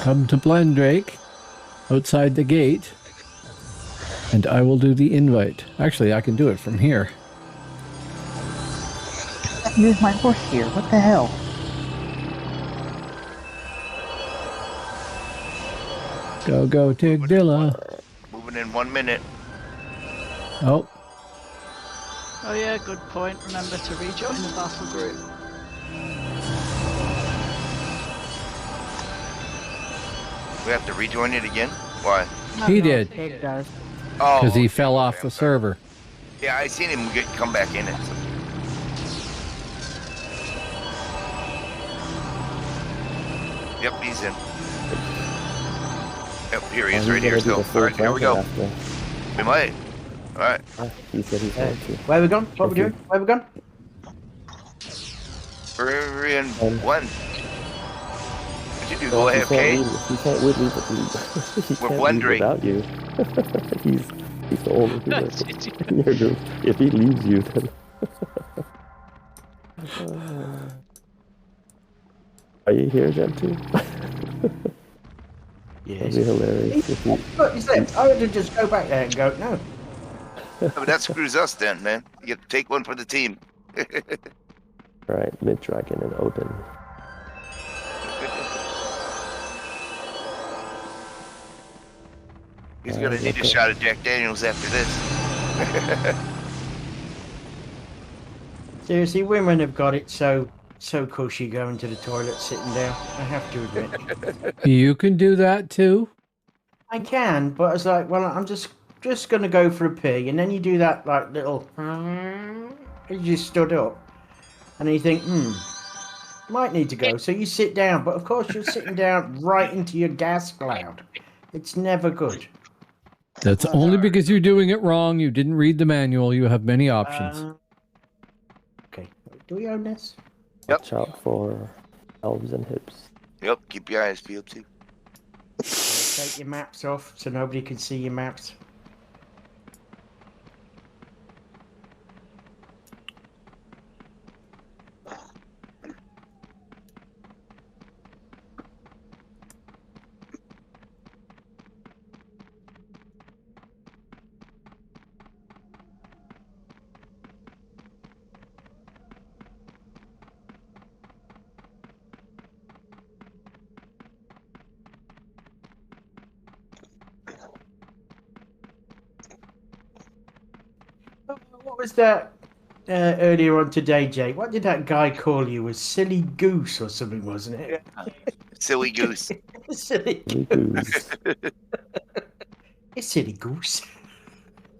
Come to Blendrake, outside the gate, and I will do the invite. Actually, I can do it from here. Use my horse here. What the hell? Go, Tigdilla. Moving in 1 minute. Oh. Oh yeah, good point. Remember to rejoin the battle group. We have to rejoin it again? Why? He did. Pig does. Oh, Because he okay, fell off okay, the I'm sorry. server. Yeah, I seen him come back in it. So. Yep, he's in. Yep, here he is, right here still. Alright, here we go. We might. Alright. He said he's going to. Where we gone? What we doing? Where we gone? We're in one. What'd you do? Go He AFK? He can't leave he We're can't leave blendering. without you. he's the only hero in your group. If he leaves you, then. Are you here, Gentoo? Yes. That'd be hilarious if you. Look, he's left. I would have just go back there and go, no. But that screws us then, man. You get to take one for the team. Right, Mid-Dragon and Odin. He's gonna need a shot of Jack Daniels after this. Seriously, women have got it so cushy going to the toilet sitting down. I have to admit. You can do that too. I can, but it's like, well, I'm just gonna go for a pee, and then you do that like little. You just stood up, and then you think, might need to go. So you sit down, but of course you're sitting down right into your gas cloud. It's never good. That's only because you're doing it wrong. You didn't read the manual. You have many options. Okay, do we own this? Yep. Watch out for elves and hips. Yep, keep your eyes peeled too. Take your maps off so nobody can see your maps. What was that earlier on today, Jake? What did that guy call you? A silly goose or something, wasn't it? Silly goose. Silly goose. A silly goose.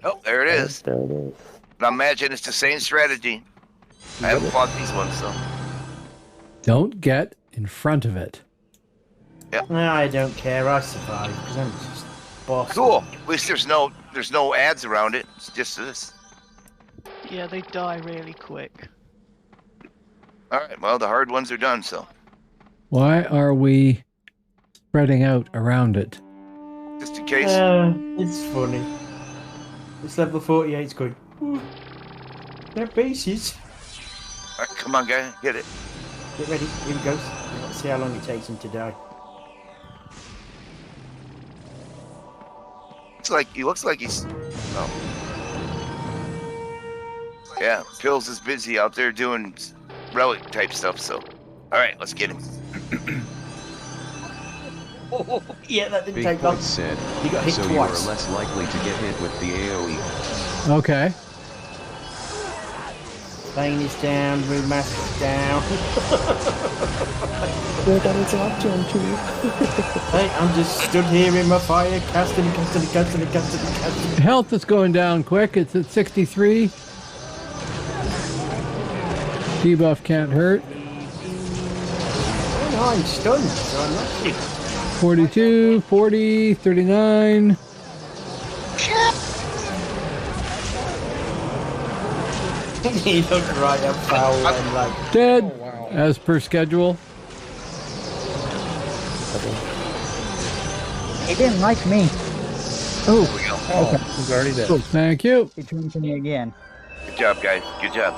Oh, there it is. There it is. But I imagine it's the same strategy. I haven't fought these ones, so. Don't get in front of it. Yep. No, I don't care. I survive because I'm just boss. Cool. At least there's no ads around it. It's just this. Yeah, they die really quick. Alright, well, the hard ones are done, so. Why are we spreading out around it? Just in case. It's funny. It's level 48. It's going. They're bases. Alright, come on, guy. Hit it. Get ready. Here he goes. Let's see how long it takes him to die. He looks like he's. Oh. Yeah, Pills is busy out there doing relic type stuff, so. All right, let's get him. Oh, yeah, that didn't Big take long. Point said, You got hit so twice. you are less likely to get hit with the AoE. Okay. Thane is down, Brewmaster's down. They got a job done too. Hey, I'm just stood here in my fire, casting. Health is going down quick. It's at 63. Debuff can't hurt. Oh no, I'm stunned, so I'm not sick. 42, 40, 39. He looked right up foul and like Dead, Oh, wow. as per schedule. He didn't like me. Oh, Oh, he's already dead. thank you. He turned to me again. Good job, guys. Good job.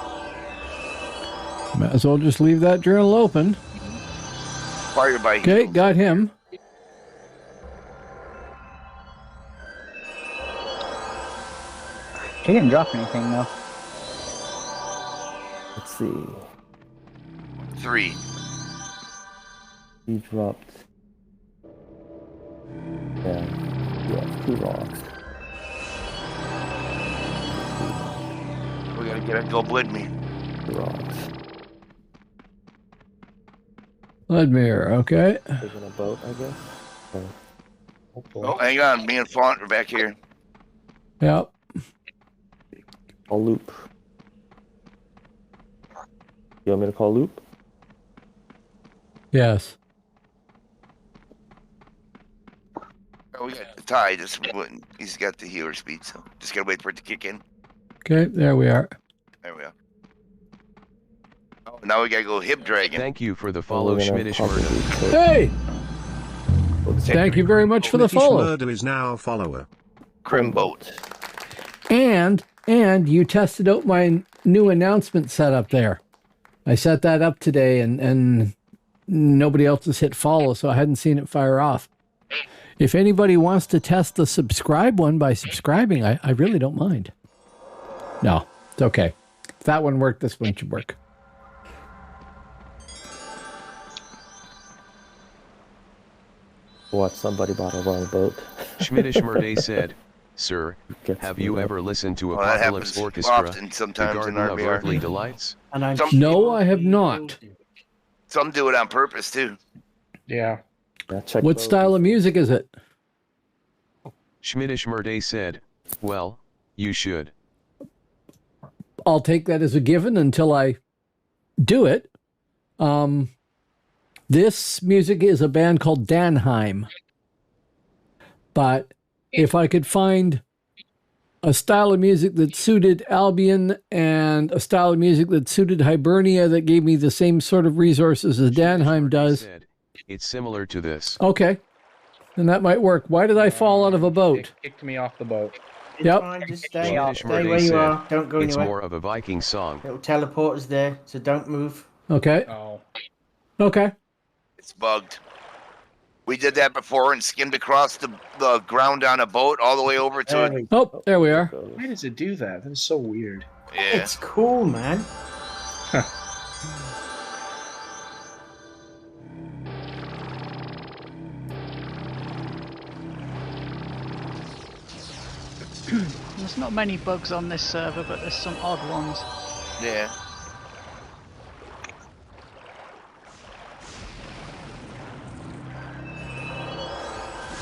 Might as well just leave that journal open. Fire by Okay, heels. got him. He didn't drop anything though. Let's see. 3. He dropped. Yeah, 2 rocks. We gotta get a go blid me. 2 rocks. Vladimir, okay. Taking a boat, I guess. Hopefully. Oh, hang on. Me and Font are back here. Yep. I'll loop. You want me to call loop? Yes. Oh, we got the tie. He's got the healer speed, so just gotta wait for it to kick in. Okay, there we are. There we go. Oh, now we gotta go hip dragon. Thank you for the follow, Schmidtish Murder. Hey! Thank you very much for the follow. Murder is now a follower. Crim boat. And you tested out my new announcement setup there. I set that up today and nobody else has hit follow, so I hadn't seen it fire off. If anybody wants to test the subscribe one by subscribing, I really don't mind. No, it's okay. If that one worked, this one should work. Watch somebody bought a wrong boat. Schmidtish Murday said, Sir, Gets have me you up. ever listened to Well, that Apocalypse happens Orchestra, often the sometimes in Garden of RBR. Earthly Delights? and I'm No, I have not. Some do it on purpose too. Yeah. Yeah, check What boat. style of music is it? Schmidtish Murday said, well, you should. I'll take that as a given until I do it. This music is a band called Danheim. But if I could find a style of music that suited Albion and a style of music that suited Hibernia that gave me the same sort of resources as Danheim does. Said, it's similar to this. Okay. Then that might work. Why did I fall out of a boat? It kicked me off the boat. It's Yep. fine, just Schmidtish stay Murday where you said, are. Don't go it's anywhere. more of a Viking song. It'll teleport us there, so don't move. Okay. Oh. Okay. It's bugged. We did that before and skimmed across the ground on a boat all the way over to There it. we- Oh, there we are. Why does it do that? That is so weird. Yeah. It's cool, man. There's not many bugs on this server, but there's some odd ones. Yeah.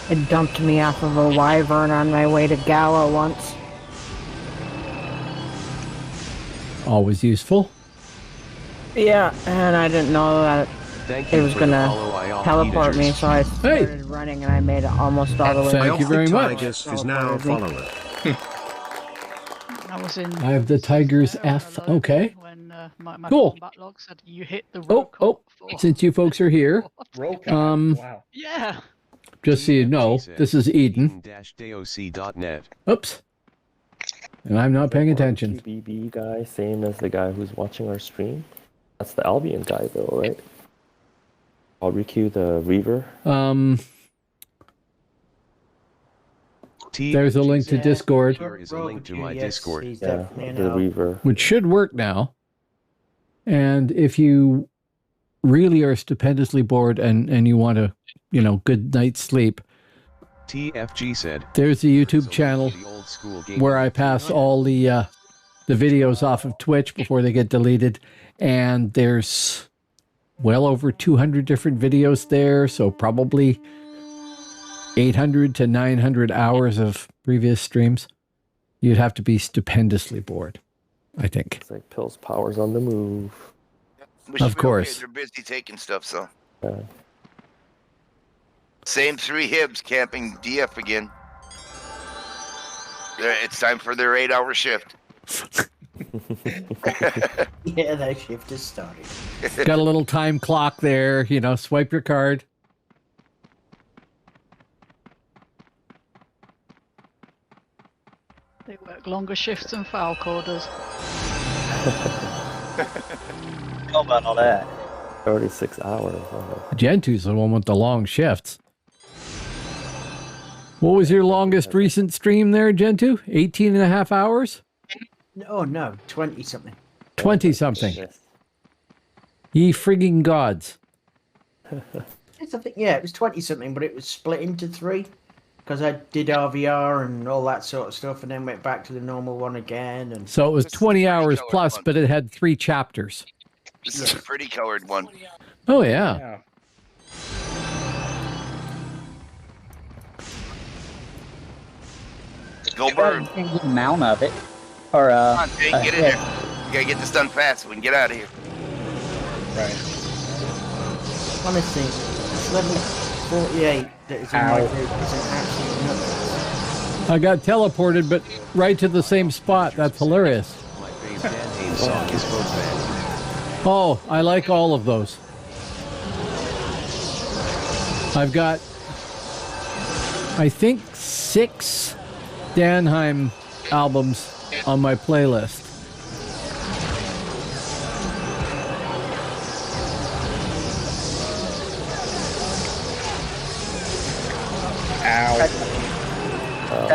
It dumped me off of a wyvern on my way to Gala once. Always useful. Yeah, and I didn't know that Thank it you was for the gonna follow, IL teleport me, Peters. so I Hey. started running and I made it almost all the way. Thank you very much. Tigus is now a follower. I was in. I have the Tiger's F. Okay. When my Cool. combat log said you hit the Oh, rope. oh. Since you folks are here, Roke. Wow. Yeah. just so you know, this is Eden. Eden-DAOC.net. Oops. And I'm not paying attention. BB guy, same as the guy who's watching our stream. That's the Albion guy, though, right? I'll requeue the Reaver. There's a link to Discord, Here is a link to my Yes, Discord. he's Yeah, definitely an the elf. Reaver. which should work now. And if you really are stupendously bored and you want a, good night's sleep, TFG said, there's the YouTube channel where I pass all the videos off of Twitch before they get deleted. And there's well over 200 different videos there. So probably 800 to 900 hours of previous streams. You'd have to be stupendously bored, I think. It's like Pills Powers on the move. Of course. They're busy taking stuff, so. Same 3 Hibs camping DF again. It's time for their 8-hour shift. Yeah, that shift is starting. Got a little time clock there, swipe your card. They work longer shifts than file coders. How about all that? 36 hours. Oh. Gentu's the one with the long shifts. What was your longest recent stream there, Gentoo? 18 and a half hours? Oh, no, 20-something. 20-something. Ye frigging gods. Yeah, it was 20-something, but it was split into 3. Because I did RVR and all that sort of stuff, and then went back to the normal one again. And so it was 20 hours plus, but it had 3 chapters. This is a pretty colored one. Oh, yeah. Go bird. Good amount of it. Or, Come on, Jake, get in there. You gotta get this done fast so we can get out of here. Right. honestly, level 48 that is in my group is an absolute nuts. I got teleported, but right to the same spot. That's hilarious. Oh, I like all of those. I've got, I think, 6 Danheim albums on my playlist. Ow.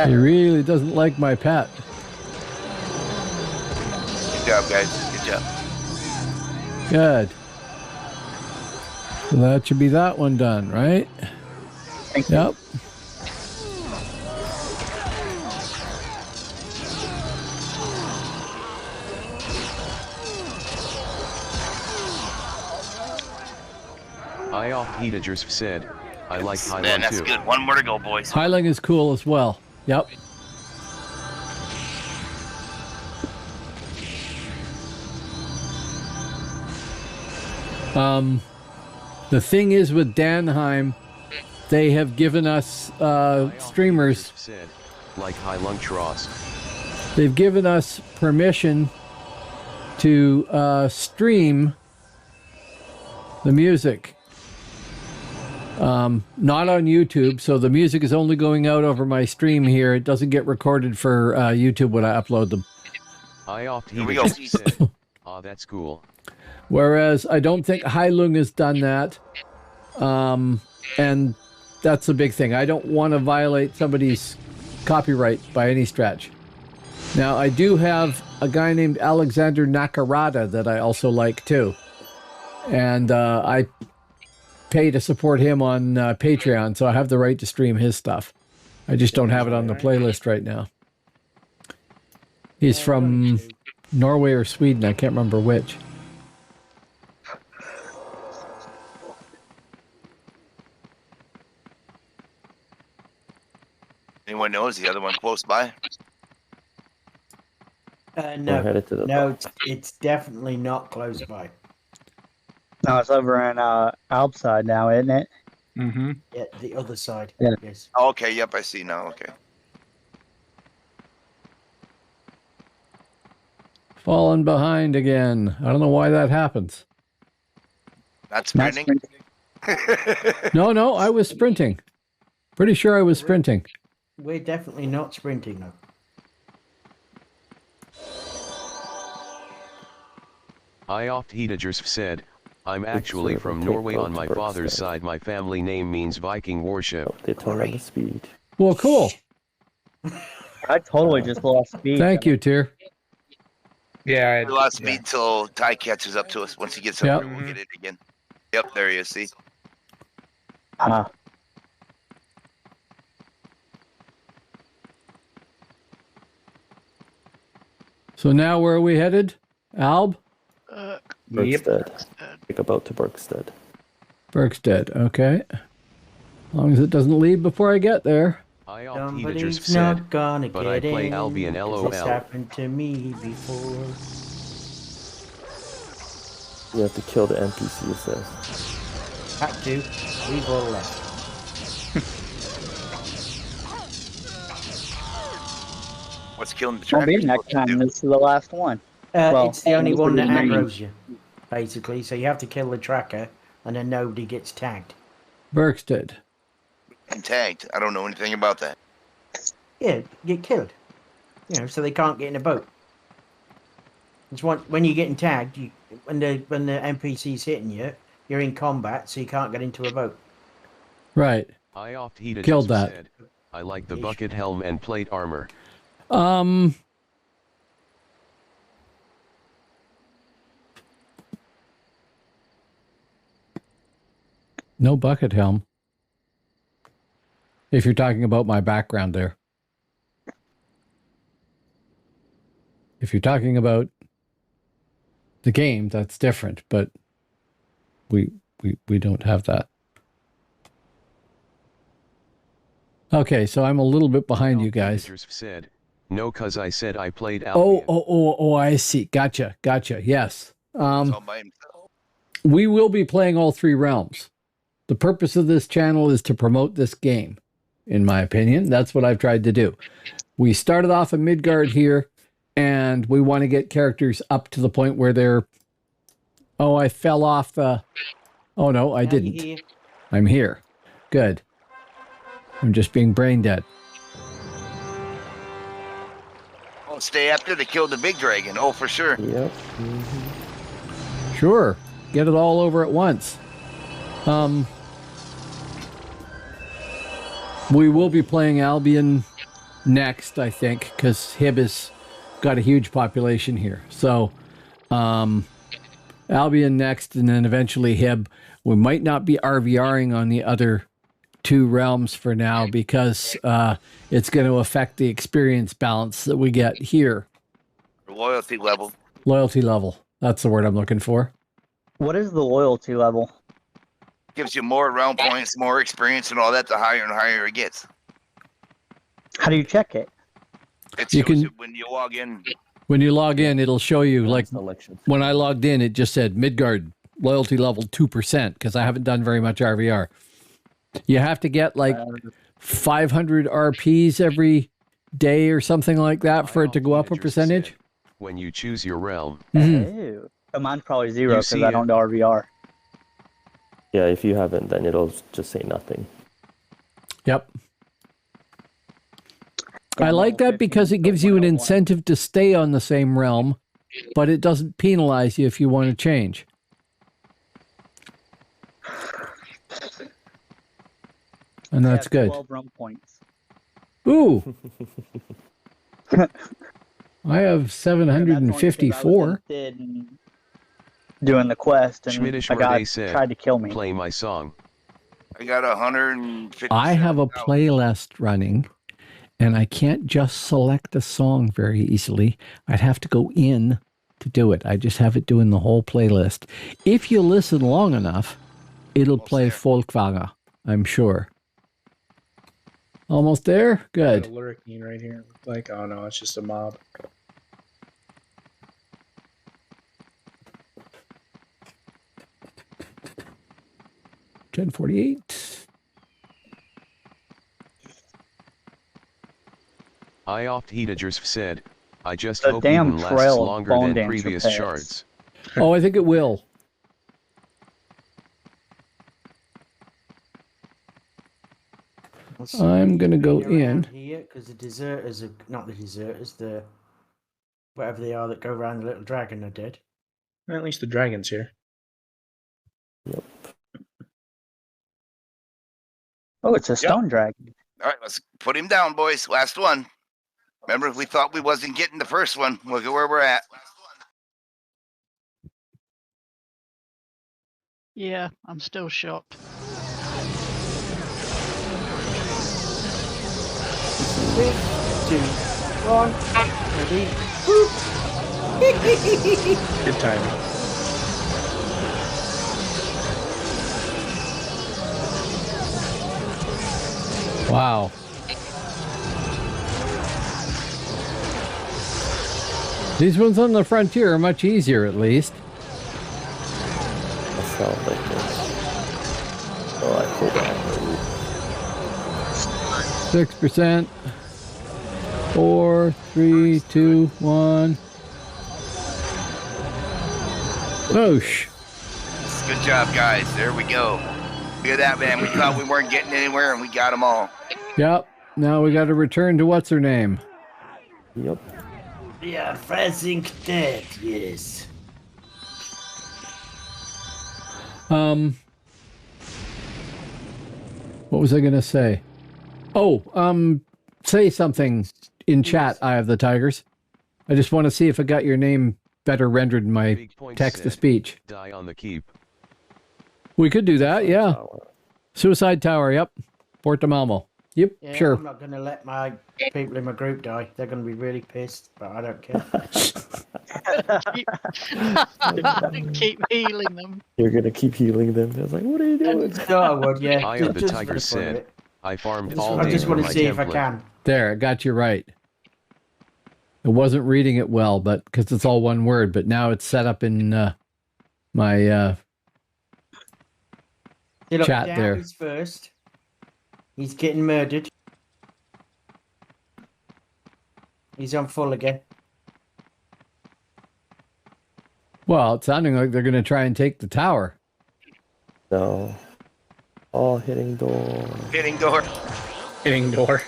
He really doesn't like my pet. Good job, guys. Good job. Good. So that should be that one done, right? Thank you. Yep. Heatagers said, I like Highland Man, that's too. good. One more to go, boys. Highling is cool as well. Yep. The thing is with Danheim, they have given us streamers. Said, like Highland Tross. They've given us permission to stream the music. Not on YouTube, so the music is only going out over my stream here. It doesn't get recorded for YouTube when I upload them. Here we go. Said, oh, that's cool. Whereas I don't think Heilung has done that. And that's a big thing. I don't want to violate somebody's copyright by any stretch. Now, I do have a guy named Alexander Nakarada that I also like too. And I pay to support him on Patreon, so I have the right to stream his stuff. I just don't have it on the playlist right now. He's from Norway or Sweden, I can't remember which. Anyone knows the other one close by? No, headed to the no, it's definitely not close by. No, it's over on Alpside now, isn't it? Mm-hmm. Yeah, the other side. Yeah. Yes. Oh, okay, yep, I see now. Okay. Fallen behind again. I don't know why that happens. Not sprinting? No, I was sprinting. Pretty sure I was sprinting. We're definitely not sprinting though. Heatagers said, I'm actually from Norway on my father's side. My family name means Viking warship. They turn on the speed. Well, cool. I totally just lost speed. Thank you, Tyr. Yeah, We lost speed till Ty catches up to us. Once he gets up Yep. there, we'll get it again. Yep, there he is. See? So now where are we headed? Alb? Berkstead. Take a boat to Berkstead. Berkstead, okay. As long as it doesn't leave before I get there. Somebody's not gonna but get I play in, Albion 'cause LOL. This happened to me before. You have to kill the NPC, it says. Had to. We've all left. What's killing the Won't be trackers? next time. This is the last one. It's the only this one is that the main. aggroes you, basically. So you have to kill the tracker, and then nobody gets tagged. Berkstead. I'm tagged. I don't know anything about that. Yeah, get killed. You know, so they can't get in a boat. It's when you're getting tagged, when the NPC's hitting you, you're in combat, so you can't get into a boat. Right. I oft heated Killed that. said, I like the bucket helm and plate armor. No bucket helm. If you're talking about my background there. If you're talking about the game, that's different, but we don't have that. Okay, so I'm a little bit behind you guys. Said, no, cause I said I played Albion. Oh, I see. Gotcha. Yes. We will be playing all three realms. The purpose of this channel is to promote this game, in my opinion. That's what I've tried to do. We started off in Midgard here, and we want to get characters up to the point where they're... Oh, I fell off the... Oh, no, I didn't. I'm here. Good. I'm just being brain dead. Oh, stay after to kill the big dragon. Oh, for sure. Yep. Sure. Get it all over at once. We will be playing Albion next, I think, because Hib has got a huge population here. So, Albion next, and then eventually Hib. We might not be RVRing on the other two realms for now because it's going to affect the experience balance that we get here. Loyalty level. Loyalty level. That's the word I'm looking for. What is the loyalty level? Gives you more realm points, more experience, and all that. The higher and higher it gets. How do you check it? It You shows can- you when you log in. When you log in, it'll show you, like, when I logged in, it just said Midgard loyalty level 2% because I haven't done very much RVR. You have to get like 500 RPs every day or something like that for it to go up a percentage. When you choose your realm. Ew. So mine's probably 0 You because see I don't do RVR. Yeah, if you haven't, then it'll just say nothing. Yep. I like that because it gives you an incentive to stay on the same realm, but it doesn't penalize you if you want to change. And that's good. 12 realm points. Ooh. I have 754. Doing the quest, and Schmittish a guy said, tried to kill me. Play my song. I got 150. I have a playlist running, and I can't just select a song very easily. I'd have to go in to do it. I just have it doing the whole playlist. If you listen long enough, it'll play Folkvanger, I'm sure. Almost there? Good. Got a lurking right here. Like, oh no, it's just a mob. $10.48. I oft heatagers said, I just The hope damn even lasts trail of longer bone than dancer previous pets. shards. Oh, I think it will. I'm going to go in. Here, because the deserters are not the deserters, the whatever they are that go around the little dragon are dead. At least the dragon's here. Oh, it's a stone dragon. All right, let's put him down, boys. Last one. Remember, we thought we wasn't getting the first one. Look at where we're at. Yeah, I'm still shocked. 3, 2, 1. Ready? Whoop. Good timing. Wow. These ones on the frontier are much easier, at least. That sounds like this. Alright, hold on. 6%. 4, 3, 2, 1. Whoosh. Good job, guys. There we go. Look at that, man. We thought we weren't getting anywhere, and we got them all. Yep. Now we got to return to what's her name. Yep. Yeah, Frazzing dead, yes. What was I gonna say? Oh, say something in chat, Eye of the Tigers. I just want to see if I got your name better rendered in my text-to-speech. Die on the keep. We could do that, yeah. Suicide Tower, yep. Portamalmo. Yep, Yeah, sure. I'm not going to let my people in my group die. They're going to be really pissed, but I don't care. Keep healing them. You're gonna keep healing them. They're like, what are you doing? No, I would, yeah. Eye of the Just Tiger for the fun of said, it. I farmed Just- all I day just for want to my see if I template. can. There, I got you right. I wasn't reading it well, but because it's all one word, but now it's set up in my See, look, chat down there. is first. He's getting murdered. He's on full again. Well, it's sounding like they're going to try and take the tower. No. Oh, hitting door. Hitting door. Hitting door.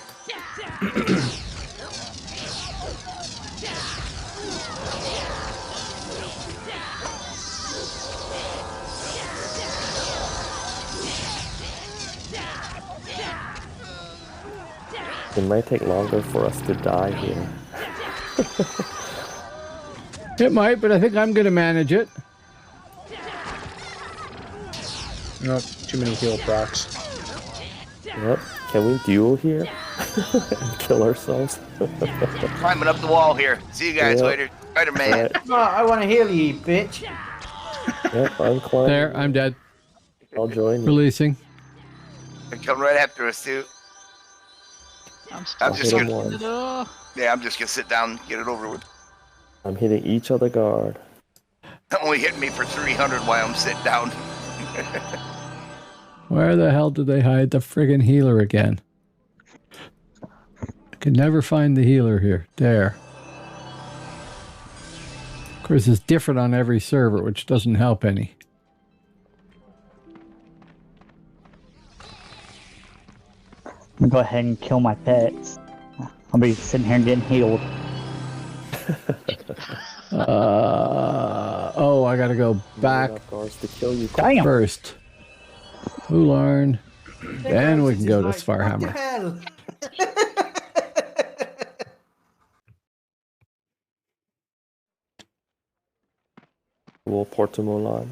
It might take longer for us to die here. It might, but I think I'm going to manage it. Nope, too many heal procs. Yep. Can we duel here? And kill ourselves? Climbing up the wall here. See you guys Yep. later. Later, man. Right. Oh, I want to heal you, bitch. Yep, I'm climbing. There, I'm dead. I'll join you. Releasing. They're coming right after us, too. I'm I'm still just hit him gonna, in the door. yeah, I'm just gonna sit down and get it over with. I'm hitting each other guard. Only hit me for 300 while I'm sitting down. Where the hell did they hide the friggin' healer again? I could never find the healer here. There. Of course, it's different on every server, which doesn't help any. I'm gonna go ahead and kill my pets. I'll be sitting here getting healed. Oh, I gotta go back Enough guards to kill you. Damn! first. Ularn. Then we can go to What Svarhammer. the hell? Will Portamulan.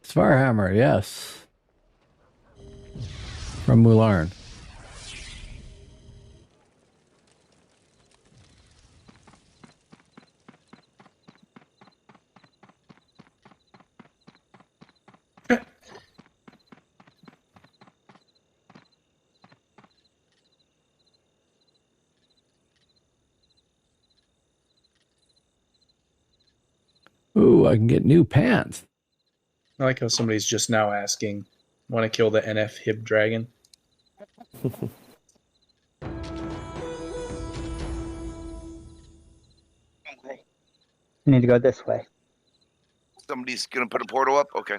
Svarhammer, yes. From Ularn. Ooh, I can get new pants. I like how somebody's just now asking, want to kill the NF Hib Dragon? I need to go this way. Somebody's gonna put a portal up? Okay.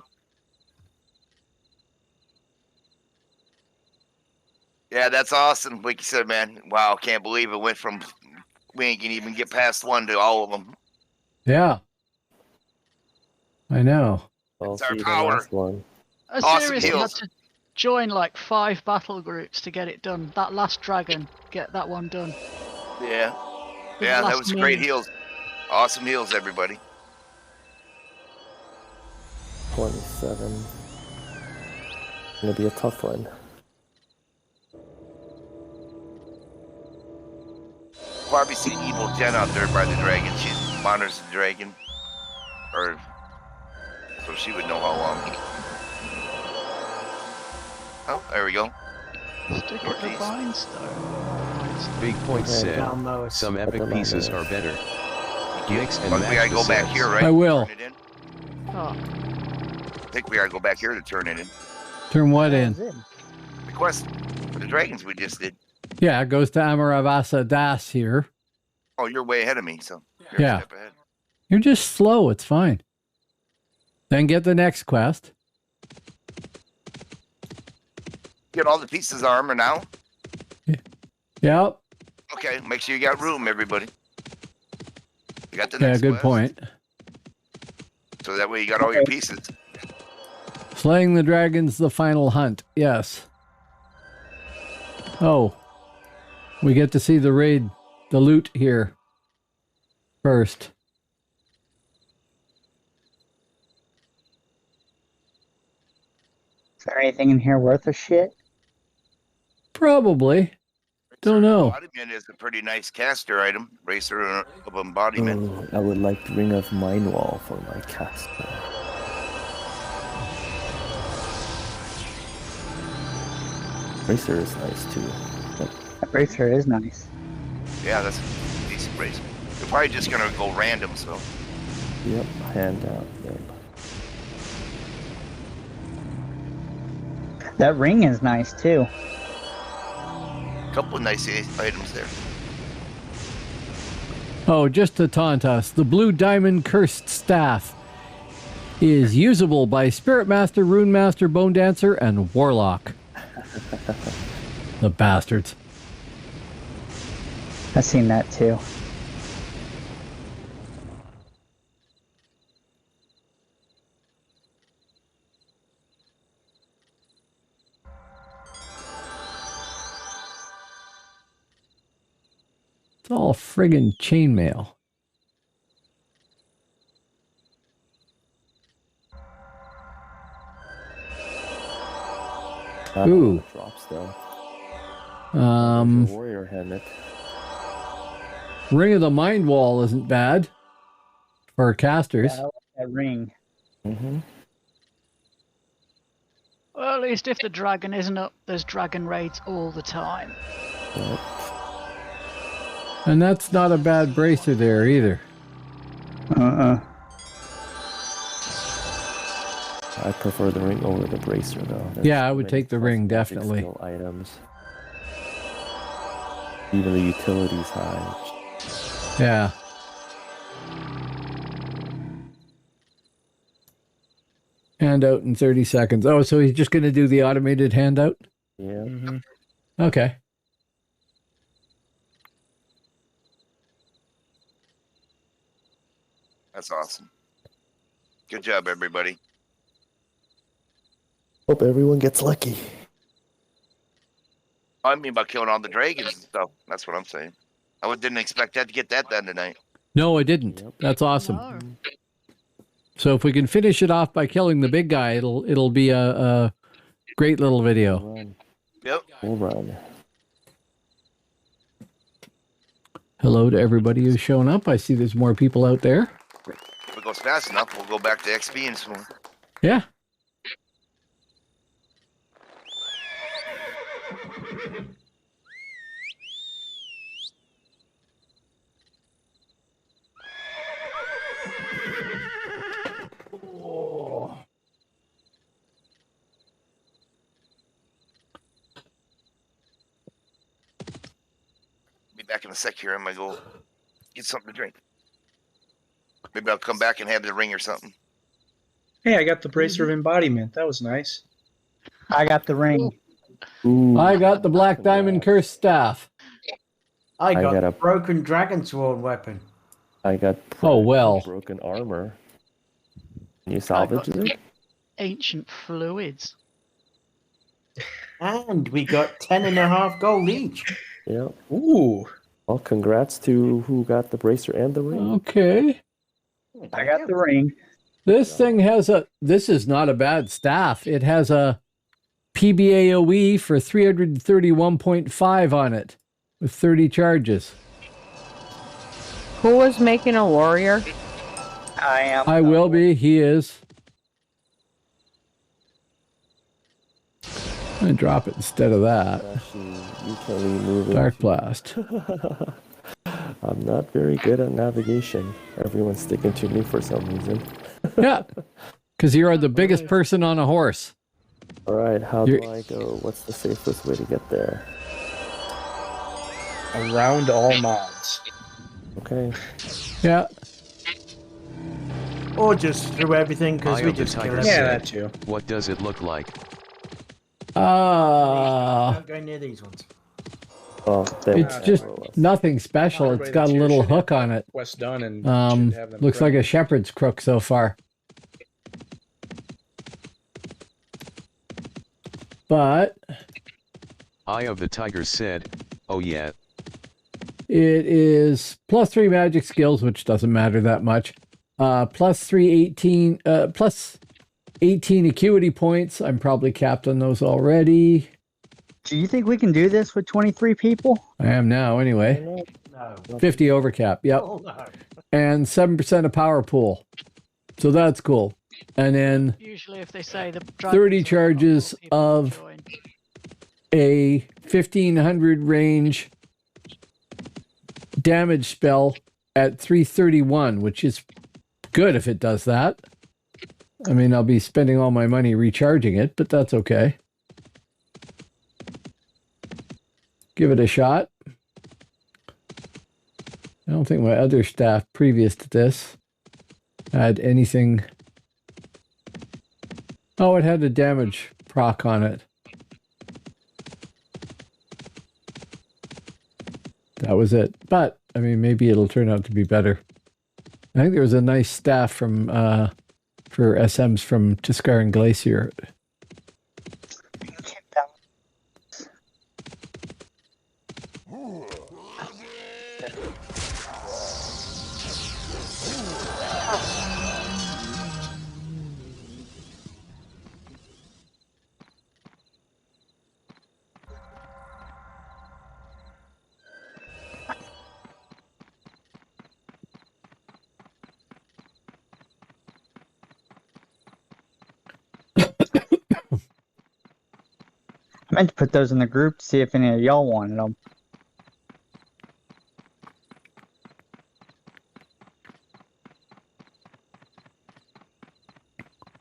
Yeah, that's awesome. Like you said, man. Wow, can't believe it went from we ain't gonna even get past one to all of them. Yeah. I know. I'll It's our see the power. last one. I Awesome seriously had heals. to join like 5 battle groups to get it done. That last dragon, get that one done. Yeah. The Yeah, that last was great move. heals. Awesome heals, everybody. 27. Gonna be a tough one. Probably see evil Jen out there by the dragon. She monitors the dragon, or so she would know how long. Oh, there we go. Stick at the Bindstone. Big Point said, Almost. some epic pieces are better. Mix and But we gotta match go the back sets. here, right? I will. Turn it in? Oh, I think we gotta go back here to turn it in. Turn what in? The quest for the dragons we just did. Yeah, it goes to Amaravasa Das here. Oh, you're way ahead of me, so you're Yeah. a step ahead. You're just slow. It's fine. Then get the next quest. Get all the pieces of armor now. Yep. Okay, make sure you got room, everybody. You got the Yeah, next good quest. point. So that way you got all your pieces. Slaying the dragons, the final hunt. Yes. Oh. We get to see the raid, the loot here first. Is there anything in here worth a shit? Probably. Don't know. Embodiment is a pretty nice caster item. Racer of embodiment. Oh, I would like the Ring of Mind Wall for my caster. Racer is nice too. That racer is nice. Yeah, that's a decent racer. We're probably just gonna go random, so. Yep, hand out. Yep. That ring is nice too. Couple of nice items there. Oh, just to taunt us, the blue diamond cursed staff is usable by Spiritmaster, Runemaster, Bone Dancer, and Warlock. The bastards. I've seen that too. It's all friggin' chainmail. Ooh. Drops though. Warrior helmet. Ring of the Mind Wall isn't bad for casters. Yeah, I like that ring. Mm-hmm. well, at least if the dragon isn't up, there's dragon raids all the time. Yep. And that's not a bad bracer there either. I prefer the ring over the bracer though. There's Yeah, I so would many take the plus ring, magic definitely. skill items. Even the utility's high. Yeah. Handout in 30 seconds. Oh, so he's just going to do the automated handout? Yeah. Okay. That's awesome. Good job, everybody. Hope everyone gets lucky. I mean about killing all the dragons and stuff. That's what I'm saying. I didn't expect that to get that done tonight. No, I didn't. That's awesome. No. So if we can finish it off by killing the big guy, it'll be a great little video. Run. Yep. We'll run. Hello to everybody who's shown up. I see there's more people out there. If it goes fast enough, we'll go back to XP and so on. Yeah. Be back in a sec here. I'm gonna go get something to drink. Maybe I'll come back and have the ring or something. Hey, I got the bracer of embodiment. That was nice. I got the ring. Ooh, I got the black diamond cursed staff. I got got a a- broken dragon sword weapon. I got Oh, well. broken armor. Can you salvage it? Ancient fluids. And we got 10.5 gold each. Yeah. Ooh. Well, congrats to who got the bracer and the ring. Okay. I got the ring. This thing has this is not a bad staff. It has a PBAOE for 331.5 on it with 30 charges. Who was making a warrior? I am. I will be. He is. I'm going to drop it instead of that. Actually, you can move it. Dark Blast. I'm not very good at navigation. Everyone's sticking to me for some reason. Yeah, because you're the biggest person on a horse. All right, how do I go? What's the safest way to get there? Around all mods. Okay. Yeah. Or just through everything, because Eye we of the just kill Tiger everything. Yeah, said, that too. What does it look like? Don't go near these ones. Oh, It's just nothing special. It's got a little hook on it. Quest done and should have them Looks like a shepherd's crook so far. But Eye of the Tiger said, oh yeah. it is +3 magic skills, which doesn't matter that much. Plus 18 acuity points. I'm probably capped on those already. Do you think we can do this with 23 people? I am now, anyway. No. 50 overcap, yep. Oh, no. And 7% of power pool. So that's cool. And then Usually if they say the 30 charges of a 1500 range damage spell at 331, which is good if it does that. I mean, I'll be spending all my money recharging it, but that's okay. Give it a shot. I don't think my other staff previous to this had anything. Oh, it had a damage proc on it. That was it. But, I mean, maybe it'll turn out to be better. I think there was a nice staff from for SMs from Tiscar and Glacier. I meant to put those in the group to see if any of y'all wanted them.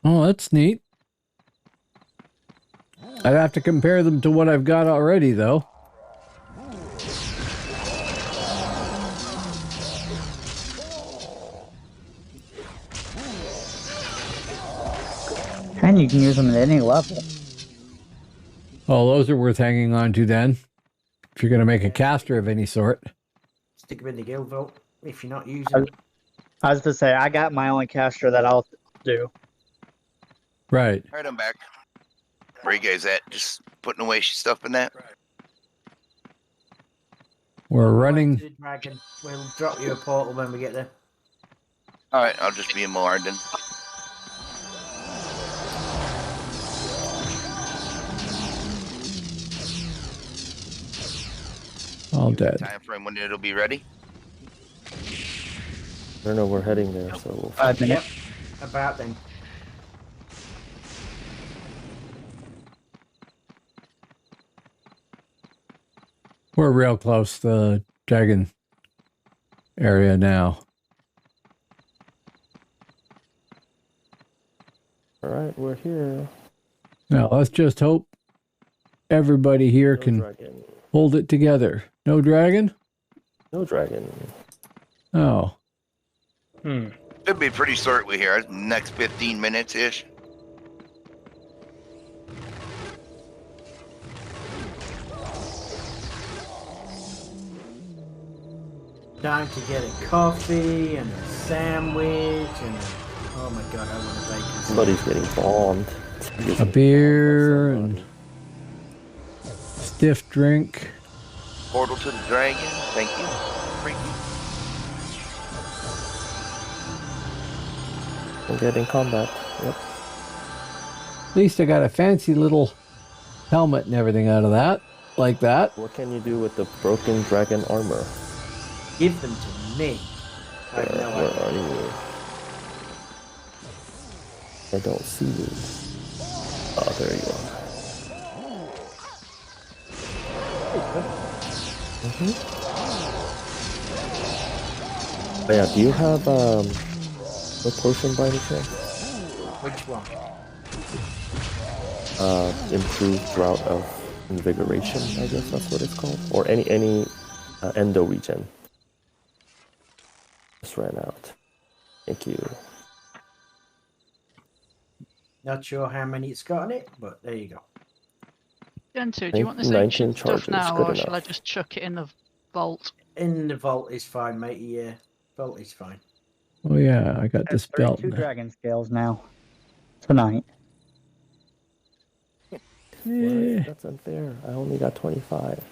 Oh, that's neat. I'd have to compare them to what I've got already, though. And you can use them at any level. Oh, those are worth hanging on to then. If you're going to make a caster of any sort. Stick them in the guild vault if you're not using them. I was to say, I got my only caster that I'll do. Right. All right, I'm back. Where you guys at? Just putting away stuff in that? We're running. Dragon. We'll drop you a portal when we get there. All right, I'll just be in Moarden. All dead. Time frame when it'll be ready? I don't know, we're heading there, so we'll 5 minutes. Yep. About then. We're real close to the dragon area now. All right, we're here. Now, let's just hope everybody here No can dragon. hold it together. No dragon? No dragon. Oh. It'll be pretty short we here. Next 15 minutes-ish. Time to get a coffee and a sandwich and oh my god, I want a bacon. Somebody's getting bombed. A beer and stiff drink. Portal to the dragon. Thank you. Freaky. and get in combat. Yep. At least I got a fancy little helmet and everything out of that. Like that. What can you do with the broken dragon armor? Give them to me. I have no Where idea. are you? I don't see you. Oh, there you are. Oh, yeah, do you have a potion by any chance? Which one? Improved drought of invigoration, I guess that's what it's called. Or any endo regen. Just ran out. Thank you. Not sure how many it's got in it, but there you go. Gentoo, do you want this 19 ancient stuff charges, now, good or shall I enough. just chuck it in the vault? In the vault is fine, mate. Yeah, vault is fine. Oh yeah, I got I have this belt. 32 dragon scales now. Tonight. Eh. That's unfair. I only got 25.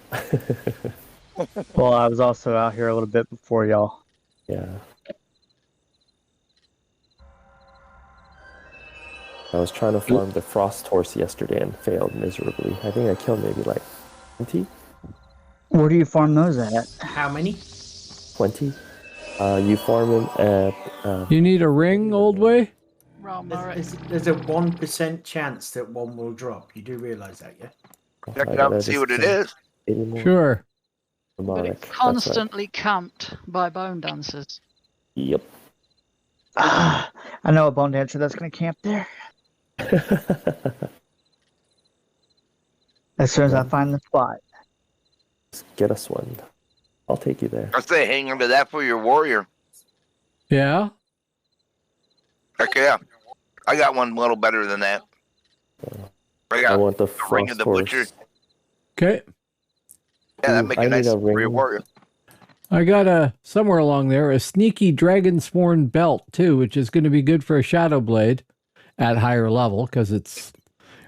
Well, I was also out here a little bit before y'all. Yeah. I was trying to farm the frost horse yesterday and failed miserably. I think I killed maybe like 20? Where do you farm those at? How many? 20. You farm them at... You need a ring, old way? There's a 1% chance that one will drop. You do realise that, yeah? Check it out and see what it is. Sure. But it's constantly camped by bone dancers. Yep. I know a bone dancer that's going to camp there. As soon as I find the spot. Just get us one. I'll take you there. I say hang on to that for your warrior. Yeah? Heck yeah. I got one a little better than that. I got want the ring of the frost butcher. Okay. Yeah, that make I a nice need a for your ring. warrior. I got somewhere along there a sneaky dragon sworn belt too, which is going to be good for a shadow blade at higher level because it's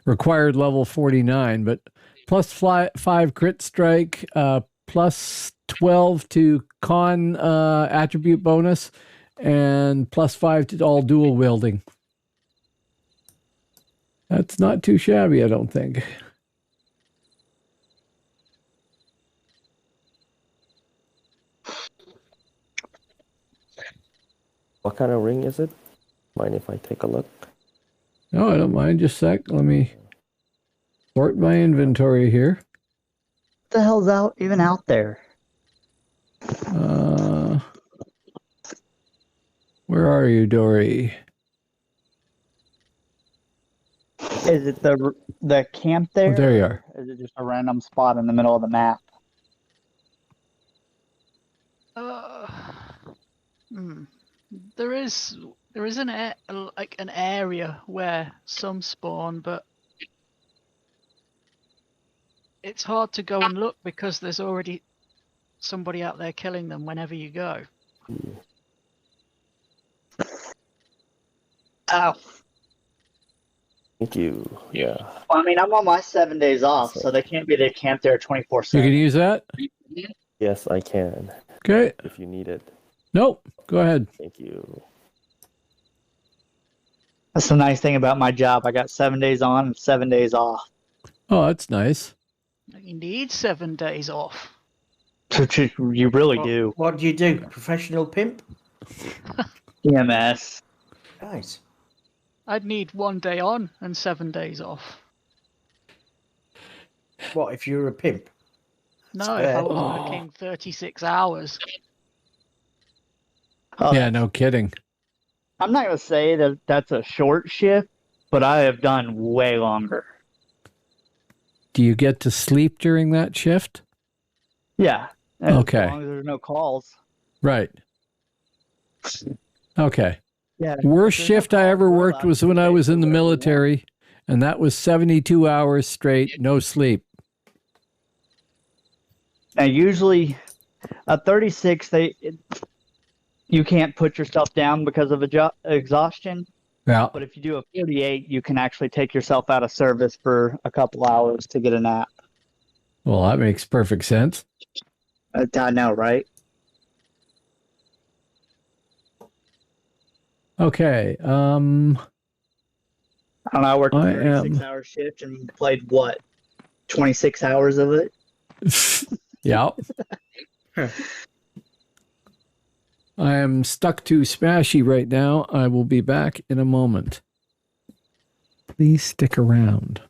required level 49, but plus 5 crit strike, plus 12 to con attribute bonus, and plus 5 to all dual wielding. That's not too shabby, I don't think. What kind of ring is it? Mind if I take a look? No, I don't mind. Just a sec. Let me sort my inventory here. What the hell's even out there? Where are you, Dory? Is it the camp there? Oh, there you are. Or is it just a random spot in the middle of the map? There is an area where some spawn, but it's hard to go and look because there's already somebody out there killing them whenever you go. Ow. Thank you. Yeah. Well, I mean, I'm on my 7 days off, so they can't be they camp there 24/7. You can use that? Yes, I can. Okay. If you need it. Nope. Go ahead. Thank you. That's the nice thing about my job. I got 7 days on and 7 days off. Oh, that's nice. You need 7 days off. You really do. What do you do? Professional pimp? EMS. Nice. I'd need 1 day on and 7 days off. What, if you're a pimp? No, if I was working 36 hours. Oh, Yeah, no kidding. I'm not going to say that that's a short shift, but I have done way longer. Do you get to sleep during that shift? Yeah. Okay. As long as there's no calls. Right. Okay. Yeah. Worst shift I ever worked was when I was in the military, and that was 72 hours straight, no sleep. Now, usually, at 36, you can't put yourself down because of exhaustion. Yeah. But if you do a 48, you can actually take yourself out of service for a couple hours to get a nap. Well, that makes perfect sense. I know, right? Okay. I don't know. I worked a I 36-hour shift and played what, 26 hours of it. Yeah. I am stuck to Smashy right now. I will be back in a moment. Please stick around.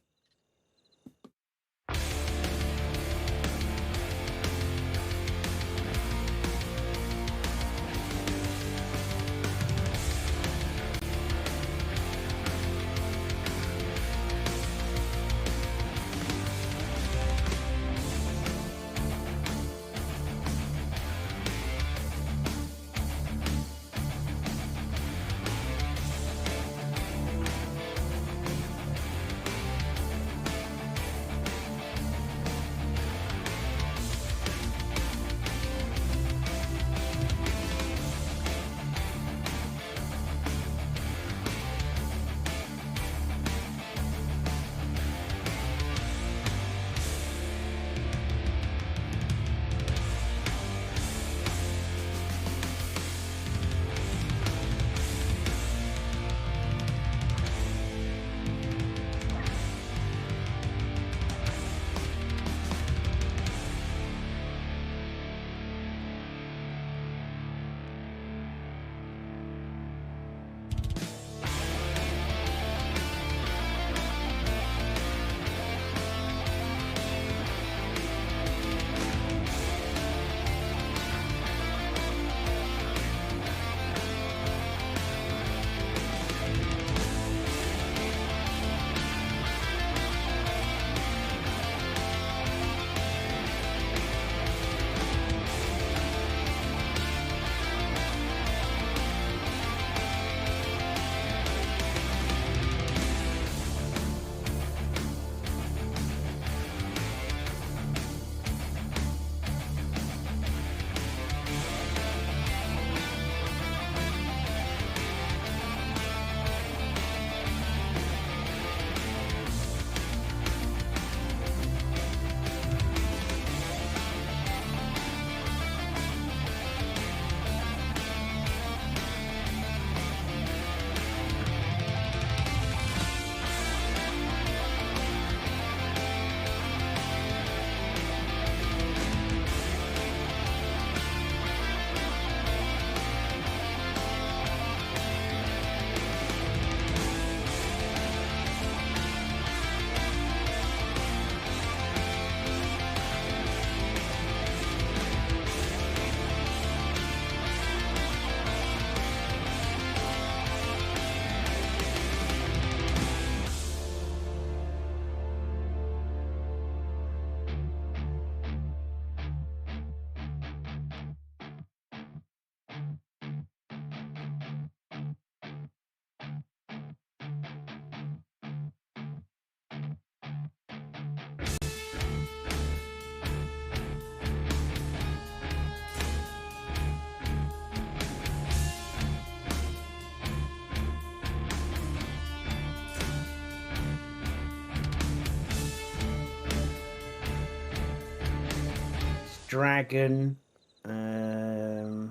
Dragon, and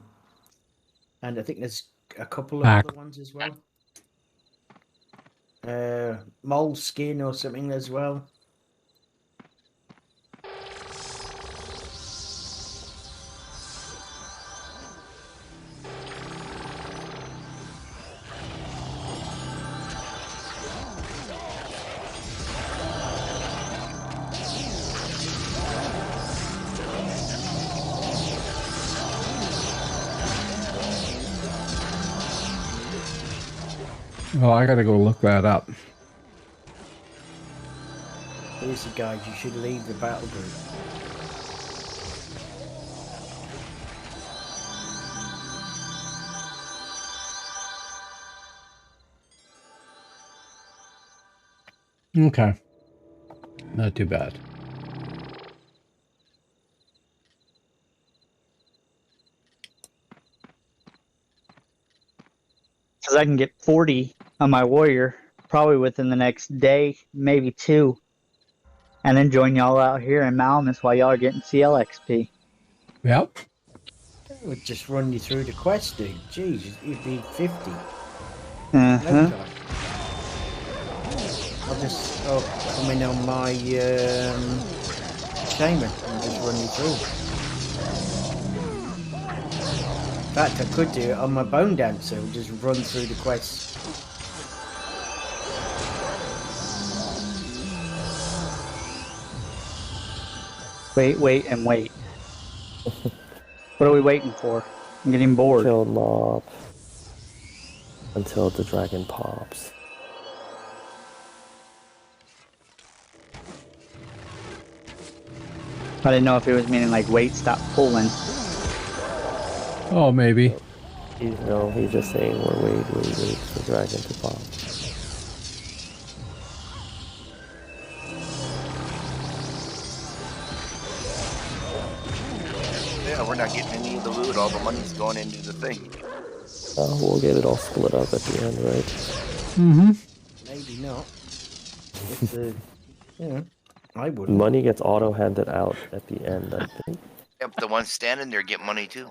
I think there's a couple of other ones as well. Mole skin or something as well. Oh, I gotta go look that up. Here's the guide. You should leave the battle group. Okay. Not too bad. Because I can get 40 on my warrior probably within the next day, maybe 2. And then join y'all out here in Malamus while y'all are getting CLXP. Yep. It would just run you through the quest, dude. Jeez, you'd be 50. Uh-huh. I'll just come in on my shaman and just run you through. In fact, I could do it on my bone dancer and just run through the quest. Wait, and wait. What are we waiting for? I'm getting bored. Kill mob until the dragon pops. I didn't know if it was meaning like wait, stop pulling. Oh, maybe. He's just saying we're waiting for the dragon to pop. Yeah, we're not getting any of the loot. All the money's going into the thing. We'll get it all split up at the end, right? Mm-hmm. Maybe not. It's I would. Money gets auto-handed out at the end, I think. Yep, the ones standing there get money too.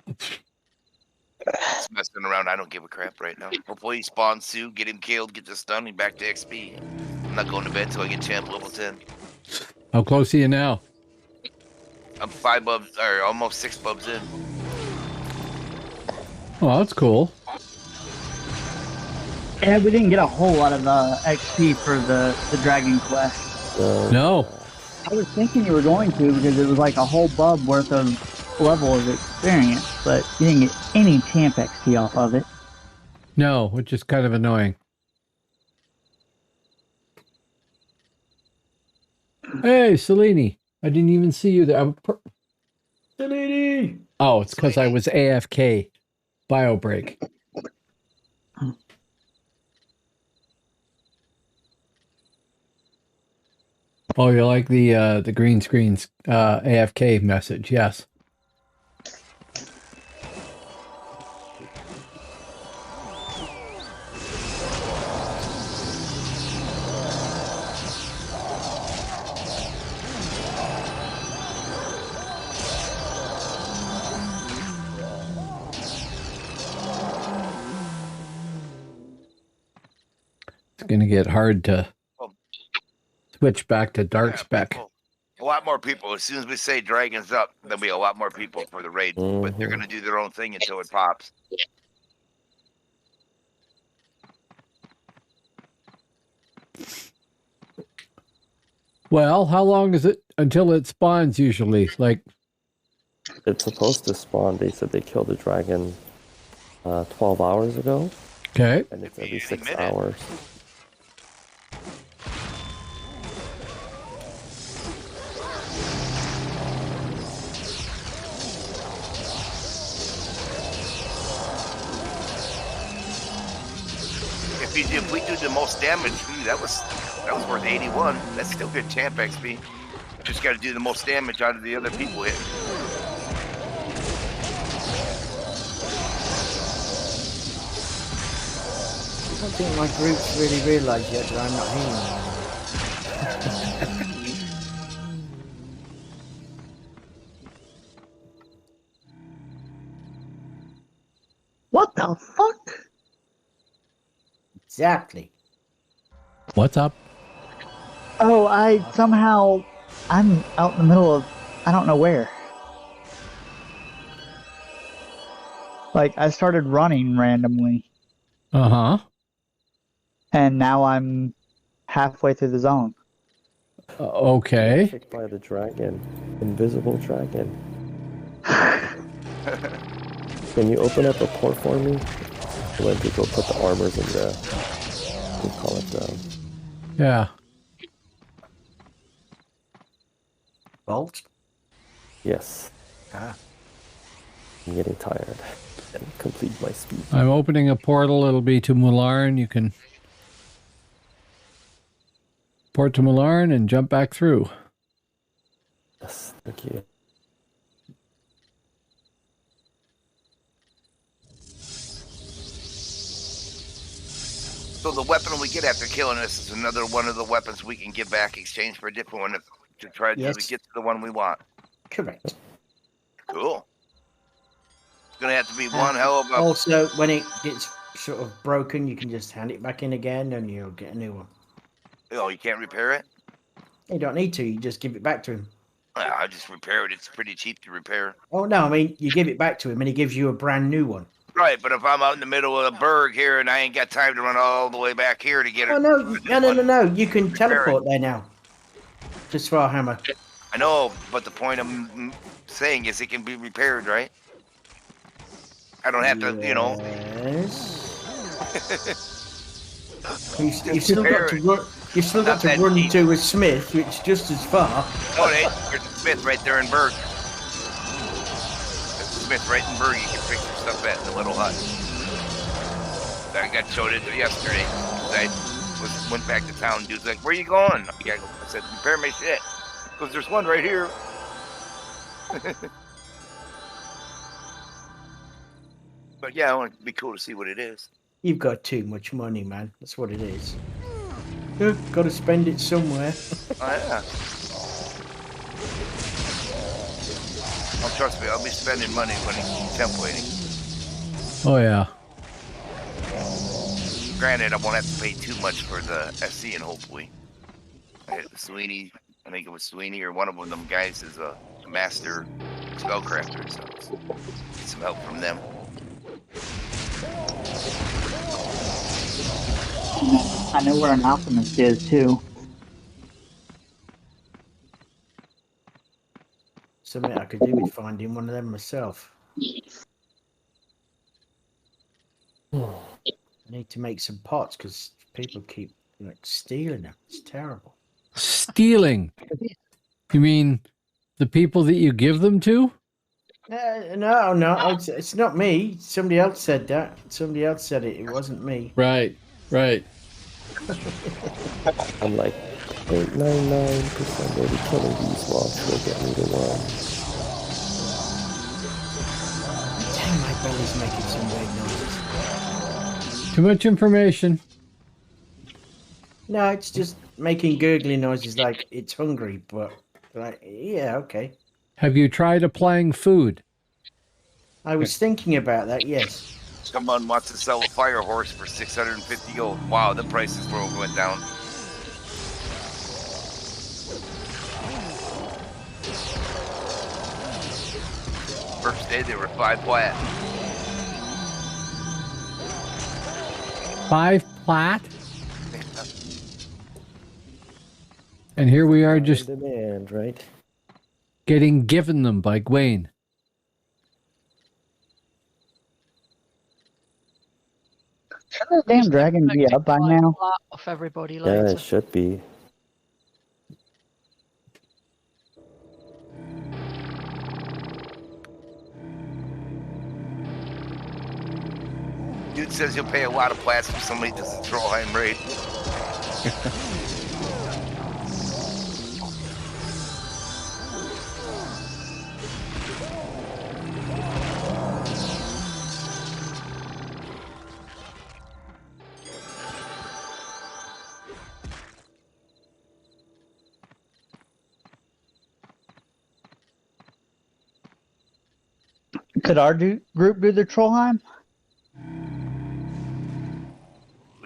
Just messing around, I don't give a crap right now. Hopefully he spawns Sue, get him killed, get this done, and back to XP. I'm not going to bed till I get champ level 10. How close are you now? I'm 5 bubs, or almost 6 bubs in. Oh, that's cool. Yeah, we didn't get a whole lot of XP for the Dragon Quest. No. I was thinking you were going to because it was like a whole bub worth of level of experience, but you didn't get any champ XP off of it. No, which is kind of annoying. Hey, Selene. I didn't even see you there. Selene! Oh, it's because I was AFK. Bio break. Oh, you like the green screens AFK message? Yes. It's going to get hard to switch back to dark spec. People, a lot more people. As soon as we say dragons up, there'll be a lot more people for the raid. But they're going to do their own thing until it pops. Well, how long is it until it spawns usually? Like, it's supposed to spawn. They said they killed the dragon 12 hours ago. Okay. And it's every 6 hours. If we do the most damage, that was worth 81. That's still good champ XP. Just got to do the most damage out of the other people hit. I don't think my group's really realised yet that I'm not healing. What the fuck? Exactly. What's up? Oh, I'm out in the middle of, I don't know where. Like, I started running randomly. Uh-huh. And now I'm halfway through the zone. Okay. Kicked by the dragon. Invisible dragon. Can you open up a port for me? When people put the armors in the, we call it yeah. Vault? Yes. Ah. I'm getting tired and complete my speed. I'm opening a portal. It'll be to Mularn. You can port to Mularn and jump back through. Yes, thank you. So the weapon we get after killing this is another one of the weapons we can give back, exchange for a different one to try to get to the one we want. Correct. Cool. Gonna have to be one hell of a. Also, when it gets sort of broken, you can just hand it back in again, and you'll get a new one. Oh, you can't repair it? You don't need to. You just give it back to him. Well, I just repair it. It's pretty cheap to repair. Oh no, I mean you give it back to him, and he gives you a brand new one. Right, but if I'm out in the middle of the berg here and I ain't got time to run all the way back here to get it. Oh no! You can teleport there now. Just for a hammer. I know, but the point I'm saying is it can be repaired, right? I don't have to, you know. You've still got to run. You've still got to run to a smith, which is just as far. Oh, there's a smith right there in Berg. There's a smith right in Berg. You can pick your stuff at the little hut. I got showed it yesterday. I went back to town. Dude's like, "Where you going?" I said, "Repair my shit." Because there's one right here. But yeah, it'd be cool to see what it is. You've got too much money, man. That's what it is. Got to spend it somewhere. Oh yeah. Oh, trust me, I'll be spending money when he's templating. Oh yeah. Granted, I won't have to pay too much for the SC, and hopefully, Sweeney. I think it was Sweeney or one of them guys is a master spellcrafter, so get some help from them. I know where an alchemist is too. Something I could do with finding one of them myself. I need to make some pots because people keep stealing them. It's terrible. Stealing? You mean the people that you give them to? No, it's not me. Somebody else said that. Somebody else said it. It wasn't me. Right. I'm like 99% maybe killing these mobs will get me to one. Dang, my belly's making some weird noises. Too much information. No, it's just making gurgling noises like it's hungry, but yeah, okay. Have you tried applying food? I was thinking about that, yes. Someone wants to sell a fire horse for 650 gold. Wow, the prices went down. First day they were 5 plat. 5 plat? And here we are just demand, right? Getting given them by Gwaine. Should the damn dragon be up by now? Off everybody Yeah, later. it should be. Dude says he'll pay a lot of plats if somebody does a Trollheim raid. Could our group do the Trollheim?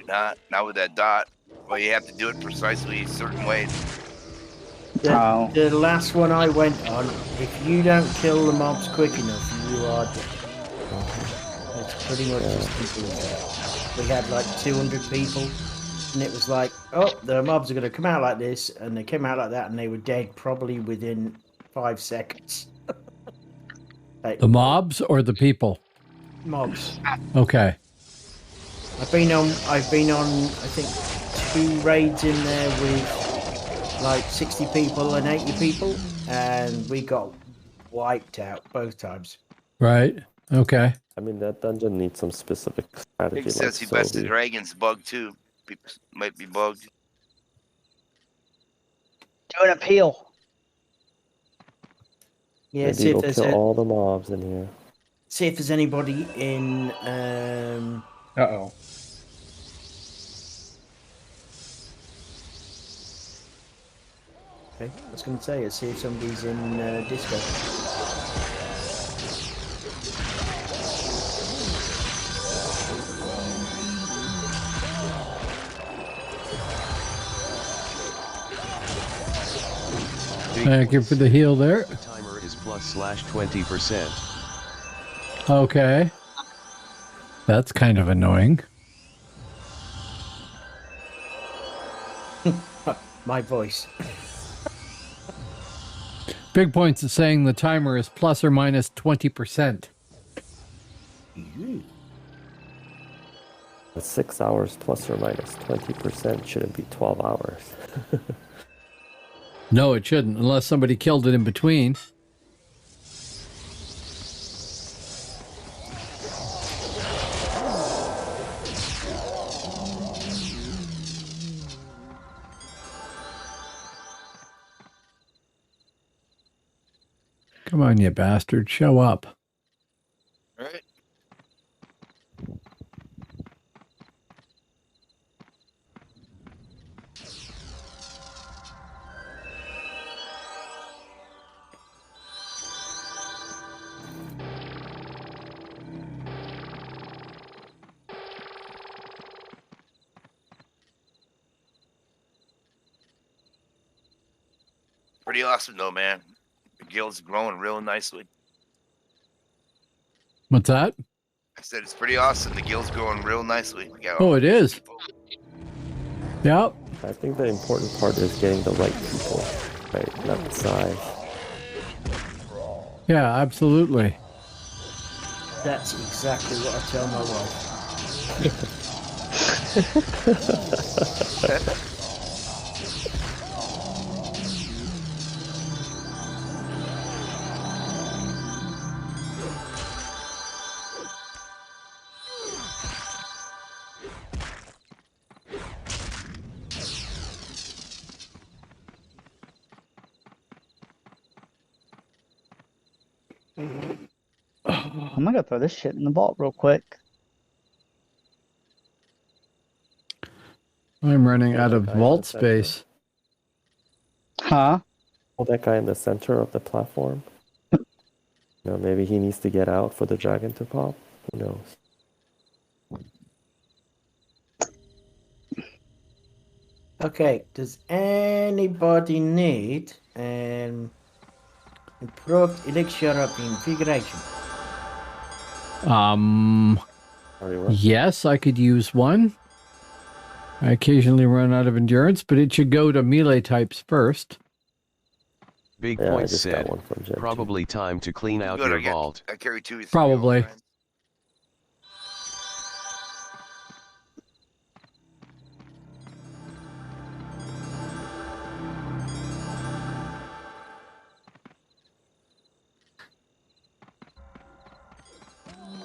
Not with that dot. Well, you have to do it precisely a certain way. The last one I went on, if you don't kill the mobs quick enough, you are dead. It's pretty much as simple as that. We had like 200 people, and it was like, oh, the mobs are going to come out like this, and they came out like that, and they were dead probably within 5 seconds. The mobs or the people? Mobs. Okay. I've been on, I think, 2 raids in there with like 60 people and 80 people, and we got wiped out both times. Right. Okay. I mean, that dungeon needs some specific strategy. It says he bested dragons bugged too. People might be bugged. Do an appeal. Yeah, maybe see if we'll there's kill all the mobs in here. See if there's anybody in. Uh-oh. Okay, I was going to say, see if somebody's in disco. Thank you for the heal there. The timer is +/20%. Okay. That's kind of annoying. My voice. Big Points is saying the timer is ±20%. But 6 hours ±20% shouldn't be 12 hours. No, it shouldn't, unless somebody killed it in between. Come on, you bastard. Show up. All right. Pretty awesome, though, man. The guild's growing real nicely. What's that? I said it's pretty awesome. The guild's growing real nicely. We got Oh, it is. Yep. I think the important part is getting the right people, right? Not the size. Yeah, absolutely. That's exactly what I tell my wife. I'm gonna throw this shit in the vault real quick. I'm running out of vault space. Huh? Well, that guy in the center of the platform. Maybe he needs to get out for the dragon to pop. Who knows? Okay, does anybody need improved elixir of invigoration? Yes, I could use one. I occasionally run out of endurance, but it should go to melee types first. Big Points said, probably time to clean out your vault. I carry 2 or 3. Probably.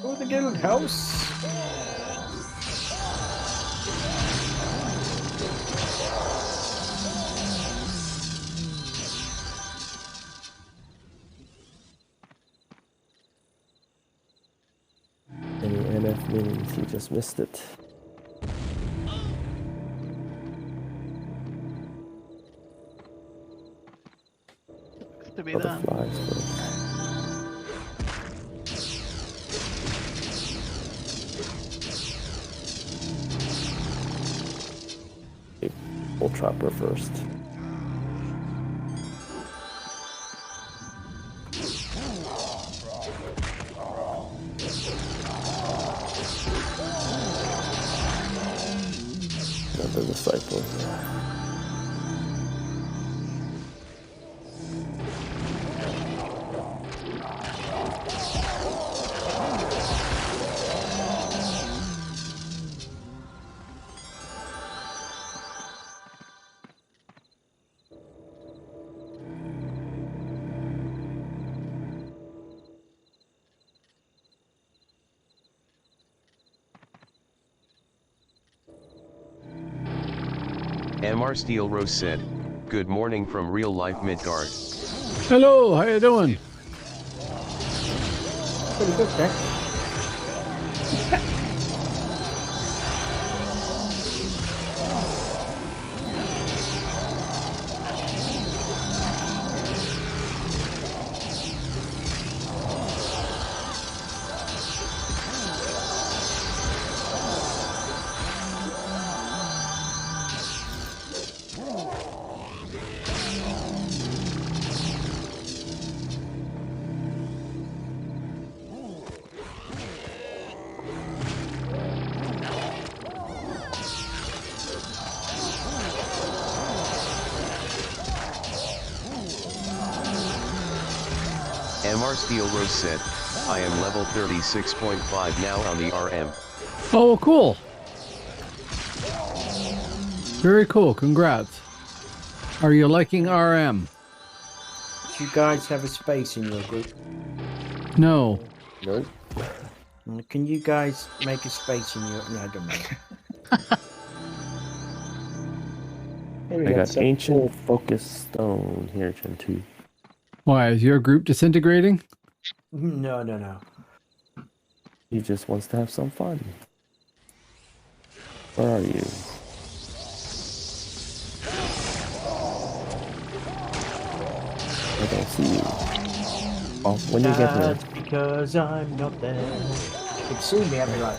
Oh, the guild house. Any NF minis, he just missed it. To be Butterflies, okay, we'll trapper first. Another disciple. MR Steel Rose said, good morning from real life Midgard. Hello, how you doing? Pretty good, thanks. MR Steel Rose said, I am level 36.5 now on the RM. Oh, cool. Very cool. Congrats. Are you liking RM? Do you guys have a space in your group? No. Nope. Can you guys make a space in your... No, I don't matter. I got ancient focus stone here, Gen 2. Why, is your group disintegrating? No. He just wants to have some fun. Where are you? I don't see you. Oh, when you get here. That's because I'm not there. You can see me, I'll be like...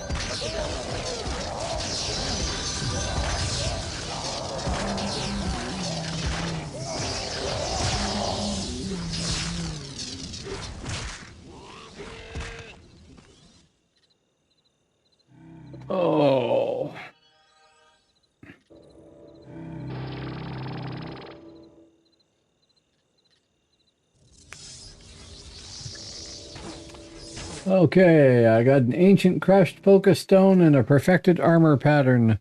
Oh. Okay, I got an ancient crushed focus stone and a perfected armor pattern.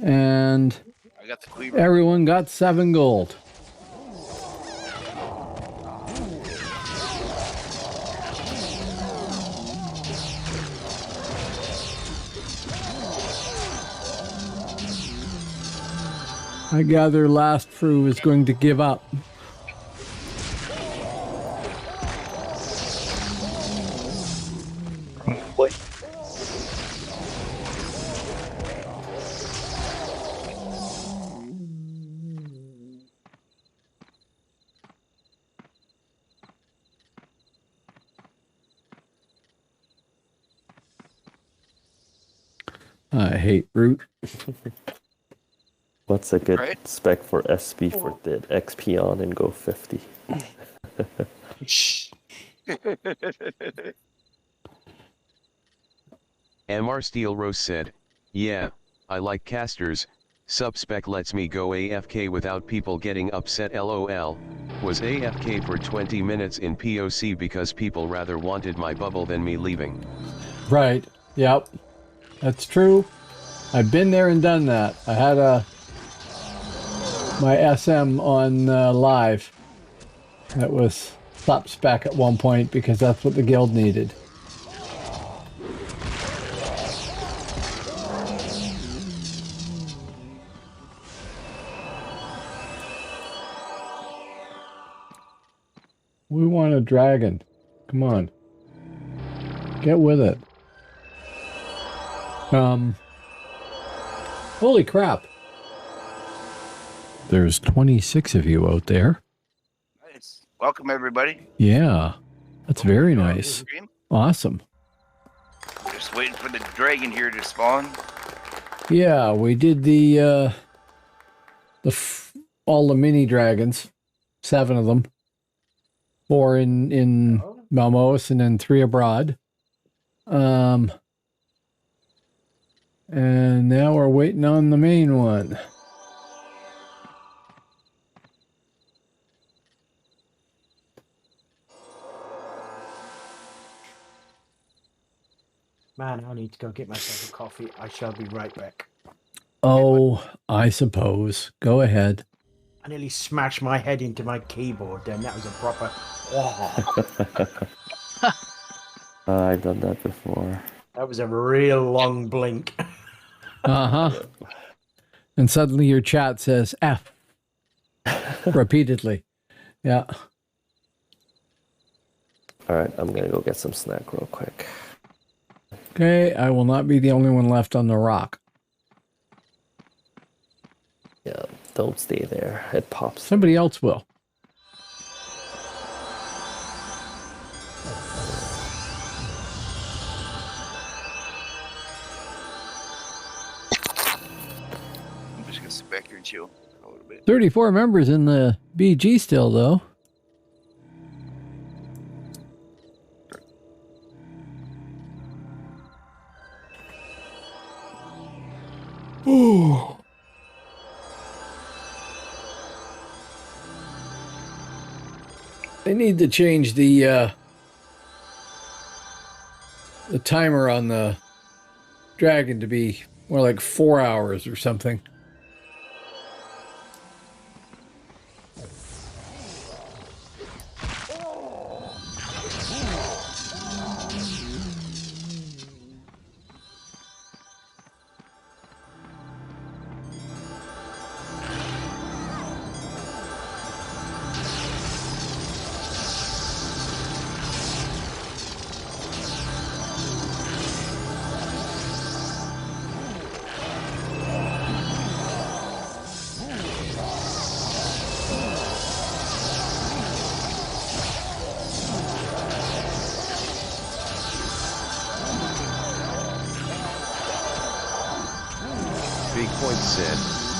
And I got the cleaver. everyone got 7 gold. I gather Last Fru is going to give up. What? I hate root. What's a good spec for SP for did XP on and go 50? MR Steel Rose said, yeah, I like casters, subspec lets me go AFK without people getting upset LOL, was AFK for 20 minutes in POC because people rather wanted my bubble than me leaving. Right, yep, that's true. I've been there and done that. I had my SM on live that was subspec at one point because that's what the guild needed. We want a dragon. Come on. Get with it. Holy crap. There's 26 of you out there. Nice. Welcome, everybody. Yeah. That's very nice. Awesome. Just waiting for the dragon here to spawn. Yeah, we did all the mini dragons. 7 of them. 4 in Malmos and then 3 abroad. And now we're waiting on the main one. Man, I need to go get myself a coffee. I shall be right back. Oh, I suppose. Go ahead. I nearly smashed my head into my keyboard then. That was a proper... I've done that before. That was a real long blink. Uh-huh. And suddenly your chat says F. Repeatedly. Yeah. Alright, I'm gonna go get some snack real quick. Okay, I will not be the only one left on the rock. Yeah, don't stay there. It pops. Somebody else will. I'm just gonna sit back here and chill a little bit. 34 members in the BG still, though. Ooh. They need to change the the timer on the dragon to be more like 4 hours or something. Big Point said,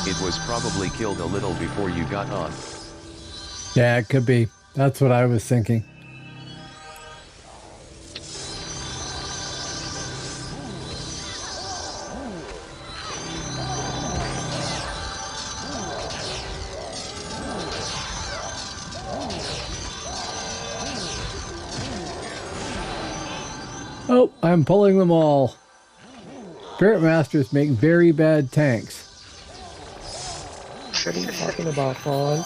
it was probably killed a little before you got on. Yeah, it could be. That's what I was thinking. Oh, I'm pulling them all. Spiritmasters make very bad tanks. What are you talking about, Fawn?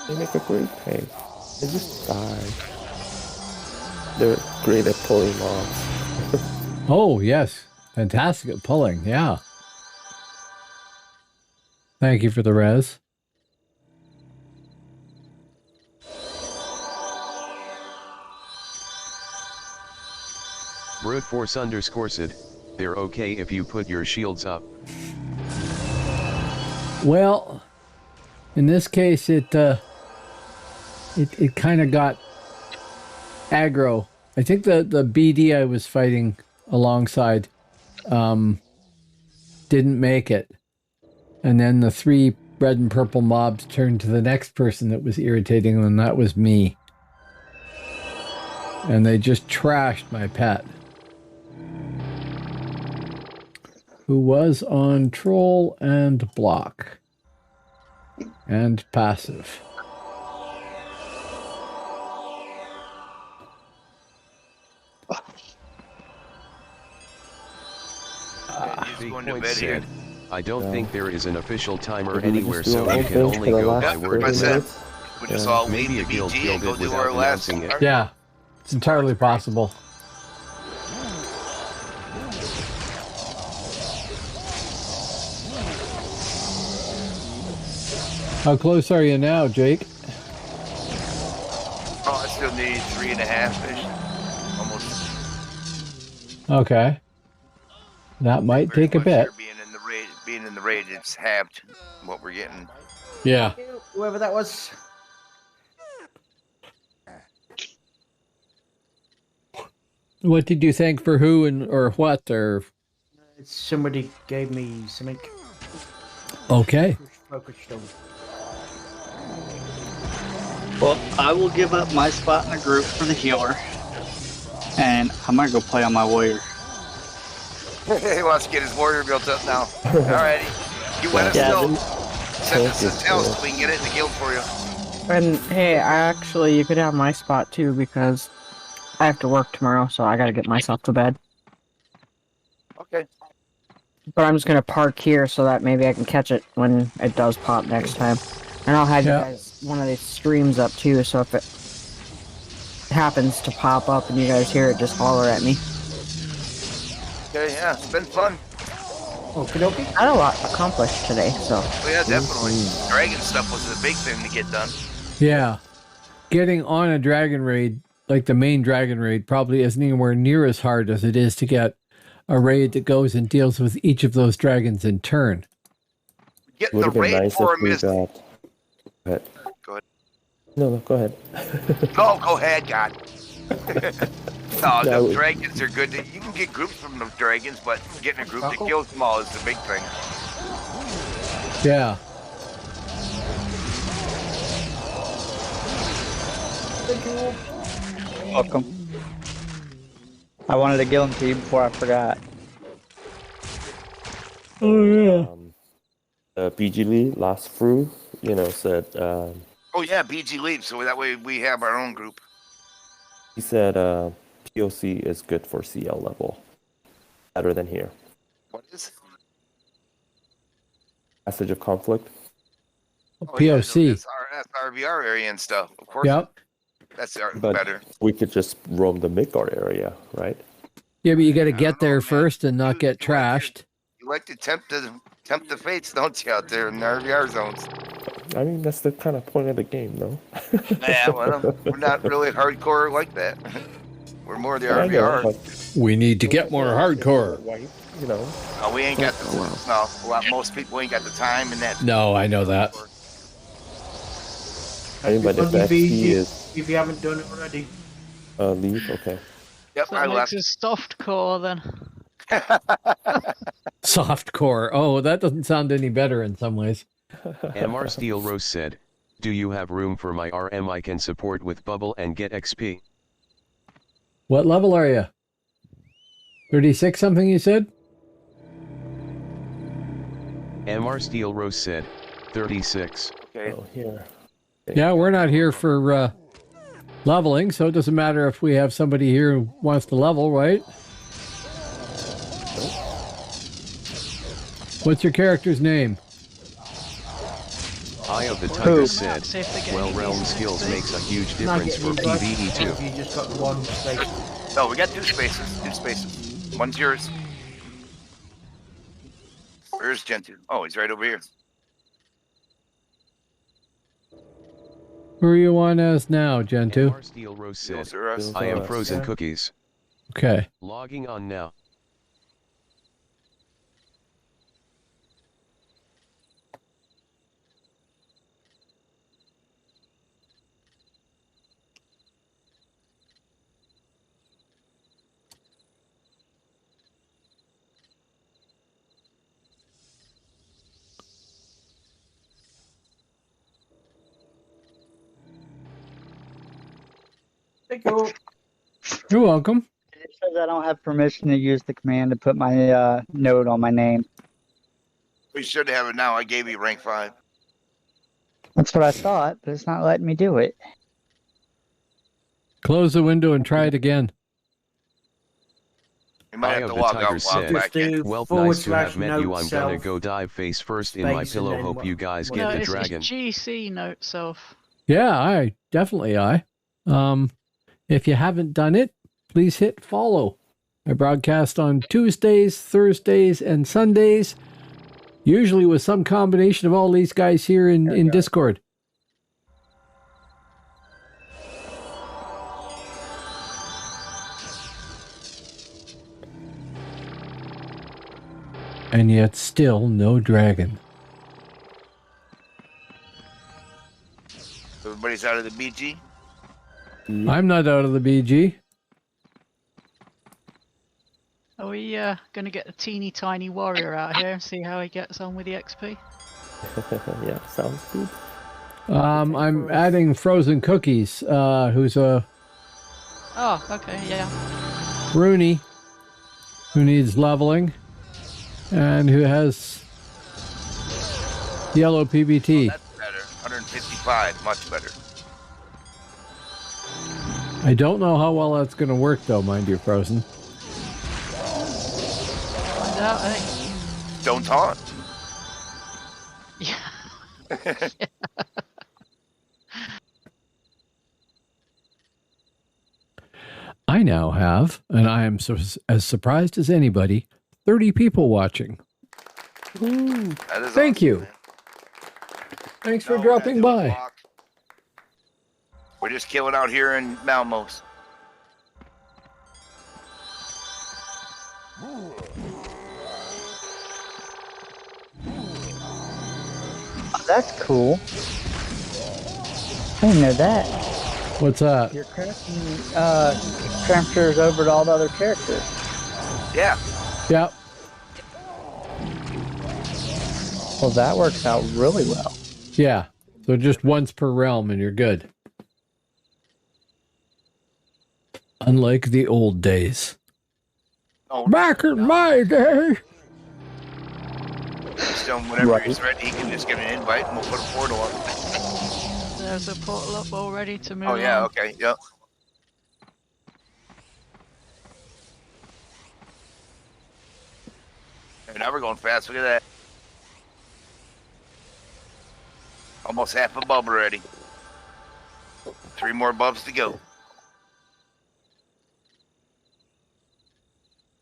They make a great tank. They just die. They're great at pulling mobs. Oh, yes. Fantastic at pulling, yeah. Thank you for the res. Brute Force underscores it. They're okay if you put your shields up. Well, in this case, it kind of got aggro. I think the BD I was fighting alongside didn't make it. And then the 3 red and purple mobs turned to the next person that was irritating them, and that was me. And they just trashed my pet, who was on troll and block and passive. Big Point said, I don't think there is an official timer Did we anywhere, just do so our you own can thing only for the go last by 30 word of minutes? mouth. We just all leave Maybe the a guild BG killed and go it do without our last. announcing it. Yeah, it's entirely possible. How close are you now, Jake? Oh, I still need 3.5-ish. Almost. Okay. That might Very take a much bit. here being in the raid, it's halved what we're getting. Yeah. Whoever that was. What did you thank for who and or what or? Somebody gave me something. Okay. Focus stone. Well, I will give up my spot in the group for the healer. And I might go play on my warrior. He wants to get his warrior built up now. Alrighty. You let us know. Send us a tell so we can get it in the guild for you. And hey, you could have my spot too because I have to work tomorrow, so I gotta get myself to bed. Okay. But I'm just gonna park here so that maybe I can catch it when it does pop next time. And I'll have you guys one of these streams up too, so if it happens to pop up and you guys hear it, just holler at me. Okay, yeah, it's been fun. Okie dokie. I had a lot accomplished today, so. Oh, yeah, definitely. Dragon stuff was the big thing to get done. Yeah. Getting on a dragon raid, like the main dragon raid, probably isn't anywhere near as hard as it is to get a raid that goes and deals with each of those dragons in turn. Get Would the have been raid nice for if a we miss. got. Go ahead. Go ahead. No, go ahead. No, go ahead, God. No, No. the dragons are good. You can get groups from the dragons, but getting a group that kills them all is the big thing. Yeah. Welcome. I wanted to give them to you before I forgot. Oh, yeah. BG Lee, last through, said. Oh, yeah, BG leaves, so that way we have our own group. He said POC is good for CL level. Better than here. What is it? Passage of conflict. POC. That's our RVR area and stuff. Of course. Yep. That's But better. we could just roam the Midgard area, right? Yeah, but you got to I get don't know, there man. first and not get trashed. You like to tempt the fates, don't you, out there in the RVR zones? I mean, that's the kind of point of the game, no? Yeah, well, we're not really hardcore like that. We're more the I know, RVR. but We need to get more hardcore. white, you know. No, we ain't got the most people ain't got the time and that. No, I know that. I mean, but if the XP is If you haven't done it already. leave, okay. Yep, So I that makes left. a soft core then. Soft core. Oh, that doesn't sound any better in some ways. MR Steel Rose said, do you have room for my RM I can support with bubble and get XP? What level are you? 36 something you said? MR Steel Rose said, 36. Okay. Oh, here. Yeah, we're not here for leveling, so it doesn't matter if we have somebody here who wants to level, right? What's your character's name? Eye of the Tiger Snap, said, see if they get well, any realm decent skills XP. makes a huge Not difference for getting any PvE too. You just got one space. No, we got two spaces. Two spaces. One's yours. Where's Gentoo? Oh, he's right over here. Who are you on as now, Gentoo? MR Steel Rose said, Those are us. I am us, frozen yeah. cookies. Okay. Logging on now. Thank you. You're welcome. It says I don't have permission to use the command to put my node on my name. We should have it now. I gave you rank 5. That's what I thought, but it's not letting me do it. Close the window and try it again. You might Eye have of to the log Tiger out, log said, back in. Do well, forward nice to have slash met you. note I'm gonna self go dive face first in my space and pillow. then Hope what- you guys what- get No, the it's dragon. GC note self. Yeah, I definitely I. If you haven't done it, please hit follow. I broadcast on Tuesdays, Thursdays, and Sundays, usually with some combination of all these guys here in Discord. And yet still no dragon. Everybody's out of the BG. I'm not out of the BG. Are we gonna get a teeny tiny warrior out here and see how he gets on with the XP? Yeah, sounds good. I'm adding Frozen Cookies, who's a Oh, okay, yeah. Rooney who needs leveling and who has yellow PBT. That's better. 155, much better. I don't know how well that's going to work, though, mind you, Frozen. Find out, eh? Don't taunt. Yeah. I now have, and I am as surprised as anybody, 30 people watching. That is Thank awesome, you. man. Thanks for No, dropping we're not doing by. block. We're just killing out here in Malmos. Oh, that's cool. I didn't know that. What's that? You're crafting transfers over to all the other characters. Yeah. Yep. Well, that works out really well. Yeah. So just once per realm and you're good. Unlike the old days. Oh, Back in my day. so whenever Right. he's ready, he can just get an invite and we'll put a portal up. There's a portal up already to move Oh, yeah, on. okay, yep. And now we're going fast. Look at that. Almost half a bulb already. 3 more bulbs to go.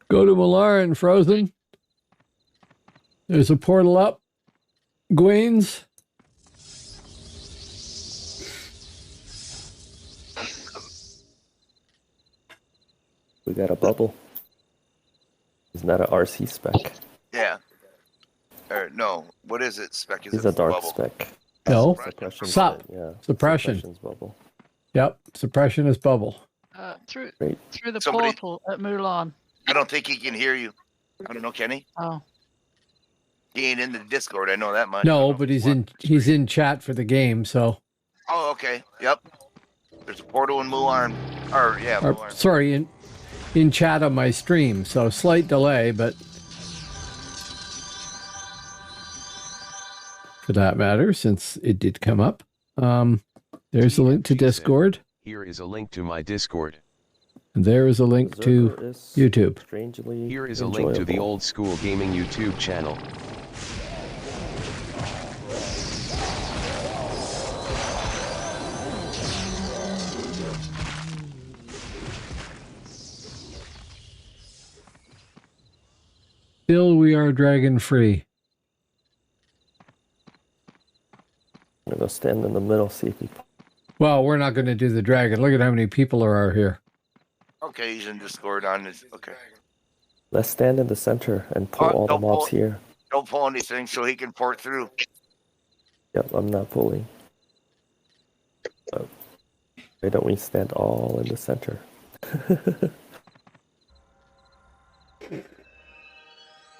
Go to Malaran, Frozen. There's a portal up. Gwaines. We got a bubble. Isn't that an RC spec? Yeah. Or no. What is it? Spec is It's it a dark bubble? spec. No. Suppression. Sup. Yeah. Suppression. Suppression's bubble. Yep. Suppression is bubble. Through Great. the Somebody- portal at Mulan. I don't think he can hear you. I don't know, Kenny. Oh. He ain't in the Discord. I know that much. No, but he's in chat for the game, so. Oh, okay. Yep. There's a portal in Mulan. Or yeah, Or, Mulan. sorry, in chat on my stream, so slight delay, but for that matter, since it did come up. There's a link to Discord. Here is a link to my Discord. And there is a link to Berserker is YouTube. Strangely Here is a link to the enjoyable. old school gaming YouTube channel. Still, we are dragon free. I'm gonna go stand in the middle, see if he. Well, we're not going to do the dragon. Look at how many people are here. Okay, he's in Discord on his. Okay. Let's stand in the center and pull all the don't mobs pull- here. Don't pull anything so he can port through. Yep, I'm not pulling. Why don't we stand all in the center?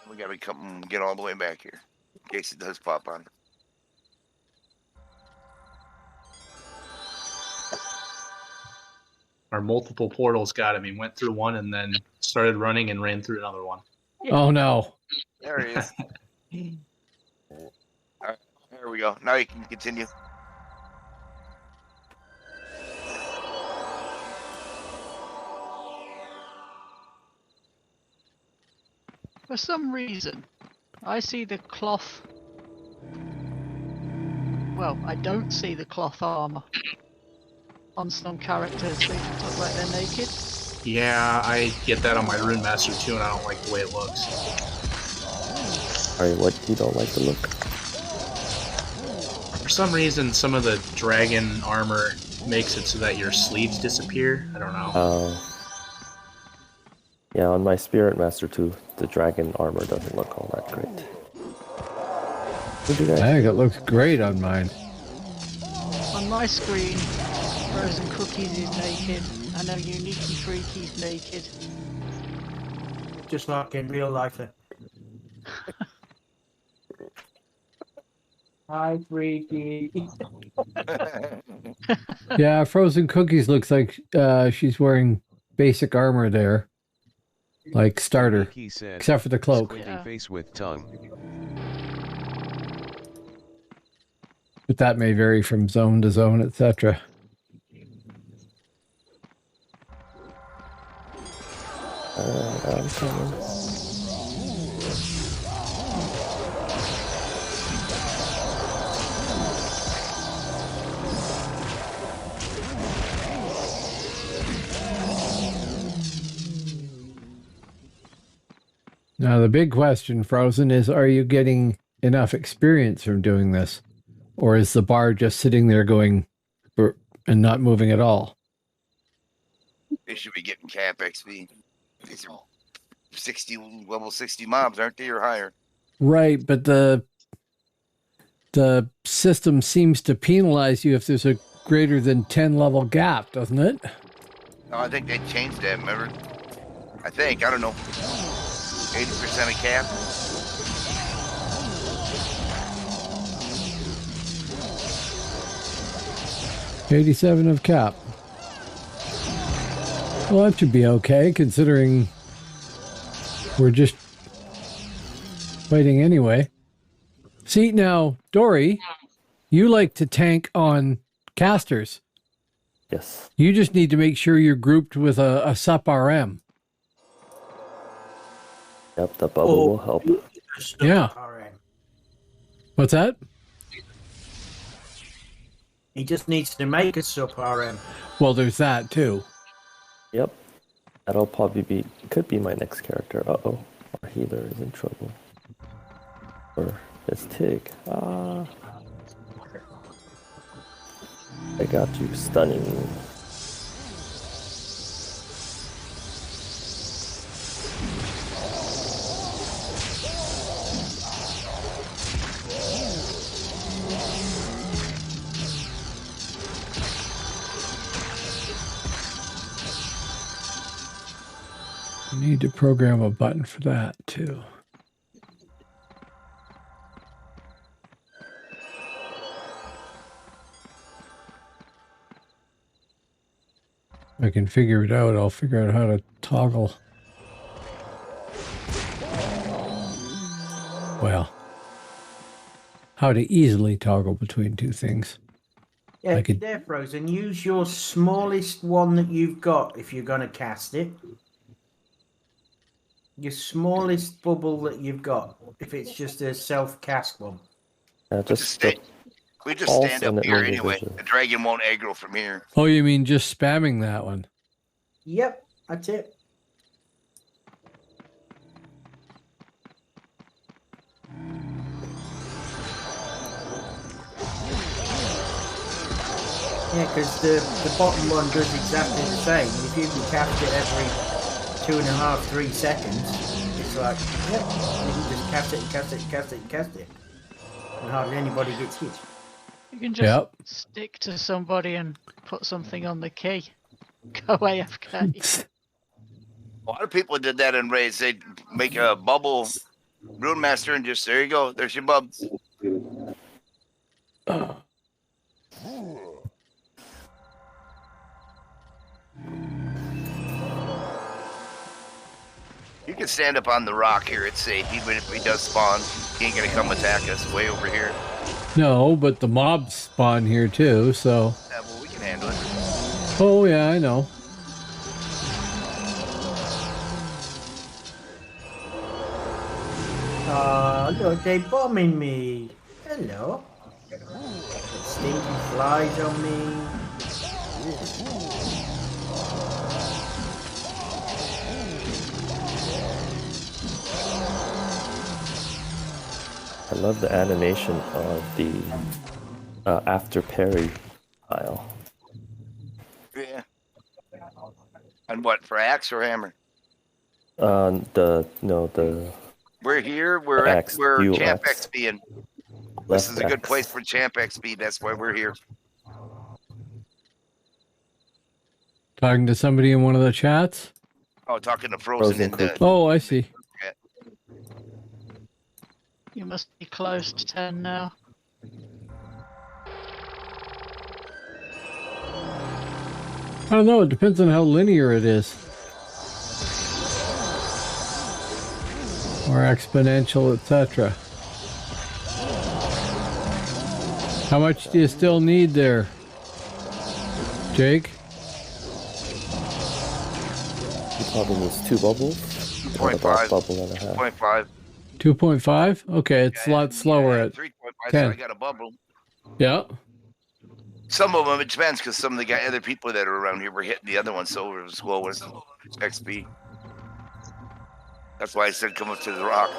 We gotta come get all the way back here in case it does pop on. Our multiple portals got him. He went through one and then started running and ran through another one. Oh, no. There he is. All right, there we go. Now you can continue. For some reason, I see the cloth. Well, I don't see the cloth armor on some characters. They look like they're naked. Yeah, I get that on my Rune Master too, and I don't like the way it looks. Alright, what you don't like the look? For some reason, some of the dragon armor makes it so that your sleeves disappear. I don't know. Yeah, on my Spiritmaster too, the dragon armor doesn't look all that great. What do you I guys? think it looks great on mine. On my screen, Frozen Cookies is naked. I know Uniquey Freaky's naked. Just like in real life. Hi, Freaky. Yeah, Frozen Cookies looks like she's wearing basic armor there. Like starter. He said, Except for the cloak. squinting face with tongue. But that may vary from zone to zone, etc. I'm coming. Now, the big question, Frozen, is are you getting enough experience from doing this? Or is the bar just sitting there going and not moving at all? They should be getting cap XP. These are 60 level 60 mobs, aren't they, or higher? Right, but the system seems to penalize you if there's a greater than 10 level gap, doesn't it? No, I think they changed that. Remember? I think. I don't know. 80% of cap. $87 of cap. Well, that should be okay, considering we're just fighting anyway. See, now, Dory, you like to tank on casters. Yes. You just need to make sure you're grouped with a SUP RM. Yep, the bubble will help. Yeah. What's that? He just needs to make a sub RM. Well, there's that too. Yep. That'll probably be, could be my next character. Uh-oh. Our healer is in trouble. Or it's Tig. Ah. I got you. Stunning. I need to program a button for that too. I can figure it out. I'll figure out how to toggle. Well, how to easily toggle between two things. Yeah, there, Frozen. Use your smallest one that you've got if you're going to cast it. Your smallest bubble that you've got, if it's just a self-cast one. We just stand up here anyway. The dragon won't aggro from here. Oh, you mean just spamming that one? Yep, that's it. Yeah, because the bottom one does exactly the same. If you can cast it every 2.5, 3 seconds, it's like, yep, you can just cast it and cast it and cast it and cast it. And hardly anybody gets hit. You can just stick to somebody and put something on the key. Go AFK. A lot of people did that in raids. They'd make a bubble Rune Master and just, there you go. There's your bubs. You can stand up on the rock here. It's safe. Even if he does spawn, he ain't going to come attack us way over here. No, but the mobs spawn here too, so... Yeah, well, we can handle it. Oh, yeah, I know. Look, they bombing me. Hello. Stinky flies on me. I love the animation of the after parry tile. Yeah. And what, for axe or hammer? The We're here. We're Champ XP, and this is a good place for Champ XP. That's why we're here. Talking to somebody in one of the chats? Oh, talking to Frozen in the... Oh, I see. You must be close to 10 now. I don't know. It depends on how linear it is. Or exponential, etc. How much do you still need there, Jake? You probably needs 2 bubbles. 2.5. Bubble and a half. 2.5. 2.5? Okay, it's a lot slower at 3.5, 10. so I got a bubble. Yeah. Some of them, it depends, because some of the other people that are around here were hitting the other one, so it was slow as XP. That's why I said come up to the rock.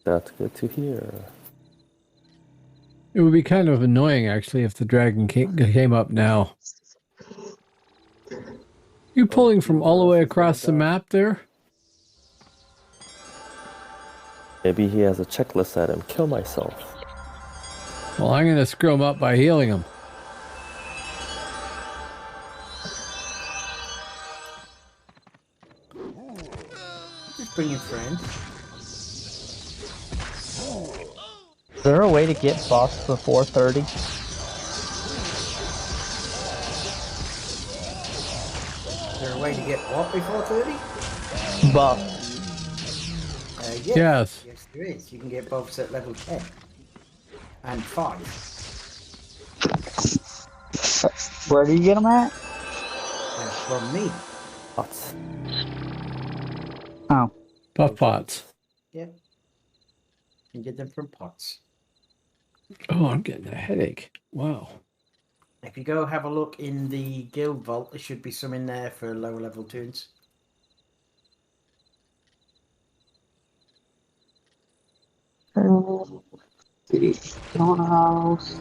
That's good to hear. It would be kind of annoying, actually, if the dragon came up now. You pulling from all the way across the map there? Maybe he has a checklist set him. Kill myself. Well, I'm going to screw him up by healing him. Just bring your friend. Is there a way to get buffs before 30? Is there a way to get what before 30? Buff. Yes. Yes, there is. You can get buffs at level 10 and 5. Where do you get them at? From me. Pots. Oh. Buff pots. Yeah. You can get them from pots. Oh, I'm getting a headache. Wow. If you go have a look in the guild vault, there should be some in there for lower level tunes. House.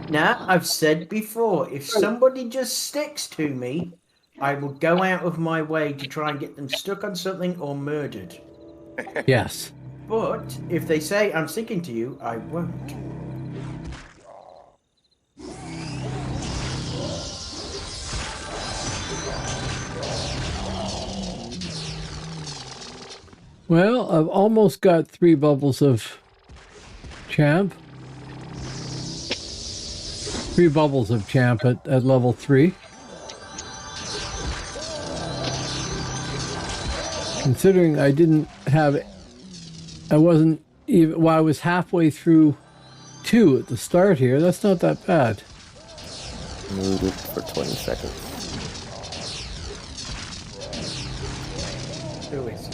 Now, I've said before, if somebody just sticks to me, I will go out of my way to try and get them stuck on something or murdered. Yes. But if they say I'm sticking to you, I won't. Well, I've almost got 3 bubbles of champ. 3 bubbles of champ at level 3. Considering I didn't have, I wasn't even, well, I was halfway through 2 at the start here. That's not that bad. Moved it for 20 seconds. Who is he?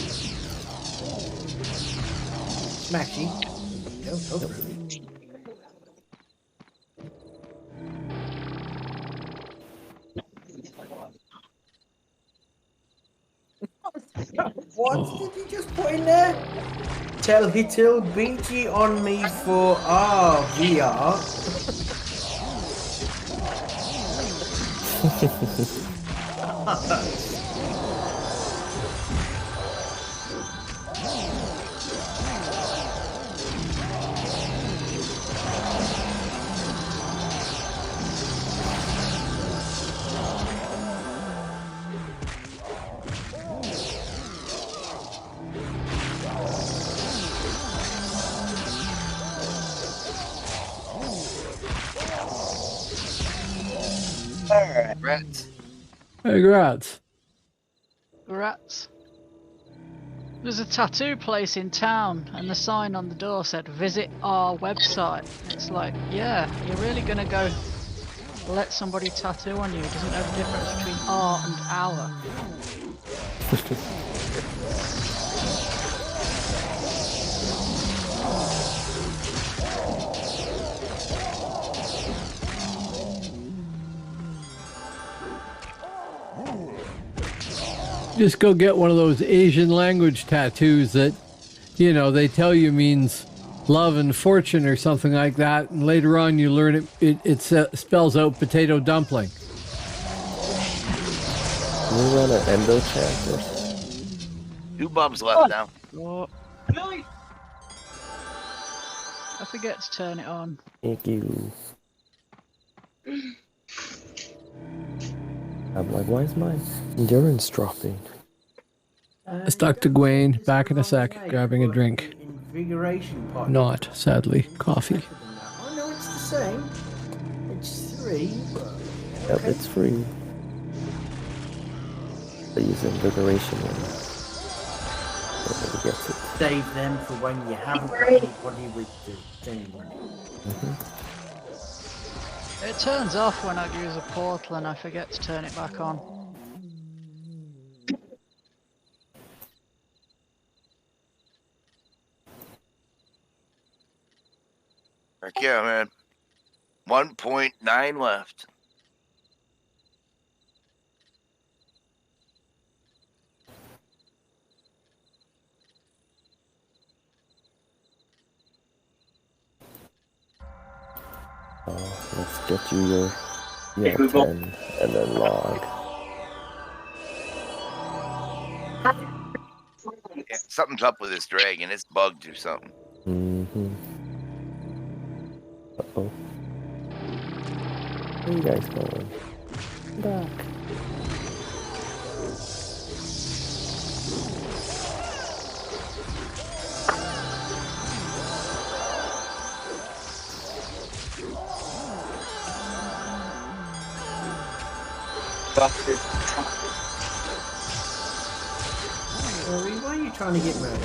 Smashy. Go for it. What did you just put in there? Tell Hitil BG on me for VR. Rats. Hey, grats. Rats. There's a tattoo place in town, and the sign on the door said, "Visit our website." It's like, yeah, you're really gonna go let somebody tattoo on you? Doesn't know the difference between "our" and "our." Just go get one of those Asian language tattoos that, you know, they tell you means love and fortune or something like that, and later on you learn it spells out potato dumpling. Can we run an endo chant or 2 bubs left now. Oh. I forget to turn it on. Thank you. I'm like, why is my endurance dropping? It's Dr. Gwaine, back in a sec, grabbing a drink. Invigoration pot. Not, sadly, coffee. Oh no, it's the same. It's 3. Yep, it's free. I use invigoration when nobody gets it. Save them for when you haven't got anybody with the thing running. It turns off when I use a portal and I forget to turn it back on. Heck yeah, man. 1.9 left. Let's get you your 10 and then log. Yeah, something's up with this dragon. It's bugged or something. Mm-hmm. Uh-oh. Where you guys going? Back. Rory, why are you trying to get ready?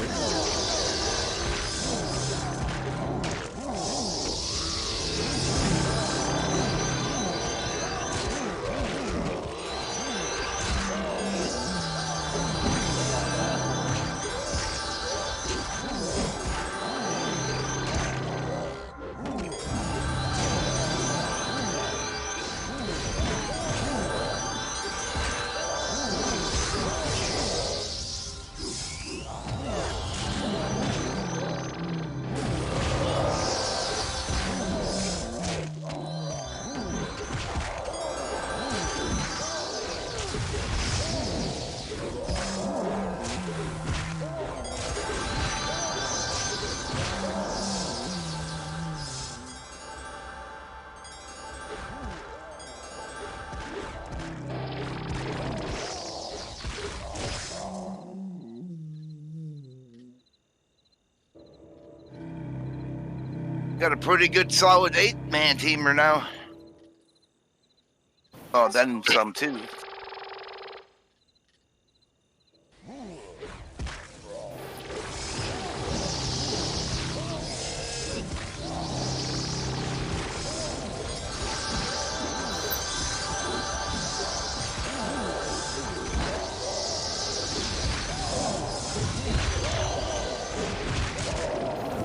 Got a pretty good solid 8-man teamer now. Oh, then some too.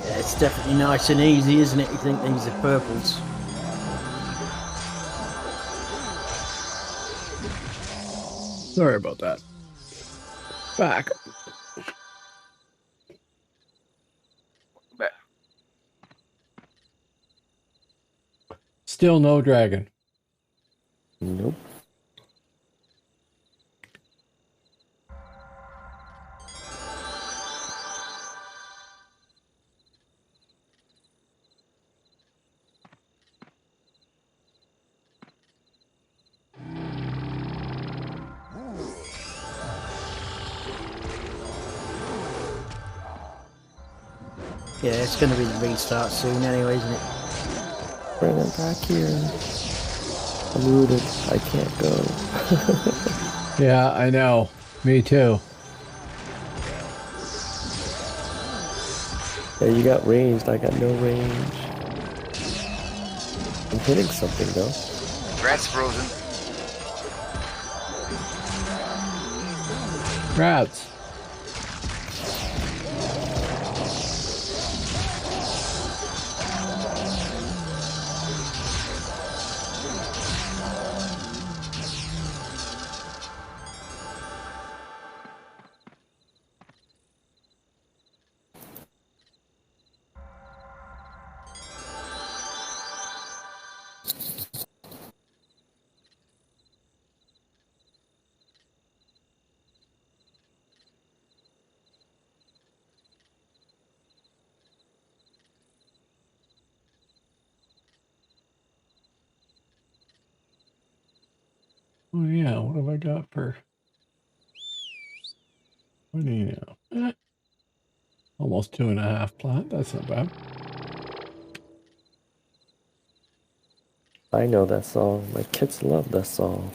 Yeah, it's definitely nice and easy, isn't it? You think these are purples. Sorry about that. Back. But Still no dragon. Nope. Yeah, it's going to be the restart soon anyway, isn't it? Bring it back here. I'm rooted. I can't go. Yeah, I know. Me too. Yeah, you got ranged. I got no range. I'm hitting something though. Rat's frozen. Rats. Oh yeah, what have I got for 20 now? Almost 2.5 plat. That's not bad. I know that song. My kids love that song.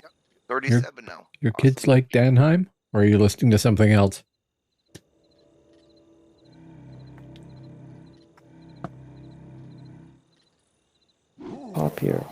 Yep, 37 now. Your Awesome. kids like Danheim? Or are you listening to something else? top here.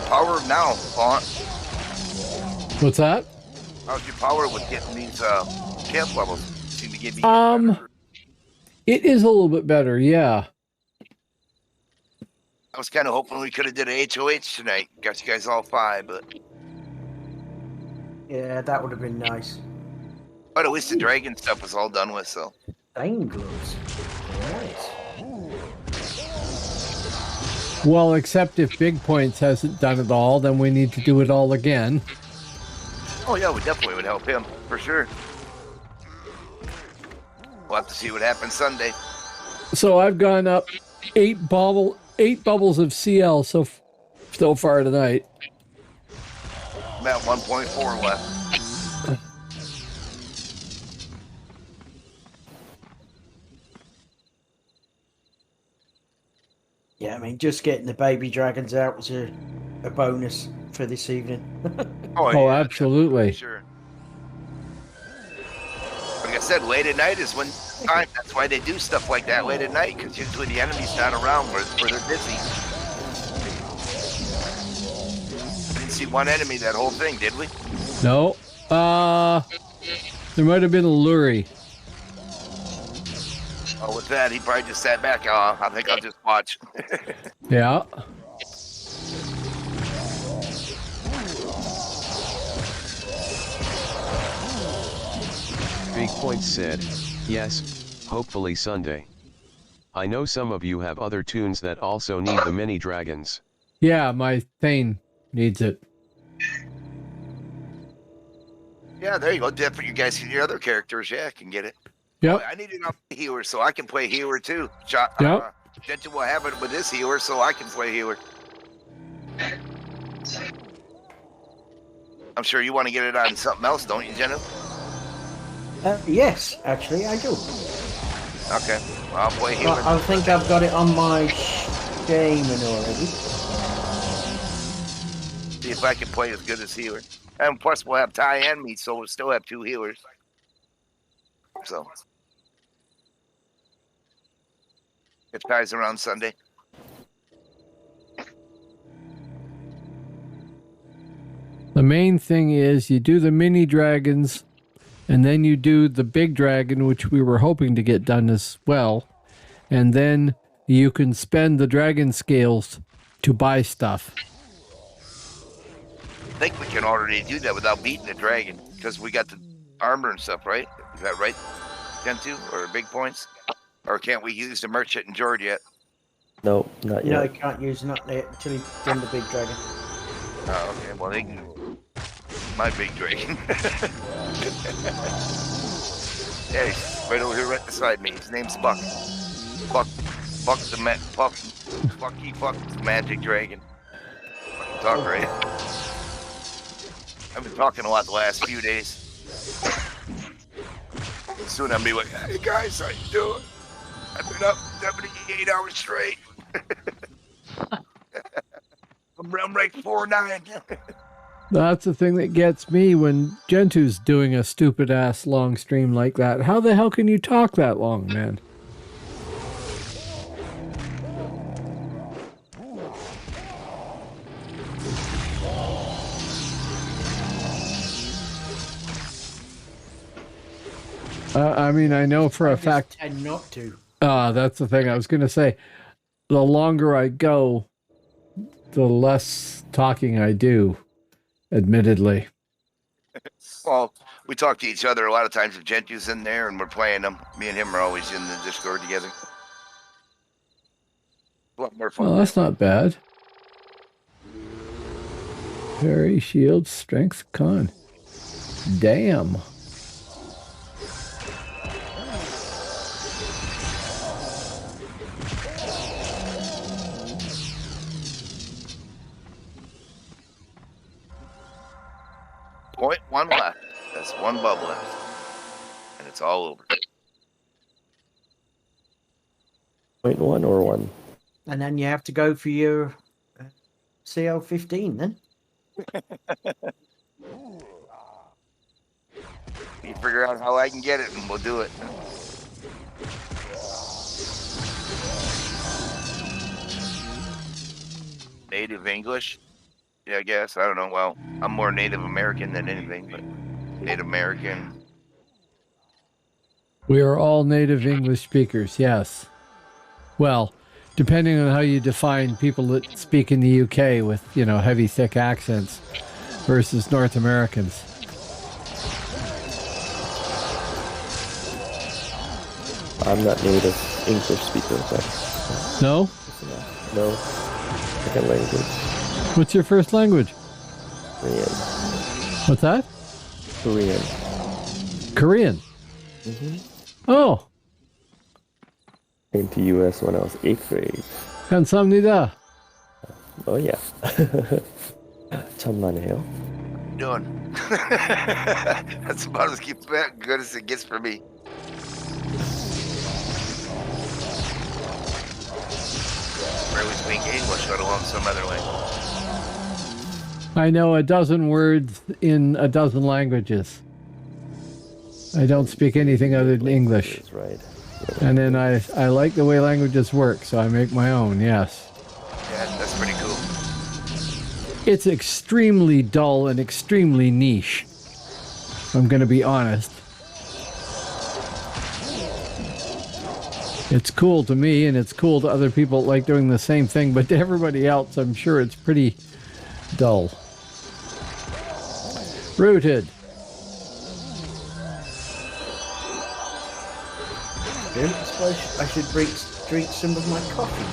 Power now, Font. What's that? How's your power with getting these camp levels? Seem to give you it is a little bit better, yeah. I was kind of hoping we could have did a HOH tonight. Got you guys all 5, but Yeah, that would have been nice. but at least the dragon stuff was all done with. So Thane gloves. Nice. Well, except if Big Points hasn't done it all, then we need to do it all again. oh yeah, we definitely would help him for sure. We'll have to see what happens Sunday. So I've gone up 8 bubbles of CL so far tonight. I'm at 1.4 left. Yeah, I mean, just getting the baby dragons out was a bonus for this evening. Oh, absolutely. Sure. Like I said, late at night is when time. That's why they do stuff like that late at night, because usually the enemy's not around where they're busy. We didn't see one enemy that whole thing, did we? No. There might have been a Lurie. Oh, with that, he probably just sat back. Oh, I think I'll just watch. Yeah. Big Point said, yes, hopefully Sunday. I know some of you have other tunes that also need the mini dragons. Yeah, my Thane needs it. Yeah, there you go. Different. You guys see your other characters. Yeah, I can get it. Yep. I need enough healer so I can play healer too. Yep. Gentle will have it with this healer so I can play healer. I'm sure you want to get it on something else, don't you, Jenna? Yes, actually, I do. Okay, well, I'll play healer. I think I've got it on my Shaman already. See if I can play as good as healer. And plus, we'll have Ty and me, so we'll still have 2 healers. So, if Ty's around Sunday. The main thing is you do the mini dragons, and then you do the big dragon, which we were hoping to get done as well. And then you can spend the dragon scales to buy stuff. I think we can already do that without beating the dragon, because we got the armor and stuff, right? Is that right, Gen2? Or big points? Or can't we use the merchant in Georgia yet? No, not No, yet. you can't use not yet until you done the big dragon. Oh, okay. Well, they can. My big dragon. Yeah, he's right over here, right beside me. His name's Buck. Bucky the magic dragon. Fucking talk, right? I've been talking a lot the last few days. Soon I'll be like, hey guys, how you doing? I've been up 78 hours straight. I'm like 4-9. That's the thing that gets me when Gentu's doing a stupid ass long stream like that. How the hell can you talk that long, man? I mean, I know for a fact. And not to. That's the thing I was going to say. The longer I go, the less talking I do, admittedly. Well, we talk to each other a lot of times if Gentu's in there and we're playing them. Me and him are always in the Discord together. A lot more fun. Well, that's not bad. Parry, shield, strength, con. Damn. Point 1 left. That's 1 bubble left. and it's all over. 0.1 or 1? And then you have to go for your CL15 then. You figure out how I can get it, and we'll do it. Native English? Yeah, I guess. I don't know. Well, I'm more Native American than anything, but Native American. We are all native English speakers, yes. Well, depending on how you define people that speak in the UK with, you know, heavy, thick accents versus North Americans. I'm not native English speaker, but No? no. Second language. What's your first language? Korean. What's that? Korean. Korean? Mm-hmm. Oh. Came to US when I was 8th grade. 감사합니다. Oh yeah. 천만에요. Doing. That's about as good as it gets for me. Barely speak English, let alone some other language. I know a dozen words in a dozen languages. I don't speak anything other than English. Right. And then I like the way languages work, so I make my own, yes. Yeah, that's pretty cool. It's extremely dull and extremely niche. I'm going to be honest. It's cool to me, and it's cool to other people like doing the same thing, but to everybody else, I'm sure it's pretty dull. Rooted. I suppose I should drink some of my coffee.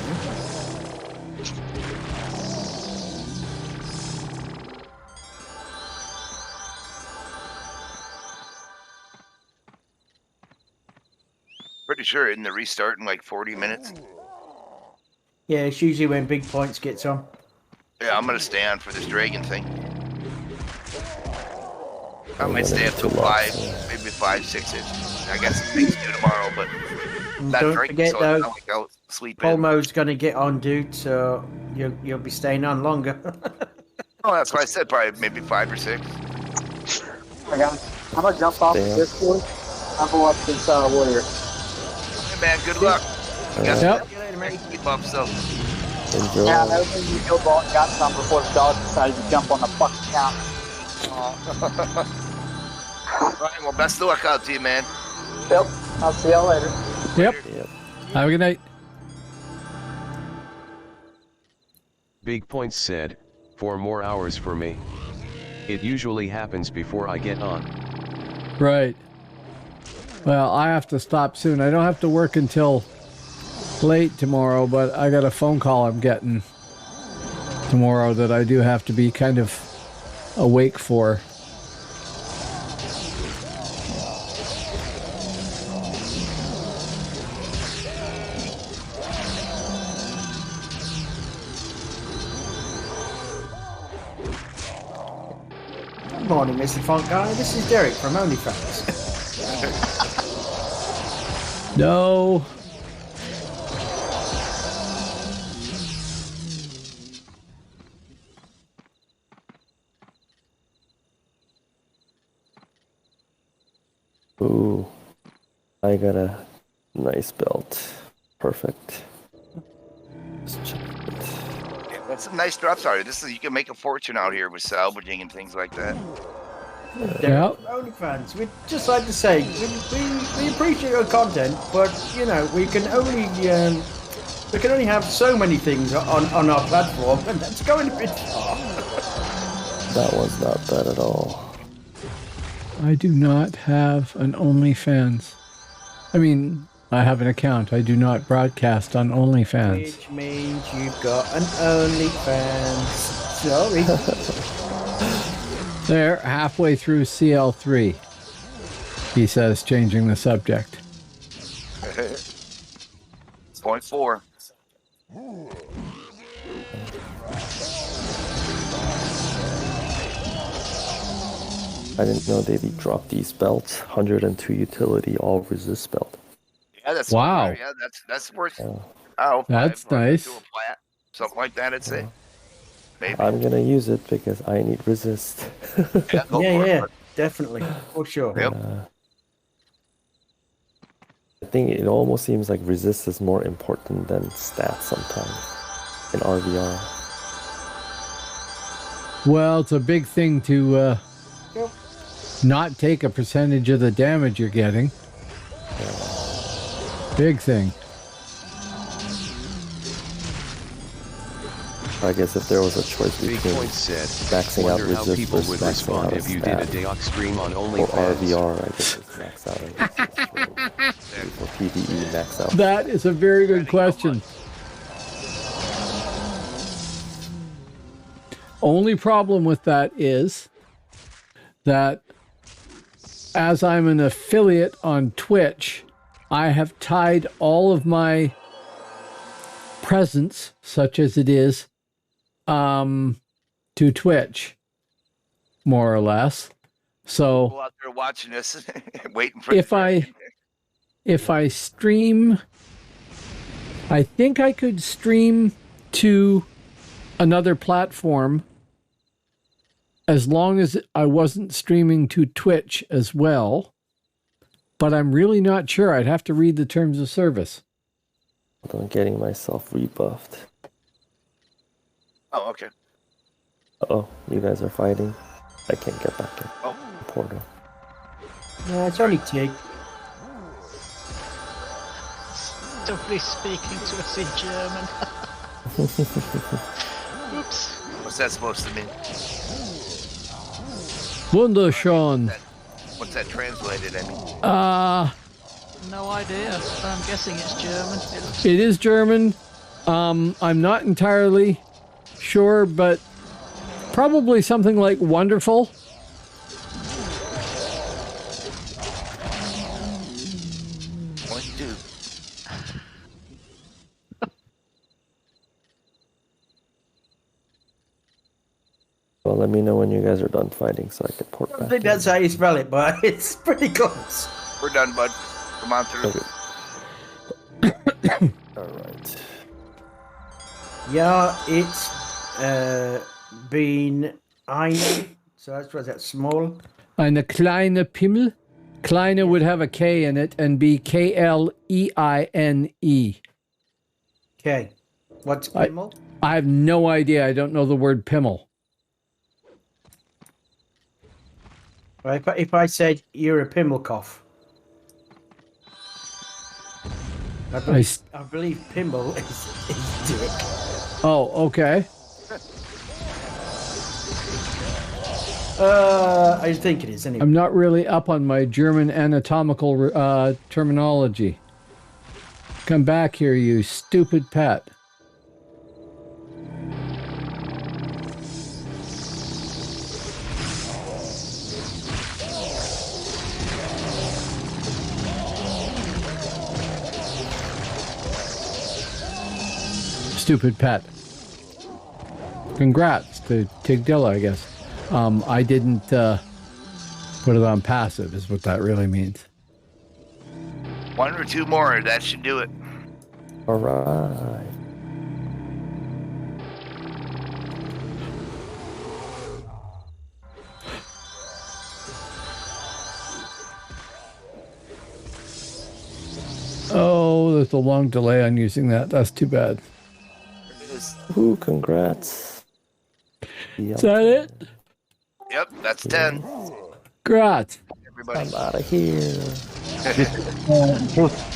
Pretty sure in the restart in like 40 minutes. Yeah, it's usually when Big Points gets on. Yeah, I'm gonna stay on for this dragon thing. I might stay up till 5, maybe 5, 6-ish. I got some things to do tomorrow, but not Don't drinking, forget so though, it's not like I'll sleep in. Polmo's going to get on, dude, so you'll be staying on longer. Oh, that's why I said probably maybe 5 or 6. I'm gonna jump off Damn. the Discord. I'll go up this warrior. Hey man, good luck. You got Yep. some keep up, so. Enjoy. Yeah, I know you killed ball and got some before the dog decided to jump on the fucking counter. Alright, well, best of luck out to you, man. Yep, I'll see y'all later. Yep. Yep. Have a good night. Big Points said, 4 more hours for me. It usually happens before I get on. Right. Well, I have to stop soon. I don't have to work until late tomorrow, but I got a phone call I'm getting tomorrow that I do have to be kind of awake for. Good morning, Mr. Font Guy. This is Derek from OnlyFans. No. Ooh. I got a nice belt. Perfect. Let's check it. Yeah, that's some nice drops out here. You can make a fortune out here with salvaging and things like that. Yep. OnlyFans. We'd just like to say we appreciate your content, but you know we can only have so many things on our platform, and that's going a bit far. That was not bad at all. I do not have an OnlyFans. I mean, I have an account. I do not broadcast on OnlyFans. Which means you've got an OnlyFans. Sorry. There, halfway through CL3, he says, changing the subject. 0.4. I didn't know they dropped these belts. 102 utility, all resist belt. Yeah, that's Wow. Yeah, that's worth. Yeah. Oh, That's nice. To a plat, something like that. I'd say. Maybe. I'm gonna use it because I need resist. Yeah, go for Yeah, it. definitely, for sure. Yep. I think it almost seems like resist is more important than stats sometimes in RVR. Well, it's a big thing to not take a percentage of the damage you're getting. Big thing. I guess if there was a choice Big between Point said, maxing out wonder how resist people versus would maxing respond out a if you did a stat DAOC stream on or OnlyFans. RVR, I guess it's max out. For PvE, max out. That is a very good question. Only problem with that is that as I'm an affiliate on Twitch, I have tied all of my presence, such as it is, to Twitch, more or less. So Go out there watching this, waiting for. if I stream, I think I could stream to another platform as long as I wasn't streaming to Twitch as well. But I'm really not sure. I'd have to read the terms of service. I'm getting myself rebuffed. Oh, okay. Oh, you guys are fighting? I can't get back in. Oh. Portal. No, it's only Tig. Somebody speaking to us in German. Oops. What's that supposed to mean? Wunderschön. What's that translated? I mean. No idea. I'm guessing it's German. It is German. I'm not entirely sure, but probably something like wonderful. One, two. Well, let me know when you guys are done fighting so I can port I back think in. that's how you spell it, but it's pretty close. We're done, bud. Come on through. Okay. Alright. Yeah, it's been eine, so that's what's that, small? Eine kleine Pimmel. Kleine would have a K in it and be Kleine. Okay. What's Pimmel? I have no idea. I don't know the word Pimmel. Well, if I said you're a Pimmelkopf, I believe Pimmel is dick. Oh, okay. I think it is anyway. I'm not really up on my German anatomical terminology. Come back here, you stupid pet. Stupid pet. Congrats to Tigdilla, I guess. I didn't put it on passive, is what that really means. One or two more, that should do it. Alright. Oh, there's a long delay on using that. That's too bad. Ooh, congrats. Is that it? Yep, that's 10. Congrats. Everybody. I'm out of here.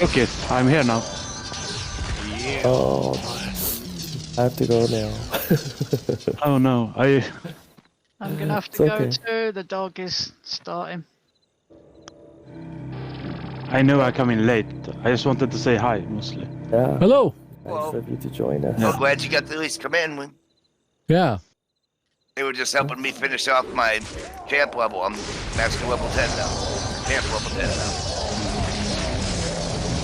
Okay, I'm here now. Yeah. Oh, I have to go now. Oh no, I'm gonna have It's to go okay. too. The dog is starting. I know I come in late. I just wanted to say hi, mostly. Yeah. Hello. Nice of you to join us. I'm glad you got to at least come in. Yeah. They were just helping me finish off my champ level. I'm master level 10 now. Champ level 10 now.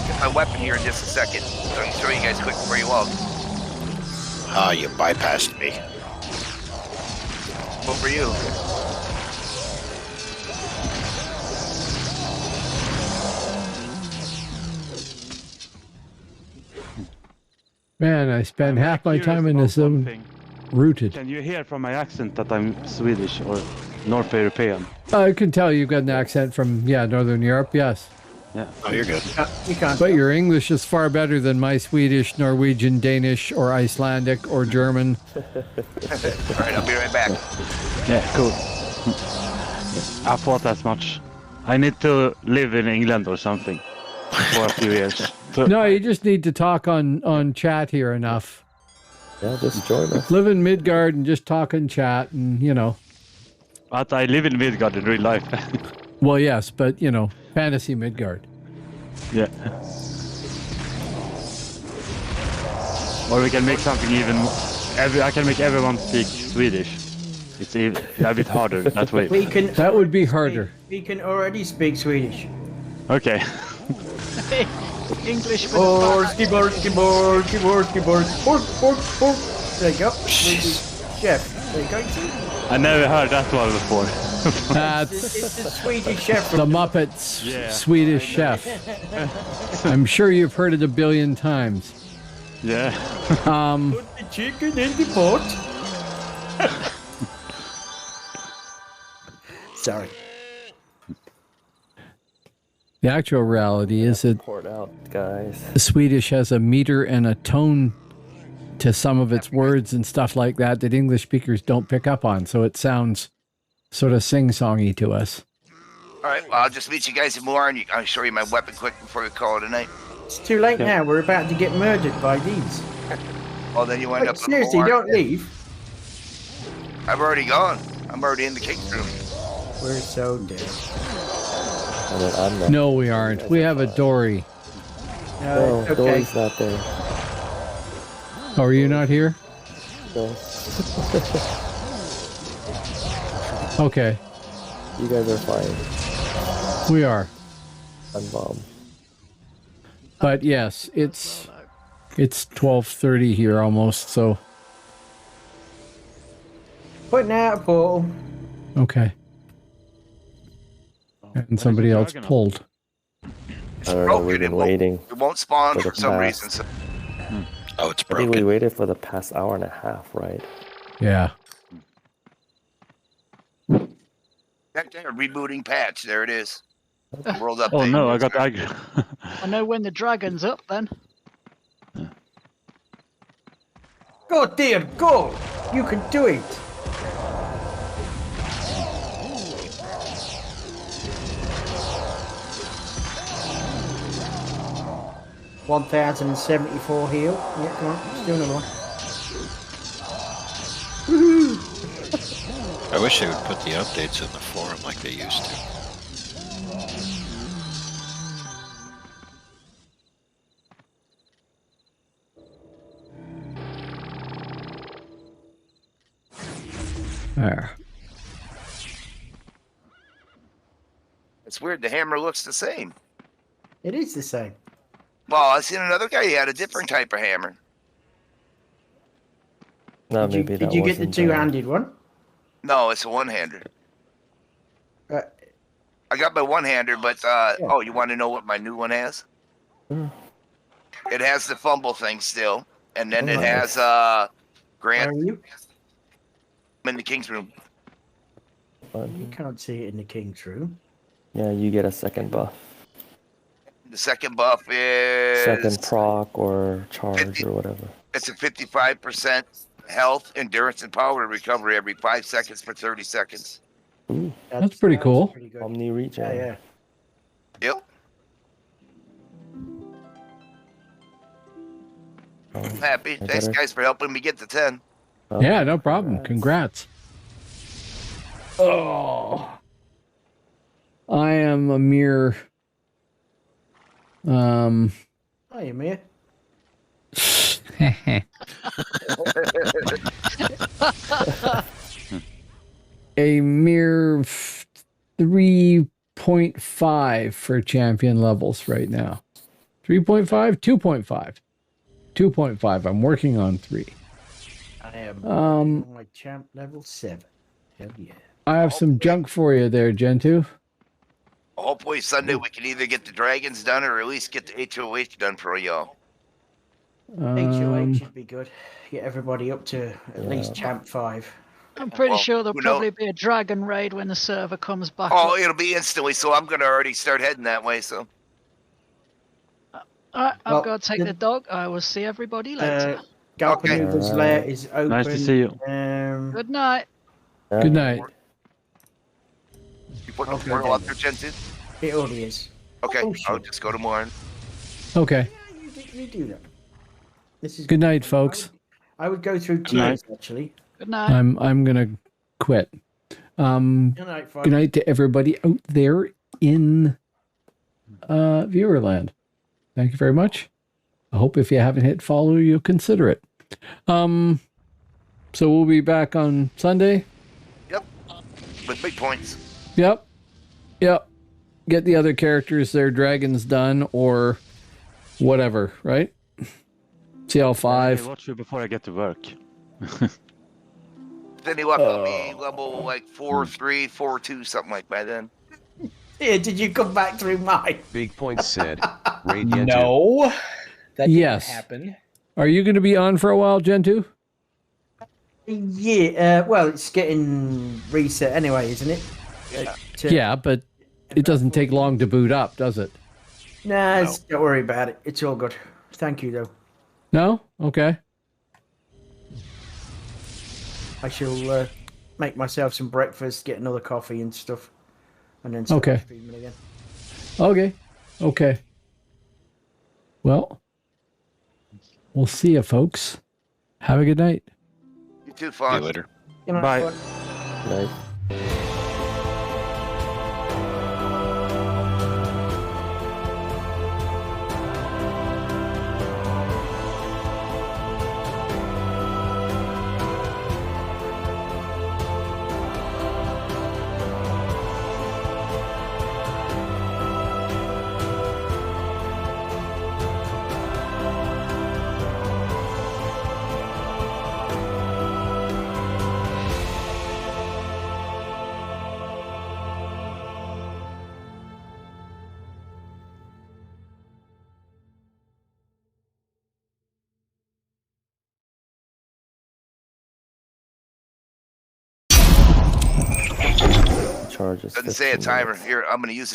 Get my weapon here in just a second, so I can show you guys quick before you walk. Ah, you bypassed me. What for you? Man, I spend half my time in the zone rooted. Can you hear from my accent that I'm Swedish or North European? I can tell you've got an accent from, Northern Europe, yes. Yeah. Oh, you're good. You can't. But your English is far better than my Swedish, Norwegian, Danish, or Icelandic, or German. All right, I'll be right back. Yeah, cool. I thought as much. I need to live in England or something for a few years. No, you just need to talk on chat here enough. Yeah, just join us. Live in Midgard and just talk in chat and, But I live in Midgard in real life. Well, yes, but, fantasy Midgard. Yeah. Or we can make something even more... I can make everyone speak Swedish. It's a bit harder that way. That would be harder. We can already speak Swedish. Okay. English with Borski, borski, borski, borski, borski, bork, bork, bork. There you go. Chef. There you go. I never heard that one before. That's It's the Swedish chef. the Muppets Swedish chef. I'm sure you've heard it a billion times. Yeah. Put the chicken in the pot. Sorry. The actual reality is that Pour it out, guys. the Swedish has a meter and a tone to some of its words and stuff like that English speakers don't pick up on. So it sounds sort of sing-songy to us. All right, well, I'll just meet you guys more, and I'll show you my weapon quick before we call it a night. It's too late now. We're about to get murdered by these. Well, then you wind Wait, up. seriously, don't leave. I've already gone. I'm already in the king's room. We're so dead. And then I'm not. No, we aren't. We have a Dory. No, okay. Dory's not there. Oh, are you not here? No. Okay, You guys are fine. we are. I'm bomb. But yes, it's 12:30 here almost, so Putting out a portal. okay. And somebody else pulled. I don't know, we've been waiting. It won't spawn for the for some past- reason. So Oh, it's I think we broken. waited for the past hour and a half, right? Yeah. back there, rebooting patch. There it is. World update. Oh no, I got aggro. I know when the dragon's up then. Go, dear, go! You can do it! $1,074 heal. Yeah, come on, let's do another one. Woohoo! I wish they would put the updates in the forum like they used to. There. It's weird. The hammer looks the same. It is the same. Well, I seen another guy. He had a different type of hammer. No, Did you, maybe did that you get the wasn't, two-handed one? No, it's a one-hander. Uh, I got my one-hander, but oh, you want to know what my new one has? Hmm. It has the fumble thing still, and then it Nice. has Grant. Are you? I'm in the king's room. You can't see it in the king's room. Yeah, you get a second buff. The second buff is Second proc or charge 50. or whatever. It's a 55% health, endurance, and power recovery every 5 seconds for 30 seconds. Ooh, That's pretty cool. Pretty good. Omni regen. Yeah, yeah. Yep. Oh, I'm happy. I Thanks, better- guys, for helping me get to 10. oh, Yeah, no problem. Congrats. Oh. I am a mere Hi, Amir. a mere 3.5 for champion levels right now. 3.5, 2.5. 2.5. I'm working on 3. I am Um, on my champ level 7. Hell yeah. I have some junk for you there, Gentoo. Hopefully Sunday we can either get the dragons done or at least get the HOH done for y'all. HOH should be good. Get everybody up to at least Yeah. champ 5. I'm pretty Well, sure there'll who knows? probably be a dragon raid when the server comes back Oh, up. it'll be instantly. So I'm gonna already start heading that way. So Alright, Well, I've got to take the dog. I will see everybody later. Galpanuva's lair is open. Nice to see you. Good night. Good night. you put the Okay, portal then. out there, Jensen? It already is. Okay, Oh, I'll shit. just go tomorrow. Okay. You do that. This is Good night, folks. I would go through Good night. tears actually. Good night. I'm gonna quit. Good night, Good night to everybody out there in Viewerland. Thank you very much. I hope if you haven't hit follow, you'll consider it. So we'll be back on Sunday. Yep. With big points. Yep. Get the other characters, their dragons done or whatever, right? CL5. I'll watch you before I get to work. Then you up on me level like 4-3, 4-2, something like by then. Yeah, did you come back through mine? Big Point said, Raid Gen 2. No, that Yes. didn't happen. Are you going to be on for a while, Gen 2? Yeah, well, it's getting reset anyway, isn't it? Yeah, but it doesn't take long to boot up, does it? Nah, don't worry about it. It's all good. Thank you, though. No? Okay. I shall make myself some breakfast, get another coffee and stuff, and then start Okay. streaming again. Okay. Well, we'll see you, folks. Have a good night. You too, See Fawn. you later. You know, Bye. fun. Right. Charges. Doesn't say a 15 minutes. timer. Here, I'm gonna use it.